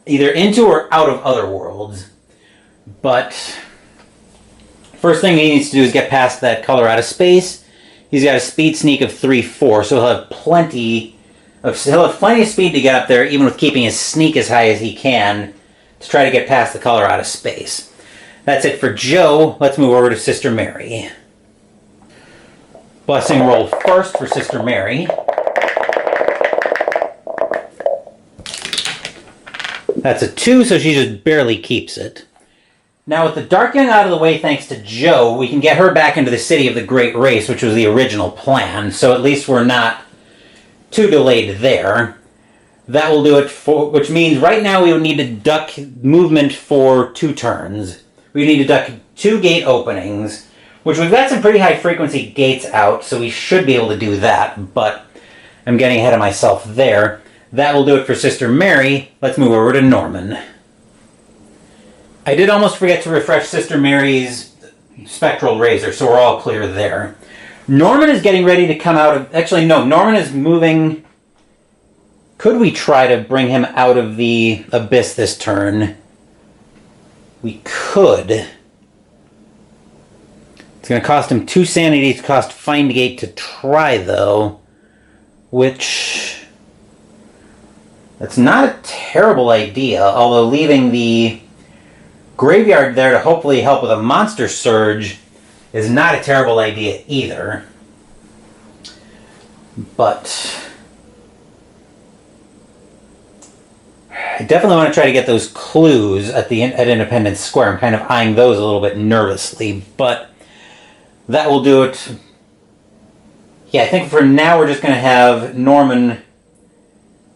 either into or out of other worlds. But first thing he needs to do is get past that color out of space. He's got a speed sneak of 3-4, so he'll have plenty of speed to get up there, even with keeping his sneak as high as he can to try to get past the color out of space. That's it for Joe. Let's move over to Sister Mary. Blessing roll first for Sister Mary. That's a 2, so she just barely keeps it. Now with the Dark Young out of the way thanks to Joe, we can get her back into the City of the Great Race, which was the original plan, so at least we're not too delayed there. That will do it for, which means right now we would need to duck movement for 2 turns. We need to duck 2 gate openings, which we've got some pretty high frequency gates out, so we should be able to do that, but I'm getting ahead of myself there. That will do it for Sister Mary. Let's move over to Norman. I did almost forget to refresh Sister Mary's Spectral Razor, so we're all clear there. Norman is getting ready to come out of... Actually, no, Norman is moving... Could we try to bring him out of the Abyss this turn? We could. It's going to cost him 2 sanity to cost Find Gate to try, though. Which... That's not a terrible idea, although leaving the graveyard there to hopefully help with a monster surge is not a terrible idea either. But I definitely want to try to get those clues at Independence Square. I'm kind of eyeing those a little bit nervously, but that will do it. Yeah, I think for now we're just going to have Norman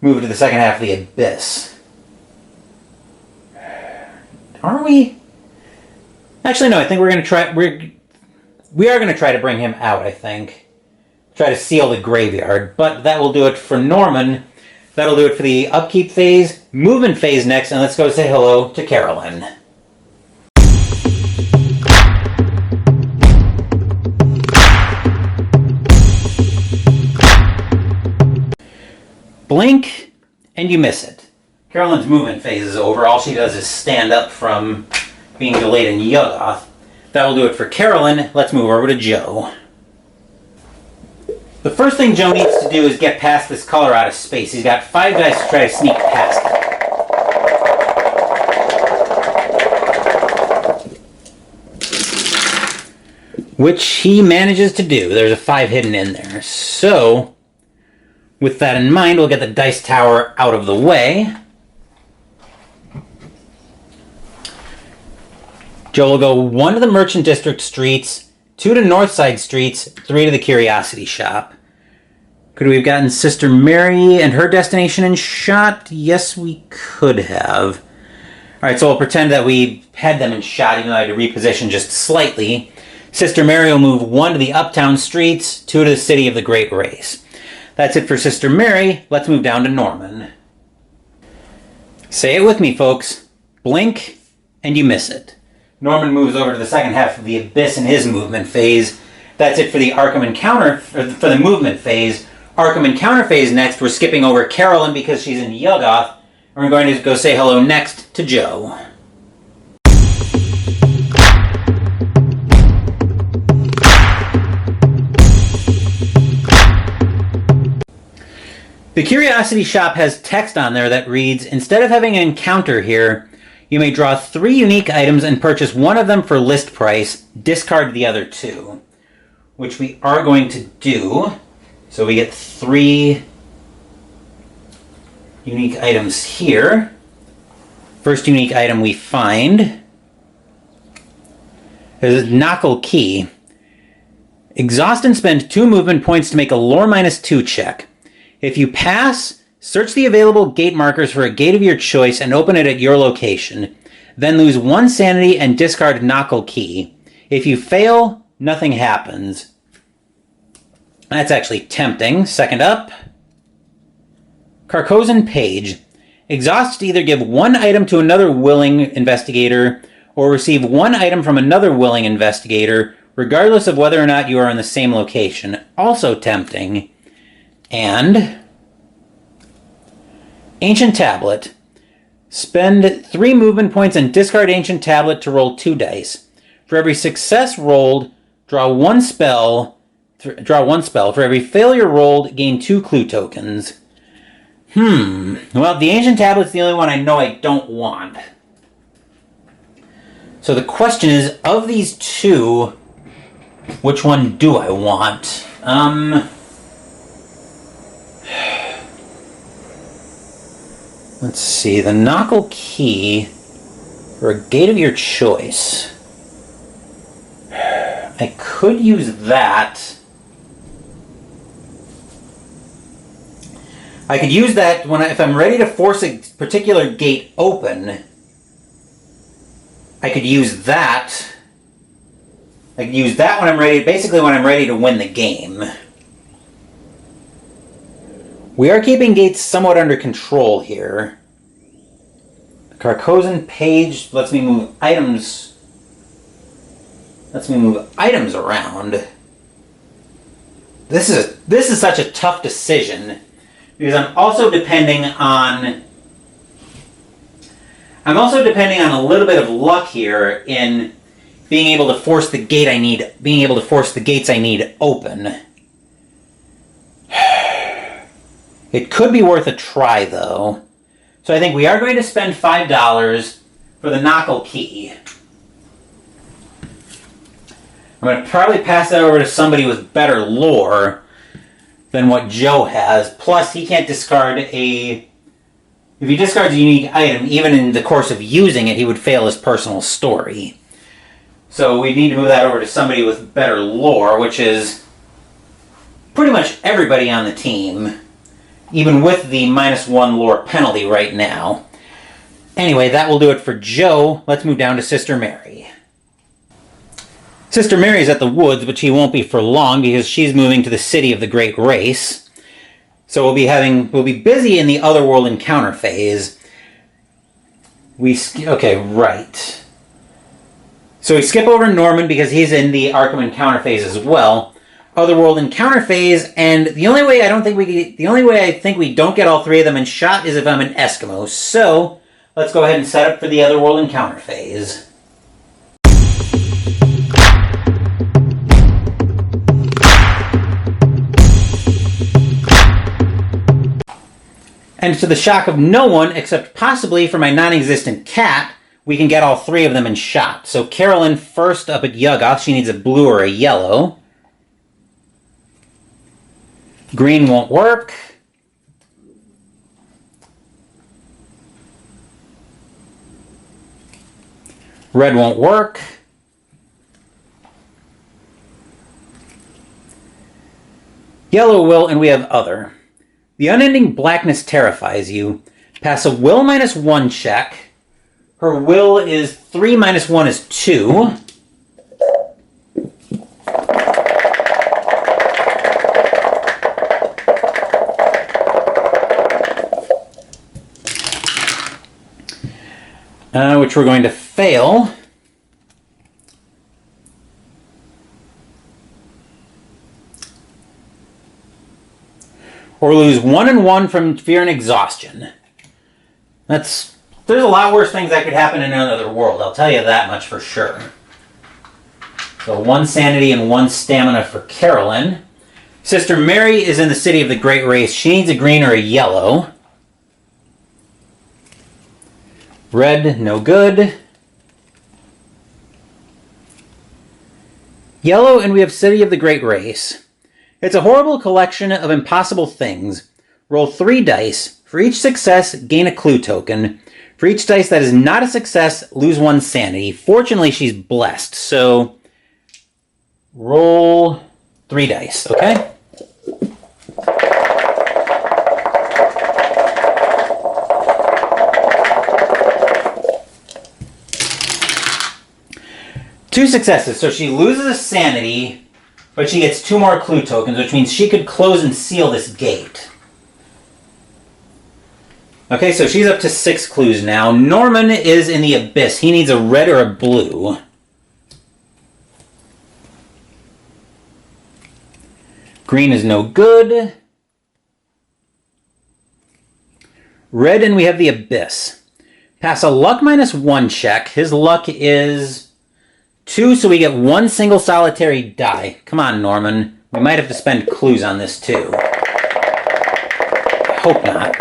move to the second half of the Abyss. Are we? Actually, no, I think we're going to try... We are going to try to bring him out, I think. Try to seal the graveyard. But that will do it for Norman. That'll do it for the upkeep phase. Movement phase next, and let's go say hello to Carolyn. Blink, and you miss it. Carolyn's movement phase is over. All she does is stand up from being delayed in Yuggoth. That will do it for Carolyn. Let's move over to Joe. The first thing Joe needs to do is get past this color out of space. He's got 5 dice to try to sneak past it. Which he manages to do. There's a 5 hidden in there. So, with that in mind, we'll get the dice tower out of the way. Joe will go 1 to the Merchant District streets, 2 to Northside streets, 3 to the Curiosity Shop. Could we have gotten Sister Mary and her destination in shot? Yes, we could have. Alright, so we'll pretend that we had them in shot, even though I had to reposition just slightly. Sister Mary will move 1 to the Uptown streets, 2 to the City of the Great Race. That's it for Sister Mary. Let's move down to Norman. Say it with me, folks. Blink, and you miss it. Norman moves over to the second half of the Abyss in his movement phase. That's it for the Arkham Encounter, or for the movement phase. Arkham Encounter phase next. We're skipping over Carolyn because she's in Yuggoth. And we're going to go say hello next to Joe. The Curiosity Shop has text on there that reads, instead of having an encounter here, you may draw 3 unique items and purchase 1 of them for list price, discard the other 2. Which we are going to do. So we get 3 unique items here. First unique item we find is Knuckle Key. Exhaust and spend 2 movement points to make a lore -2 check. If you pass, search the available gate markers for a gate of your choice and open it at your location. Then lose 1 sanity and discard Knuckle Key. If you fail, nothing happens. That's actually tempting. Second up, Carcosan Page. Exhaust to either give 1 item to another willing investigator or receive 1 item from another willing investigator, regardless of whether or not you are in the same location. Also tempting. And Ancient Tablet. Spend 3 movement points and discard Ancient Tablet to roll 2 dice. For every success rolled, draw one spell. For every failure rolled, gain 2 clue tokens. Well, the Ancient Tablet's the only one I know I don't want. So the question is, of these two, which one do I want? Let's see, the Knuckle Key, or a gate of your choice. I could use that. I could use that if I'm ready to force a particular gate open. I could use that. I could use that when I'm ready, basically when I'm ready to win the game. We are keeping gates somewhat under control here. The Carcosan page lets me move items. Around. This is such a tough decision because I'm also depending on a little bit of luck here in being able to force the gates I need open. It could be worth a try, though. So I think we are going to spend $5 for the Knuckle Key. I'm going to probably pass that over to somebody with better lore than what Joe has. Plus, he can't discard if he discards a unique item, even in the course of using it, he would fail his personal story. So we need to move that over to somebody with better lore, which is pretty much everybody on the team. Even with the -1 lore penalty right now. Anyway, that will do it for Joe. Let's move down to Sister Mary. Sister Mary's at the woods, but she won't be for long because she's moving to the city of the Great Race. So we'll be busy in the Otherworld encounter phase. Okay, right. So we skip over Norman because he's in the Arkham encounter phase as well. Otherworld encounter phase, and the only way I think we don't get all 3 of them in shot is if I'm an Eskimo. So let's go ahead and set up for the Otherworld encounter phase. And to the shock of no one, except possibly for my non-existent cat, we can get all 3 of them in shot. So Carolyn first up at Yuggoth, she needs a blue or a yellow. Green won't work. Red won't work. Yellow will, and we have other. The unending blackness terrifies you. Pass a will -1 check. Her will is 3 -1 is 2. Which we're going to fail. Or lose 1 and 1 from fear and exhaustion. There's a lot worse things that could happen in another world, I'll tell you that much for sure. So 1 sanity and 1 stamina for Carolyn. Sister Mary is in the city of the Great Race. She needs a green or a yellow. Red, no good. Yellow, and we have City of the Great Race. It's a horrible collection of impossible things. Roll 3 dice. For each success, gain a clue token. For each dice that is not a success, lose 1 sanity. Fortunately, she's blessed, so roll 3 dice, okay? Two successes, so she loses a sanity, but she gets 2 more clue tokens, which means she could close and seal this gate. Okay, so she's up to 6 clues now. Norman is in the abyss. He needs a red or a blue. Green is no good. Red, and we have the abyss. Pass a luck -1 check. His luck is 2, so we get 1 single solitary die. Come on, Norman. We might have to spend clues on this, too. I hope not.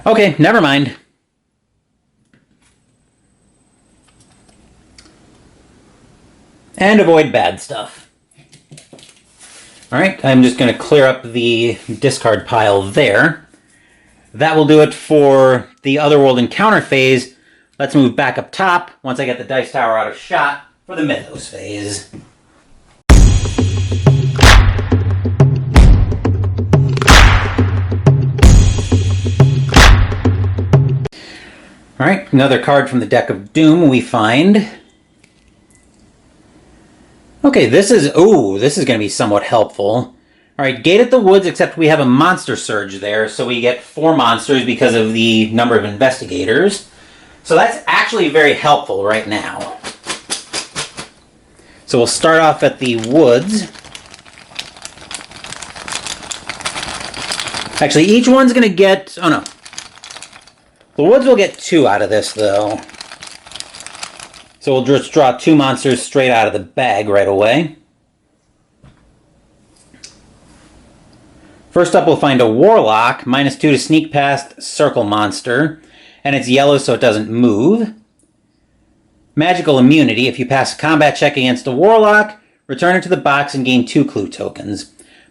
Okay, never mind. And avoid bad stuff. Alright, I'm just going to clear up the discard pile there. That will do it for the Otherworld Encounter phase. Let's move back up top once I get the Dice Tower out of shot for the Mythos phase. Alright, another card from the Deck of Doom we find. Okay, this is going to be somewhat helpful. Alright, Gate at the Woods, except we have a monster surge there, so we get 4 monsters because of the number of investigators. So that's actually very helpful right now. So we'll start off at the woods. Actually, each one's going to get... oh no. The woods will get 2 out of this, though. So we'll just draw 2 monsters straight out of the bag right away. First up, we'll find a Warlock, -2 to sneak past circle monster, and it's yellow so it doesn't move. Magical immunity, if you pass a combat check against a Warlock, return it to the box and gain 2 clue tokens.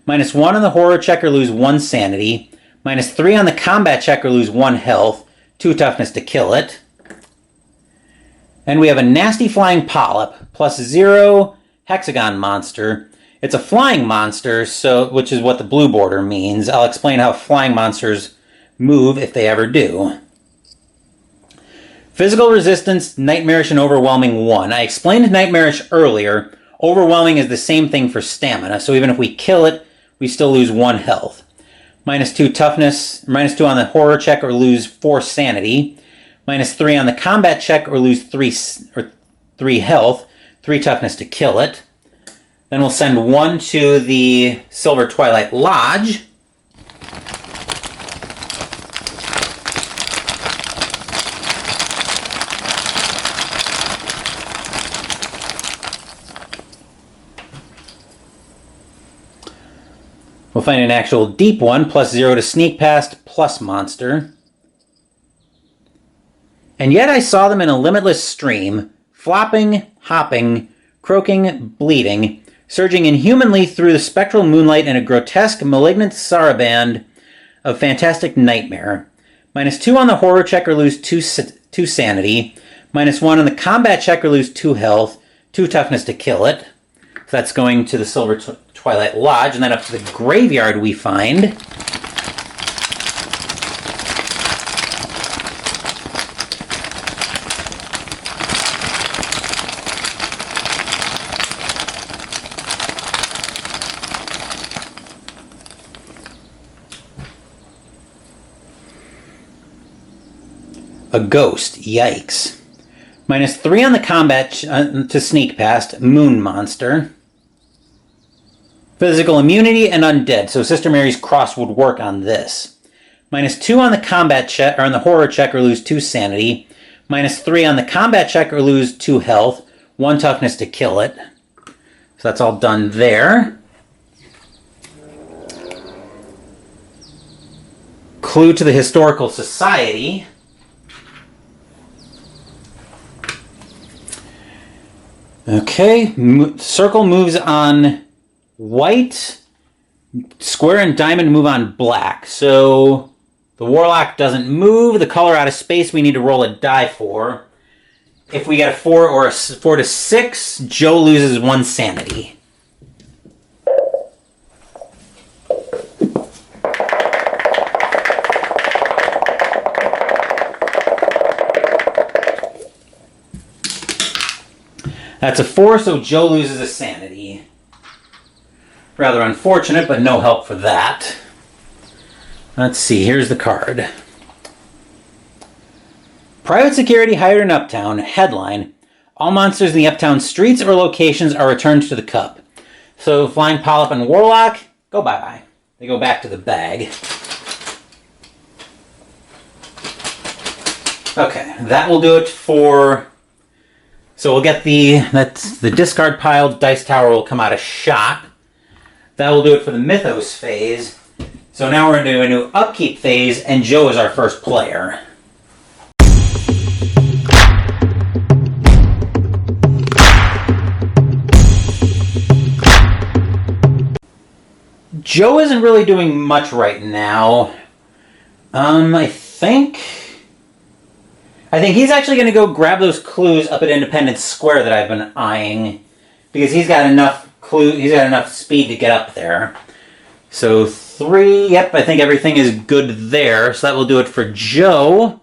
-1 on the horror check or lose 1 sanity, -3 on the combat check or lose 1 health, 2 toughness to kill it. And we have a nasty flying polyp, +0 hexagon monster. It's a flying monster, which is what the blue border means. I'll explain how flying monsters move if they ever do. Physical resistance, nightmarish and overwhelming 1. I explained nightmarish earlier. Overwhelming is the same thing for stamina, so even if we kill it, we still lose 1 health. -2 toughness, -2 on the horror check or lose 4 sanity. -3 on the combat check or lose 3 health, 3 toughness to kill it. Then we'll send 1 to the Silver Twilight Lodge. We'll find an actual deep one, +0 to sneak past, plus monster. And yet I saw them in a limitless stream, flopping, hopping, croaking, bleeding, surging inhumanly through the spectral moonlight in a grotesque, malignant saraband of fantastic nightmare. -2 on the horror check or lose 2 sanity. -1 on the combat check or lose 2 health, 2 toughness to kill it. So that's going to the Silver Twilight Lodge, and then up to the graveyard we find a ghost. Yikes. -3 on the combat to sneak past, moon monster. Physical immunity and undead, so Sister Mary's Cross would work on this. -2 on the combat check, or on the horror check, or lose 2 sanity. -3 on the combat check, or lose 2 health, 1 toughness to kill it. So that's all done there. Clue to the Historical Society. Okay, circle moves on white, square and diamond move on black. So the Warlock doesn't move. The color out of space we need to roll a die for. If we get a 4 or a 4 to 6, Joe loses 1 sanity. That's a 4, so Joe loses a sanity. Rather unfortunate, but no help for that. Let's see, here's the card. Private security hired in Uptown. Headline: all monsters in the Uptown streets or locations are returned to the cup. So Flying Polyp and Warlock, go bye-bye. They go back to the bag. Okay, that will do it for... So we'll get the discard pile. Dice Tower will come out of shot. That will do it for the Mythos phase. So now we're going to do a new upkeep phase, and Joe is our first player. Joe isn't really doing much right now. I think he's actually going to go grab those clues up at Independence Square that I've been eyeing, because he's got enough speed to get up there. So 3, yep, I think everything is good there. So that will do it for Joe.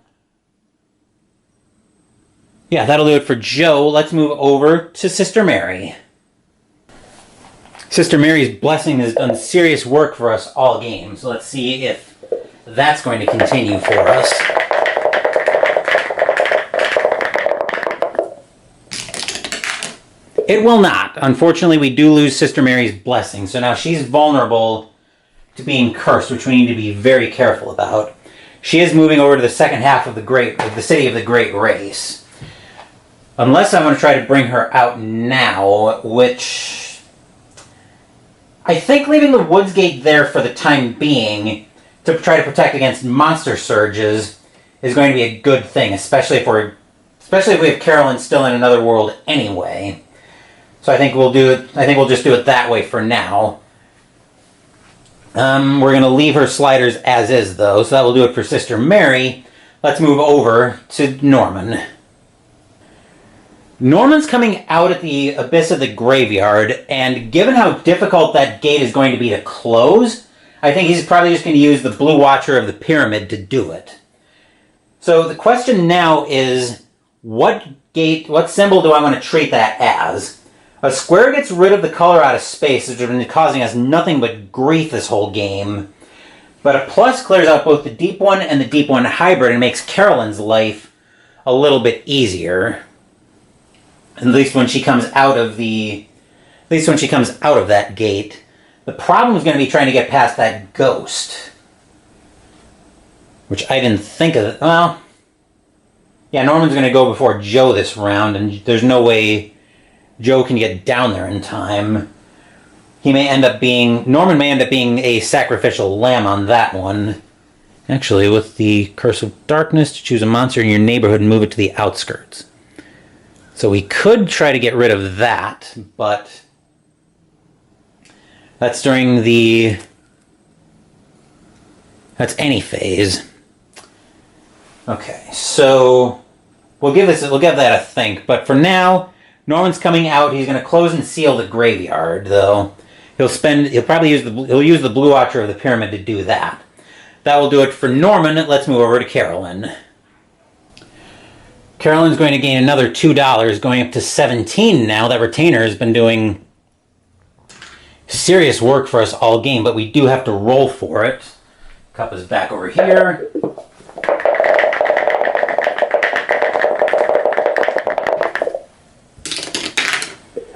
Yeah, that'll do it for Joe. Let's move over to Sister Mary. Sister Mary's blessing has done serious work for us all game. So let's see if that's going to continue for us. It will not. Unfortunately, we do lose Sister Mary's blessing. So now she's vulnerable to being cursed, which we need to be very careful about. She is moving over to the second half of the City of the Great Race. Unless I want to try to bring her out now, which... I think leaving the Woods Gate there for the time being to try to protect against monster surges is going to be a good thing, especially if we have Carolyn still in another world anyway. So I think we'll just do it that way for now. We're going to leave her sliders as is, though, so that will do it for Sister Mary. Let's move over to Norman. Norman's coming out at the abyss of the graveyard, and given how difficult that gate is going to be to close, I think he's probably just going to use the Blue Watcher of the Pyramid to do it. So the question now is, what symbol do I want to treat that as? A square gets rid of the color out of space, which has been causing us nothing but grief this whole game. But a plus clears out both the Deep One and the Deep One hybrid and makes Carolyn's life a little bit easier. At least when she comes out of that gate. The problem is going to be trying to get past that ghost. Which I didn't think of. Well, yeah, Norman's going to go before Joe this round, and there's no way Joe can get down there in time. Norman may end up being a sacrificial lamb on that one. Actually, with the Curse of Darkness, to choose a monster in your neighborhood and move it to the outskirts. So we could try to get rid of that, but that's that's any phase. Okay, so we'll give that a think, but for now, Norman's coming out. He's going to close and seal the graveyard, though. He'll use the Blue Watcher of the Pyramid to do that. That will do it for Norman. Let's move over to Carolyn. Carolyn's going to gain another $2, going up to 17 now. That retainer has been doing serious work for us all game, but we do have to roll for it. Cup is back over here.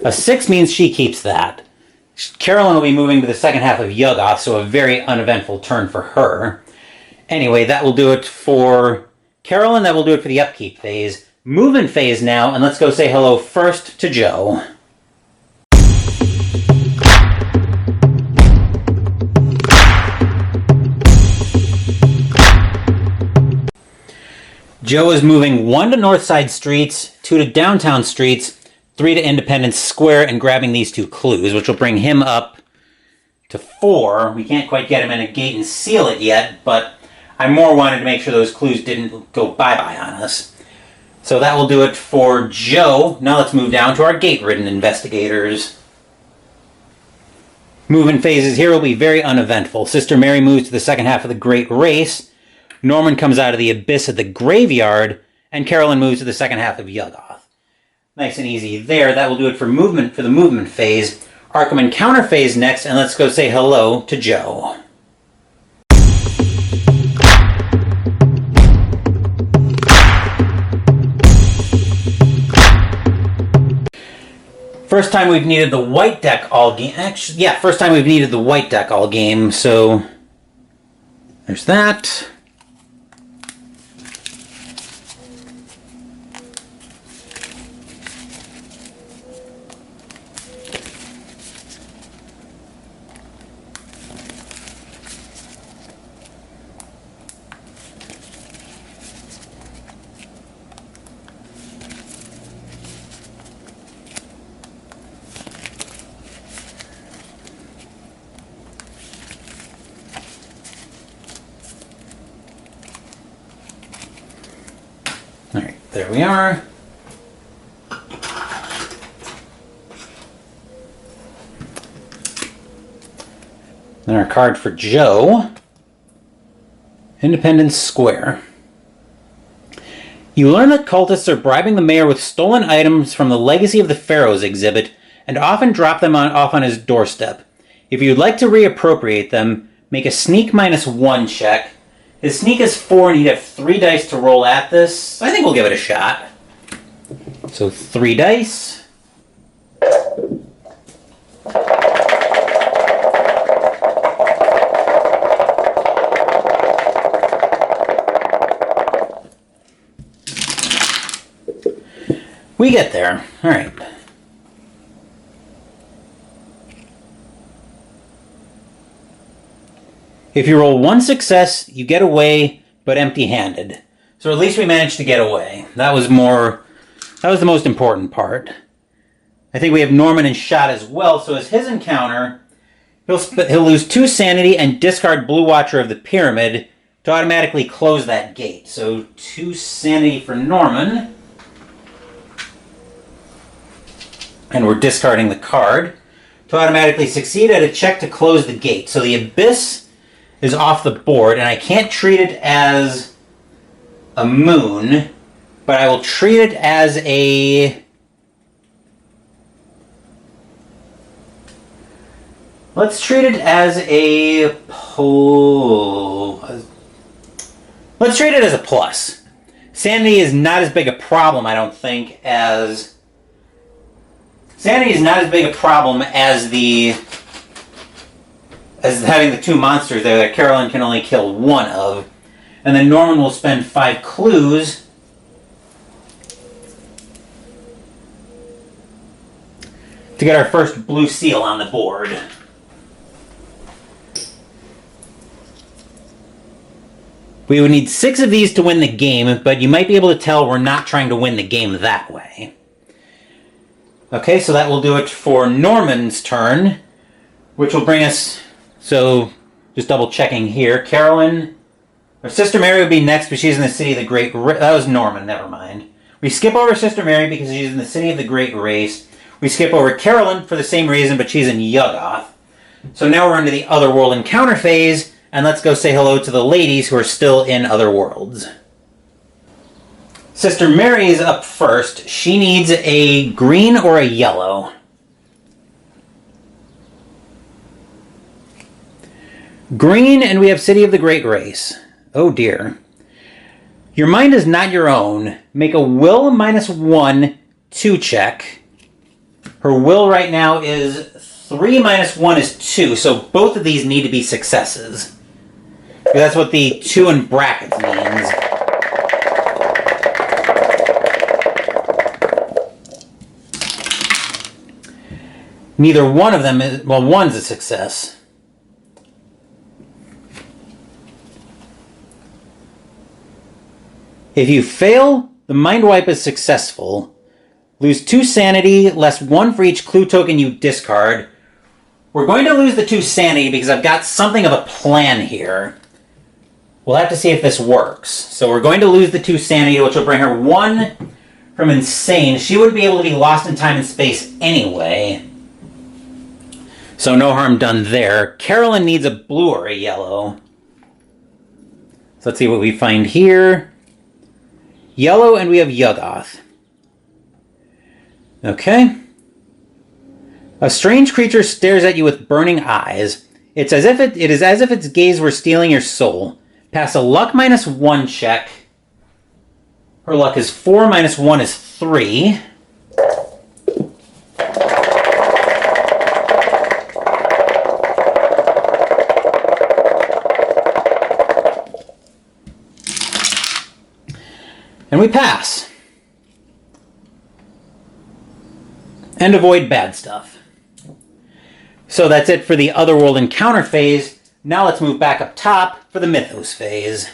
A 6 means she keeps that. Carolyn will be moving to the second half of Yuggoth, so a very uneventful turn for her. Anyway, that will do it for Carolyn. That will do it for the upkeep phase. Movement phase now, and let's go say hello first to Joe. Joe is moving 1 to Northside Streets, 2 to Downtown Streets, 3 to Independence Square, and grabbing these 2 clues, which will bring him up to 4. We can't quite get him in a gate and seal it yet, but I more wanted to make sure those clues didn't go bye-bye on us. So that will do it for Joe. Now let's move down to our gate-ridden investigators. Movement phases here will be very uneventful. Sister Mary moves to the second half of the Great Race. Norman comes out of the abyss of the graveyard, and Carolyn moves to the second half of Yuggoth. Nice and easy there. That will do it for the movement phase. Arkham Encounter phase next, and let's go say hello to Joe. First time we've needed the white deck all game. Actually, yeah, first time we've needed the white deck all game, so there's that. There we are. Then our card for Joe. Independence Square. You learn that cultists are bribing the mayor with stolen items from the Legacy of the Pharaohs exhibit and often drop them off on his doorstep. If you'd like to reappropriate them, make a sneak -1 check. His sneak is 4 and he'd have 3 dice to roll at this. I think we'll give it a shot. So 3 dice. We get there. All right. If you roll 1 success, you get away, but empty-handed. So at least we managed to get away. That was the most important part. I think we have Norman and Shot as well, so as his encounter, he'll lose 2 sanity and discard Blue Watcher of the Pyramid to automatically close that gate. So 2 sanity for Norman. And we're discarding the card to automatically succeed at a check to close the gate. So the Abyss is off the board, and I can't treat it as a moon, but I will treat it as a... Let's treat it as a... Let's treat it as a plus. Sanity is not as big a problem, I don't think, as... Sanity is not as big a problem as having the 2 monsters there that Carolyn can only kill 1 of. And then Norman will spend 5 clues to get our first blue seal on the board. We would need 6 of these to win the game, but you might be able to tell we're not trying to win the game that way. Okay, so that will do it for Norman's turn, which will bring us... So, just double checking here. Carolyn... Our Sister Mary would be next, but she's in the City of the Great... That was Norman, never mind. We skip over Sister Mary because she's in the City of the Great Race. We skip over Carolyn for the same reason, but she's in Yuggoth. So now we're into the Otherworld Encounter phase, and let's go say hello to the ladies who are still in Other Worlds. Sister Mary is up first. She needs a green or a yellow. Green, and we have City of the Great Race. Oh dear. Your mind is not your own. Make a will -1 2 check. Her will right now is 3 -1 is 2, so both of these need to be successes. That's what the 2 in brackets means. Neither one of them is... Well, one's a success. If you fail, the mind wipe is successful. Lose 2 sanity, less 1 for each clue token you discard. We're going to lose the 2 sanity because I've got something of a plan here. We'll have to see if this works. So we're going to lose the 2 sanity, which will bring her 1 from Insane. She would be able to be lost in time and space anyway. So no harm done there. Carolyn needs a blue or a yellow. So let's see what we find here. Yellow, and we have Yuggoth. Okay. A strange creature stares at you with burning eyes. It is as if its gaze were stealing your soul. Pass a luck -1 check. Her luck is 4, -1 is 3. And we pass. And avoid bad stuff. So that's it for the Otherworld Encounter phase. Now let's move back up top for the Mythos phase.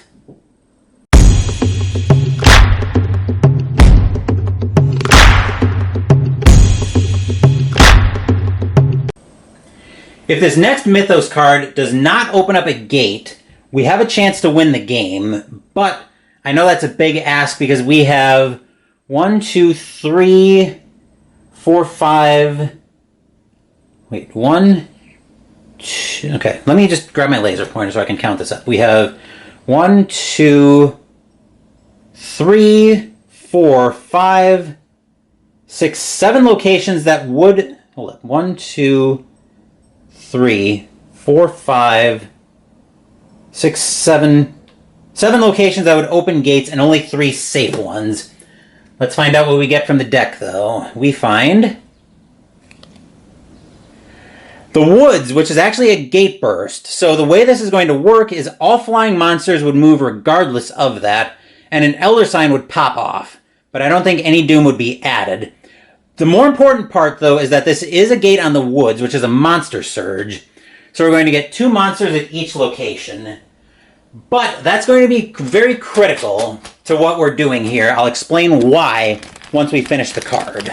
If this next Mythos card does not open up a gate, we have a chance to win the game, but I know that's a big ask because we have 1, 2, 3, 4, 5. Wait, 1, 2. Okay, let me just grab my laser pointer so I can count this up. We have 1, 2, 3, 4, 5, 6, 7 locations that would... Hold up. 1, 2, 3, 4, 5, 6, 7... 7 locations that would open gates and only 3 safe ones. Let's find out what we get from the deck, though. We find the Woods, which is actually a gate burst. So the way this is going to work is all flying monsters would move regardless of that, and an Elder Sign would pop off. But I don't think any Doom would be added. The more important part, though, is that this is a gate on the Woods, which is a monster surge. So we're going to get 2 monsters at each location. But that's going to be very critical to what we're doing here. I'll explain why once we finish the card.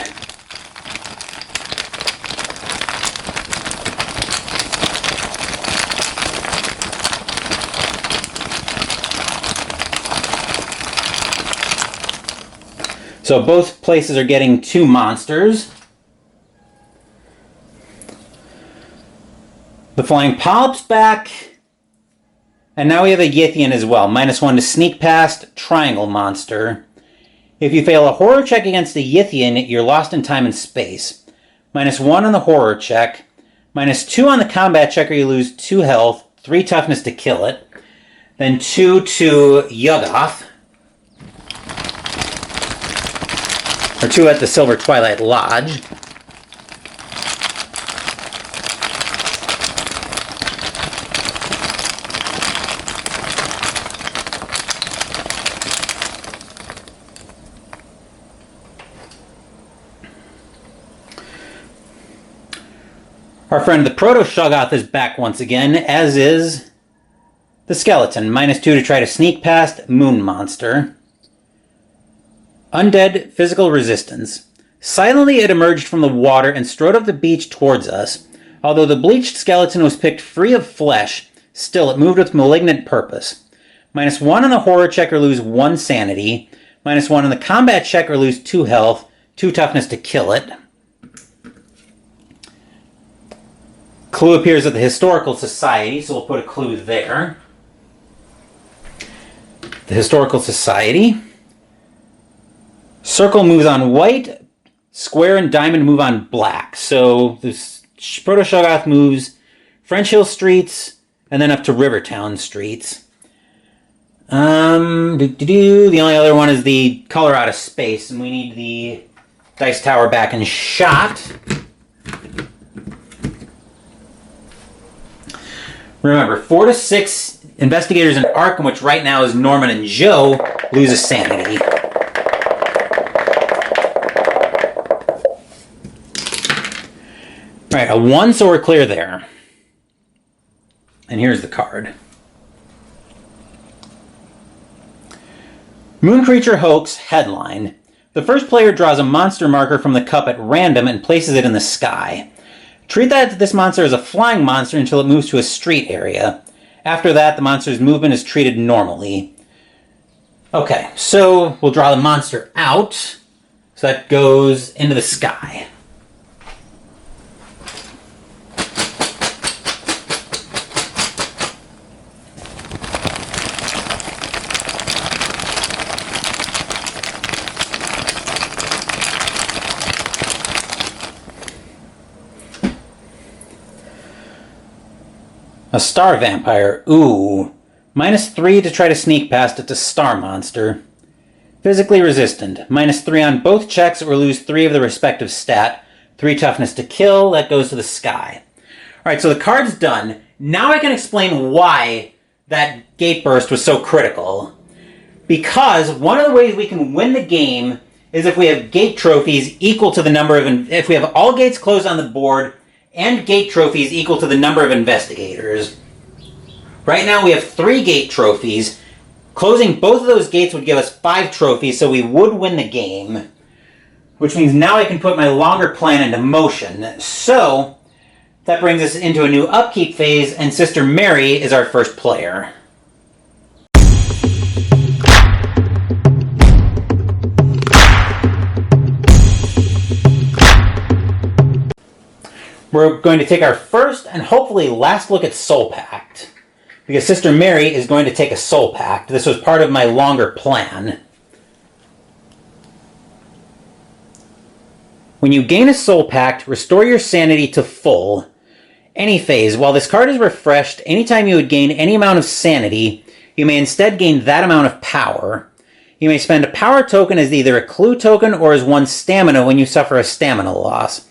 So both places are getting 2 monsters. The Flying Polyp's back. And now we have a Yithian as well. -1 to sneak past, triangle monster. If you fail a horror check against a Yithian, you're lost in time and space. -1 on the horror check. -2 on the combat check, or you lose 2 health, 3 toughness to kill it. Then 2 to Yuggoth. Or 2 at the Silver Twilight Lodge. Our friend the Proto-Shoggoth is back once again, as is the Skeleton. -2 to try to sneak past, Moon Monster. Undead Physical Resistance. Silently it emerged from the water and strode up the beach towards us. Although the bleached skeleton was picked free of flesh, still it moved with malignant purpose. -1 on the horror check, or lose 1 sanity. -1 on the combat check, or lose 2 health, 2 toughness to kill it. Clue appears at the Historical Society, so we'll put a clue there. The Historical Society. Circle moves on white, square and diamond move on black. So the Proto-Shoggoth moves French Hill Streets and then up to Rivertown Streets. The only other one is the color out of space, and we need the Dice Tower back in shot. Remember, 4 to 6 investigators in Arkham, which right now is Norman and Joe, lose a sanity. Alright, a 1, so we're clear there. And here's the card. Moon Creature Hoax headline. The first player draws a monster marker from the cup at random and places it in the sky. Treat this monster as a flying monster until it moves to a street area. After that, the monster's movement is treated normally. Okay, so we'll draw the monster out. So that goes into the sky. A Star Vampire. Ooh. -3 to try to sneak past it to Star Monster. Physically resistant. -3 on both checks, or lose 3 of the respective stat. 3 toughness to kill. That goes to the sky. Alright, so the card's done. Now I can explain why that gate burst was so critical. Because one of the ways we can win the game is if we have gate trophies equal to the number of... If we have all gates closed on the board and gate trophies equal to the number of investigators. Right now we have 3 gate trophies. Closing both of those gates would give us 5 trophies, so we would win the game. Which means now I can put my longer plan into motion. So, that brings us into a new upkeep phase, and Sister Mary is our first player. we're going to take our first and hopefully last look at Soul Pact. Because Sister Mary is going to take a Soul Pact. This was part of my longer plan. When you gain a Soul Pact, restore your sanity to full. Any phase. While this card is refreshed, anytime you would gain any amount of sanity, you may instead gain that amount of power. You may spend a power token as either a clue token or as 1 stamina when you suffer a stamina loss.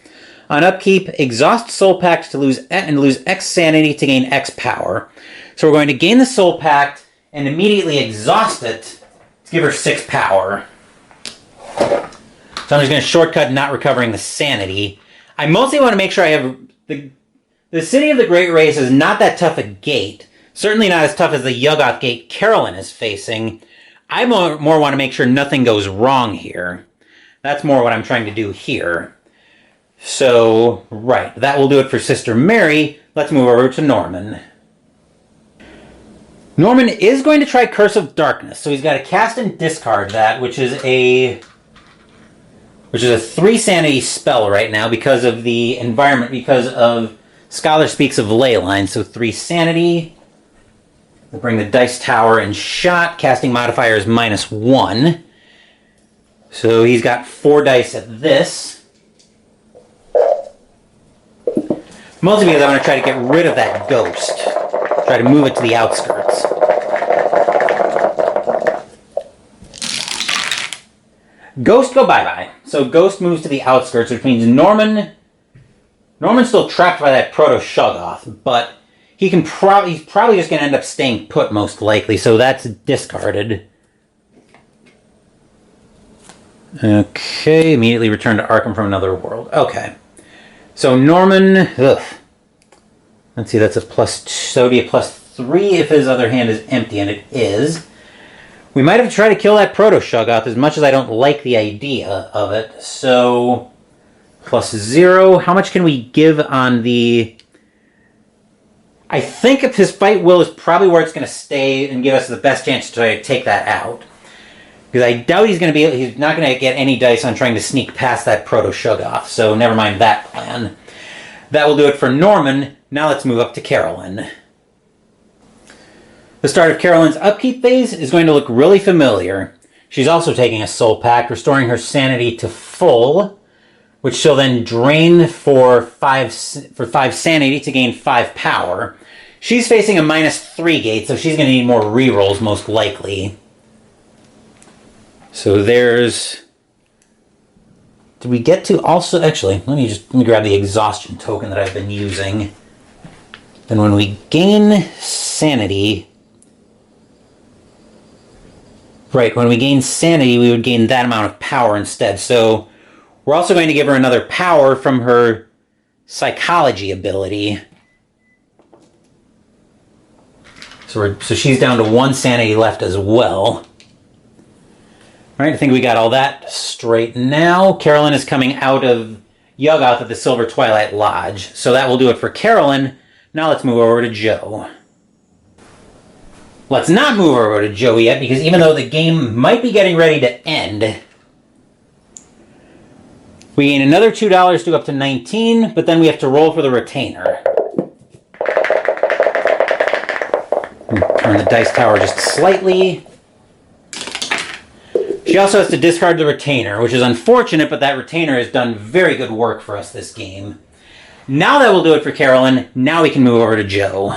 On upkeep, exhaust Soul Pact to lose X sanity to gain X power. So we're going to gain the Soul Pact and immediately exhaust it to give her 6 power. So I'm just going to shortcut not recovering the sanity. I mostly want to make sure I have... The City of the Great Race is not that tough a gate. Certainly not as tough as the Yuggoth gate Carolyn is facing. I more want to make sure nothing goes wrong here. That's more what I'm trying to do here. So, right. That will do it for Sister Mary. Let's move over to Norman. Norman is going to try Curse of Darkness. So he's got to cast and discard that, which is a 3 sanity spell right now because of the environment, because of Scholar Speaks of Leyline. So 3 sanity. We'll bring the dice tower in shot. Casting modifier is -1. So he's got 4 dice at this. Mostly because I want to try to get rid of that ghost. Try to move it to the outskirts. Ghost go bye-bye. So Ghost moves to the outskirts, which means Norman's still trapped by that Proto-Shoggoth, but he's probably just going to end up staying put, most likely, so that's discarded. Okay, immediately return to Arkham from another world. Okay. So Norman, let's see, that's a plus, so it'd be a +3 if his other hand is empty, and it is. We might have to try to kill that Proto-Shoggoth as much as I don't like the idea of it. So, +0. How much can we give on the... I think if his fight will is probably where it's going to stay and give us the best chance to try to take that out. Because I doubt he's not going to get any dice on trying to sneak past that Proto-Shoggoth. So never mind that plan. That will do it for Norman. Now let's move up to Carolyn. The start of Carolyn's upkeep phase is going to look really familiar. She's also taking a Soul Pact, restoring her sanity to full, which she'll then drain for 5 sanity to gain 5 power. She's facing a -3 gate, so she's going to need more rerolls, most likely. So there's... Did we get to also... Actually, let me grab the exhaustion token that I've been using. Then when we gain sanity... Right, when we gain sanity, we would gain that amount of power instead. So we're also going to give her another power from her psychology ability. So she's down to 1 sanity left as well. Alright, I think we got all that straight now. Carolyn is coming out of Yuggoth at the Silver Twilight Lodge. So that will do it for Carolyn. Now let's move over to Joe. Let's not move over to Joe yet, because even though the game might be getting ready to end, we gain another $2 to go up to 19, but then we have to roll for the retainer. Turn the dice tower just slightly. She also has to discard the retainer, which is unfortunate, but that retainer has done very good work for us this game. Now that will do it for Carolyn. Now we can move over to Joe.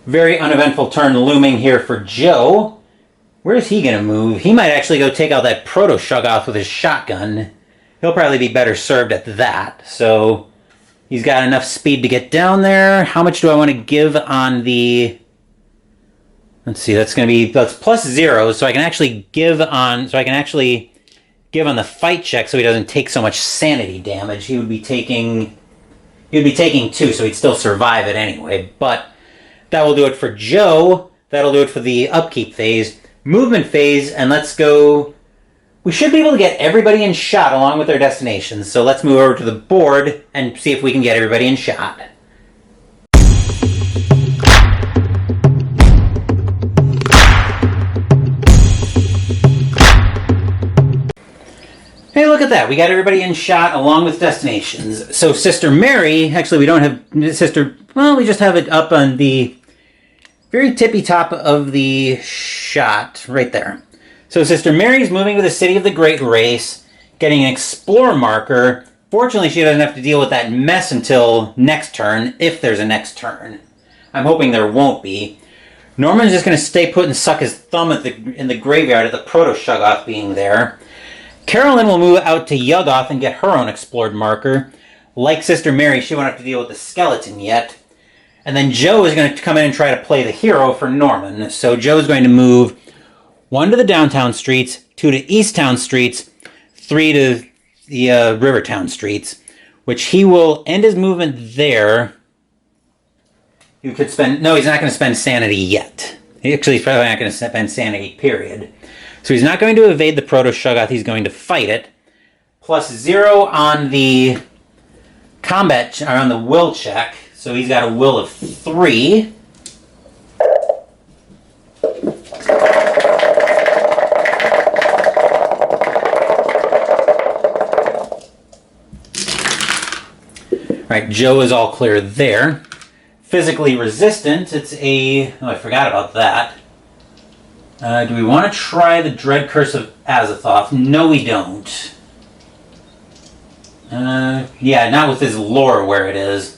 Very uneventful turn looming here for Joe. Where is he going to move? He might actually go take out that Proto-Shoggoth with his shotgun. He'll probably be better served at that. So he's got enough speed to get down there. How much do I want to give on the... Let's see, that's +0, so I can actually give on the fight check so he doesn't take so much sanity damage. He would be taking 2, so he'd still survive it anyway, but that will do it for Joe. That'll do it for the upkeep phase. Movement phase, and let's go... We should be able to get everybody in shot along with their destinations, so let's move over to the board and see if we can get everybody in shot. Hey, look at that. We got everybody in shot along with destinations. So Sister Mary, actually we don't have Sister, well, we just have it up on the very tippy top of the shot right there. So Sister Mary's moving to the City of the Great Race, getting an Explore marker. Fortunately, she doesn't have to deal with that mess until next turn, if there's a next turn. I'm hoping there won't be. Norman's just going to stay put and suck his thumb in the graveyard at the Proto-Shoggoth being there. Carolyn will move out to Yuggoth and get her own explored marker. Like Sister Mary, she won't have to deal with the skeleton yet. And then Joe is going to come in and try to play the hero for Norman. So Joe's going to move 1 to the downtown streets, 2 to Easttown streets, 3 to the Rivertown streets, which he will end his movement there. You could spend... No, he's not going to spend sanity yet. He's probably not going to spend sanity, period. So he's not going to evade the Proto-Shoggoth, he's going to fight it. +0 on the combat, or on the will check. So he's got a will of 3. Alright, Joe is all clear there. Physically resistant, it's a... Oh, I forgot about that. Do we want to try the Dread Curse of Azathoth? No, we don't. Yeah, not with his lore where it is.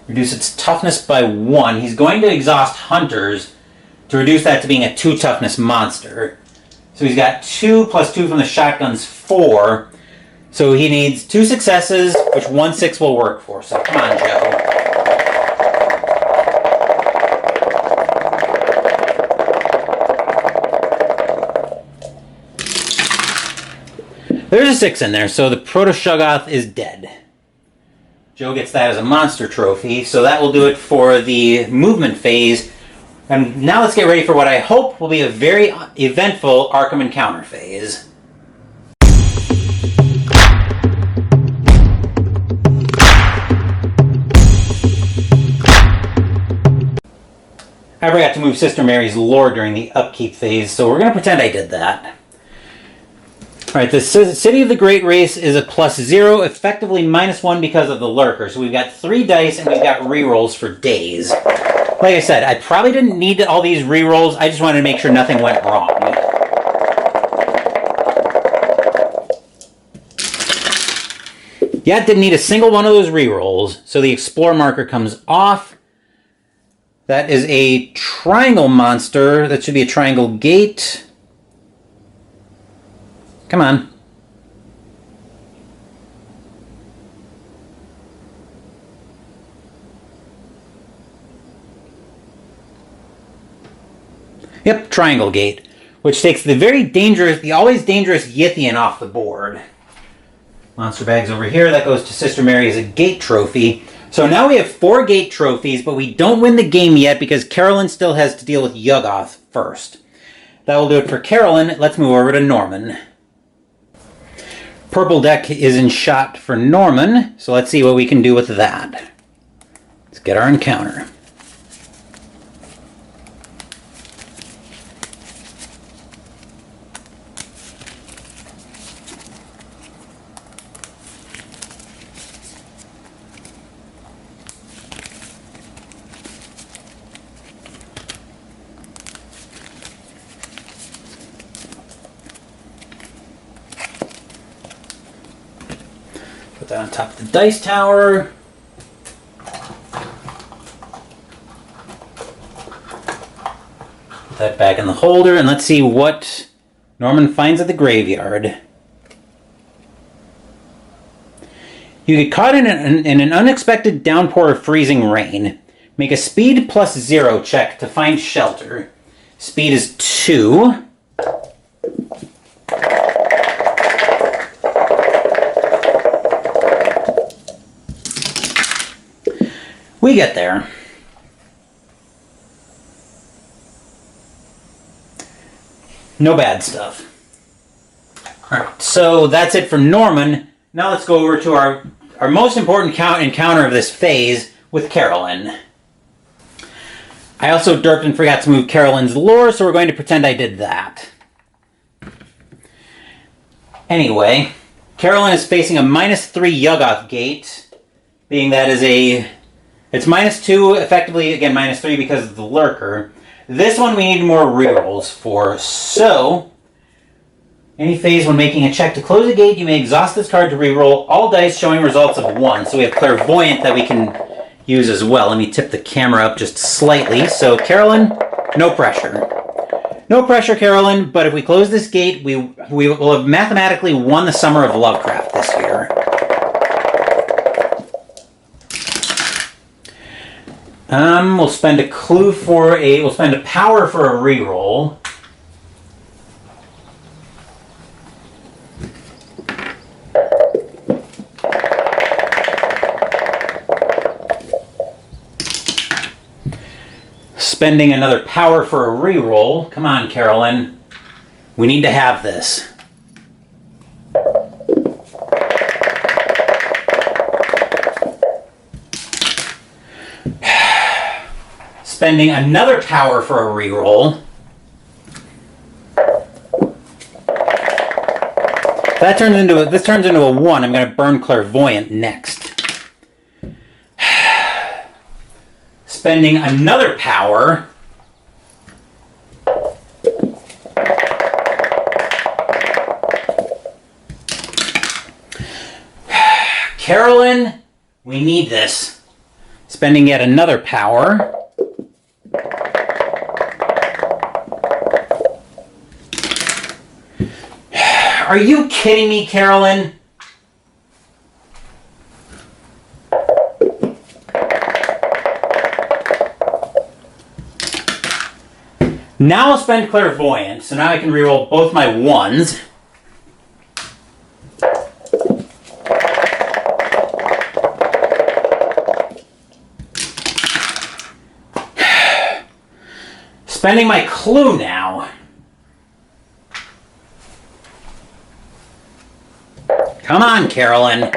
Reduce its toughness by 1. He's going to exhaust Hunters to reduce that to being a 2 toughness monster. So he's got 2 + 2 from the shotgun's 4. So he needs 2 successes, which 1/6 will work for. So come on, Joe. There's a 6 in there, so the Proto-Shoggoth is dead. Joe gets that as a monster trophy, so that will do it for the movement phase. And now let's get ready for what I hope will be a very eventful Arkham Encounter phase. I forgot to move Sister Mary's lore during the upkeep phase, so we're going to pretend I did that. Alright, the City of the Great Race is a +0, effectively -1 because of the lurker. So we've got 3 dice and we've got rerolls for days. Like I said, I probably didn't need all these rerolls, I just wanted to make sure nothing went wrong. Yeah, didn't need a single one of those rerolls. So the Explore marker comes off. That is a triangle monster. That should be a triangle gate. Come on. Yep, triangle gate, which takes the always dangerous Yithian off the board. Monster bag's over here. That goes to Sister Mary as a gate trophy. So now we have 4 gate trophies, but we don't win the game yet because Carolyn still has to deal with Yuggoth first. That will do it for Carolyn. Let's move over to Norman. Purple deck is in shot for Norman, so let's see what we can do with that. Let's get our encounter. Put that on top of the dice tower. Put that back in the holder, and let's see what Norman finds at the graveyard. You get caught in an unexpected downpour of freezing rain. Make a speed +0 check to find shelter. Speed is 2. We get there. No bad stuff. Alright, so that's it from Norman. Now let's go over to our most important encounter of this phase with Carolyn. I also derped and forgot to move Carolyn's lore, so we're going to pretend I did that. Anyway, Carolyn is facing a -3 Yuggoth gate, being that is it's -2, effectively, again, -3 because of the lurker. This one we need more rerolls for, so any phase when making a check to close a gate, you may exhaust this card to reroll all dice showing results of 1. So we have Clairvoyant that we can use as well. Let me tip the camera up just slightly. So Carolyn, no pressure. No pressure, Carolyn, but if we close this gate, we will have mathematically won the Summer of Lovecraft this year. We'll spend a we'll spend a power for a reroll. Spending another power for a reroll. Come on, Carolyn. We need to have this. Spending another power for a reroll. This turns into a 1. I'm going to burn Clairvoyant next. Spending another power. Carolyn, we need this. Spending yet another power. Are you kidding me, Carolyn? Now I'll spend Clairvoyant, so now I can reroll both my 1s. Spending my clue now. Come on, Carolyn.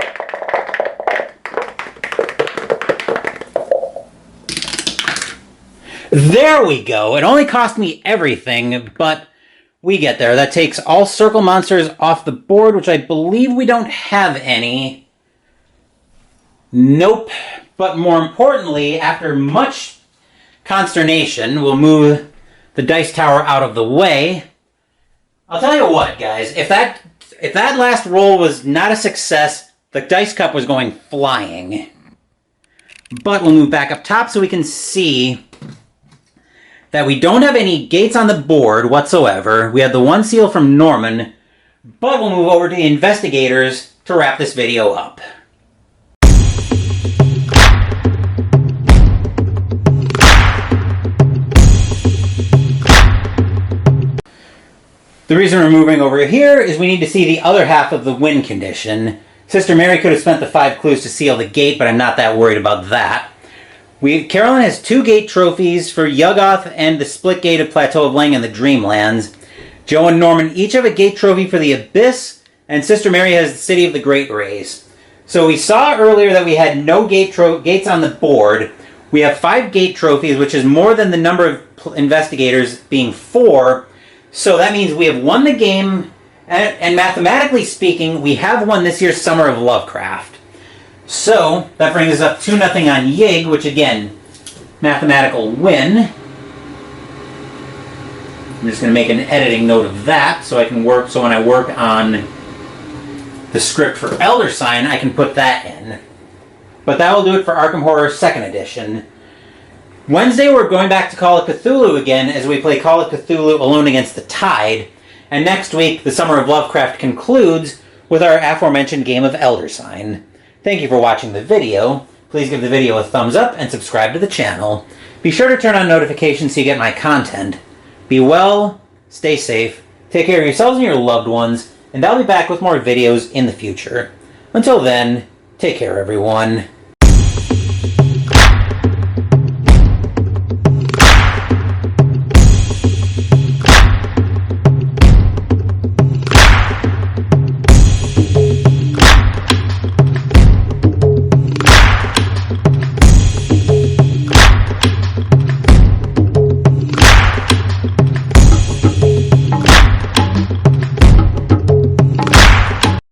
There we go. It only cost me everything, but we get there. That takes all circle monsters off the board, which I believe we don't have any. Nope. But more importantly, after much consternation, we'll move the dice tower out of the way. I'll tell you what, guys. If that last roll was not a success, the dice cup was going flying. But we'll move back up top so we can see that we don't have any gates on the board whatsoever. We have the 1 seal from Norman, but we'll move over to the investigators to wrap this video up. The reason we're moving over here is we need to see the other half of the win condition. Sister Mary could have spent the 5 clues to seal the gate, but I'm not that worried about that. Carolyn has 2 gate trophies for Yuggoth and the split gate of Plateau of Lang and the Dreamlands. Joe and Norman each have a gate trophy for the Abyss, and Sister Mary has the City of the Great Rays. So we saw earlier that we had no gates on the board. We have 5 gate trophies, which is more than the number of investigators being 4. So that means we have won the game, and mathematically speaking, we have won this year's Summer of Lovecraft. So, that brings us up 2-0 on Yig, which again, mathematical win. I'm just going to make an editing note of that so I can work, so when I work on the script for Elder Sign, I can put that in. But that will do it for Arkham Horror 2nd Edition. Wednesday, we're going back to Call of Cthulhu again as we play Call of Cthulhu Alone Against the Tide. And next week, the Summer of Lovecraft concludes with our aforementioned game of Elder Sign. Thank you for watching the video. Please give the video a thumbs up and subscribe to the channel. Be sure to turn on notifications so you get my content. Be well, stay safe, take care of yourselves and your loved ones, and I'll be back with more videos in the future. Until then, take care everyone.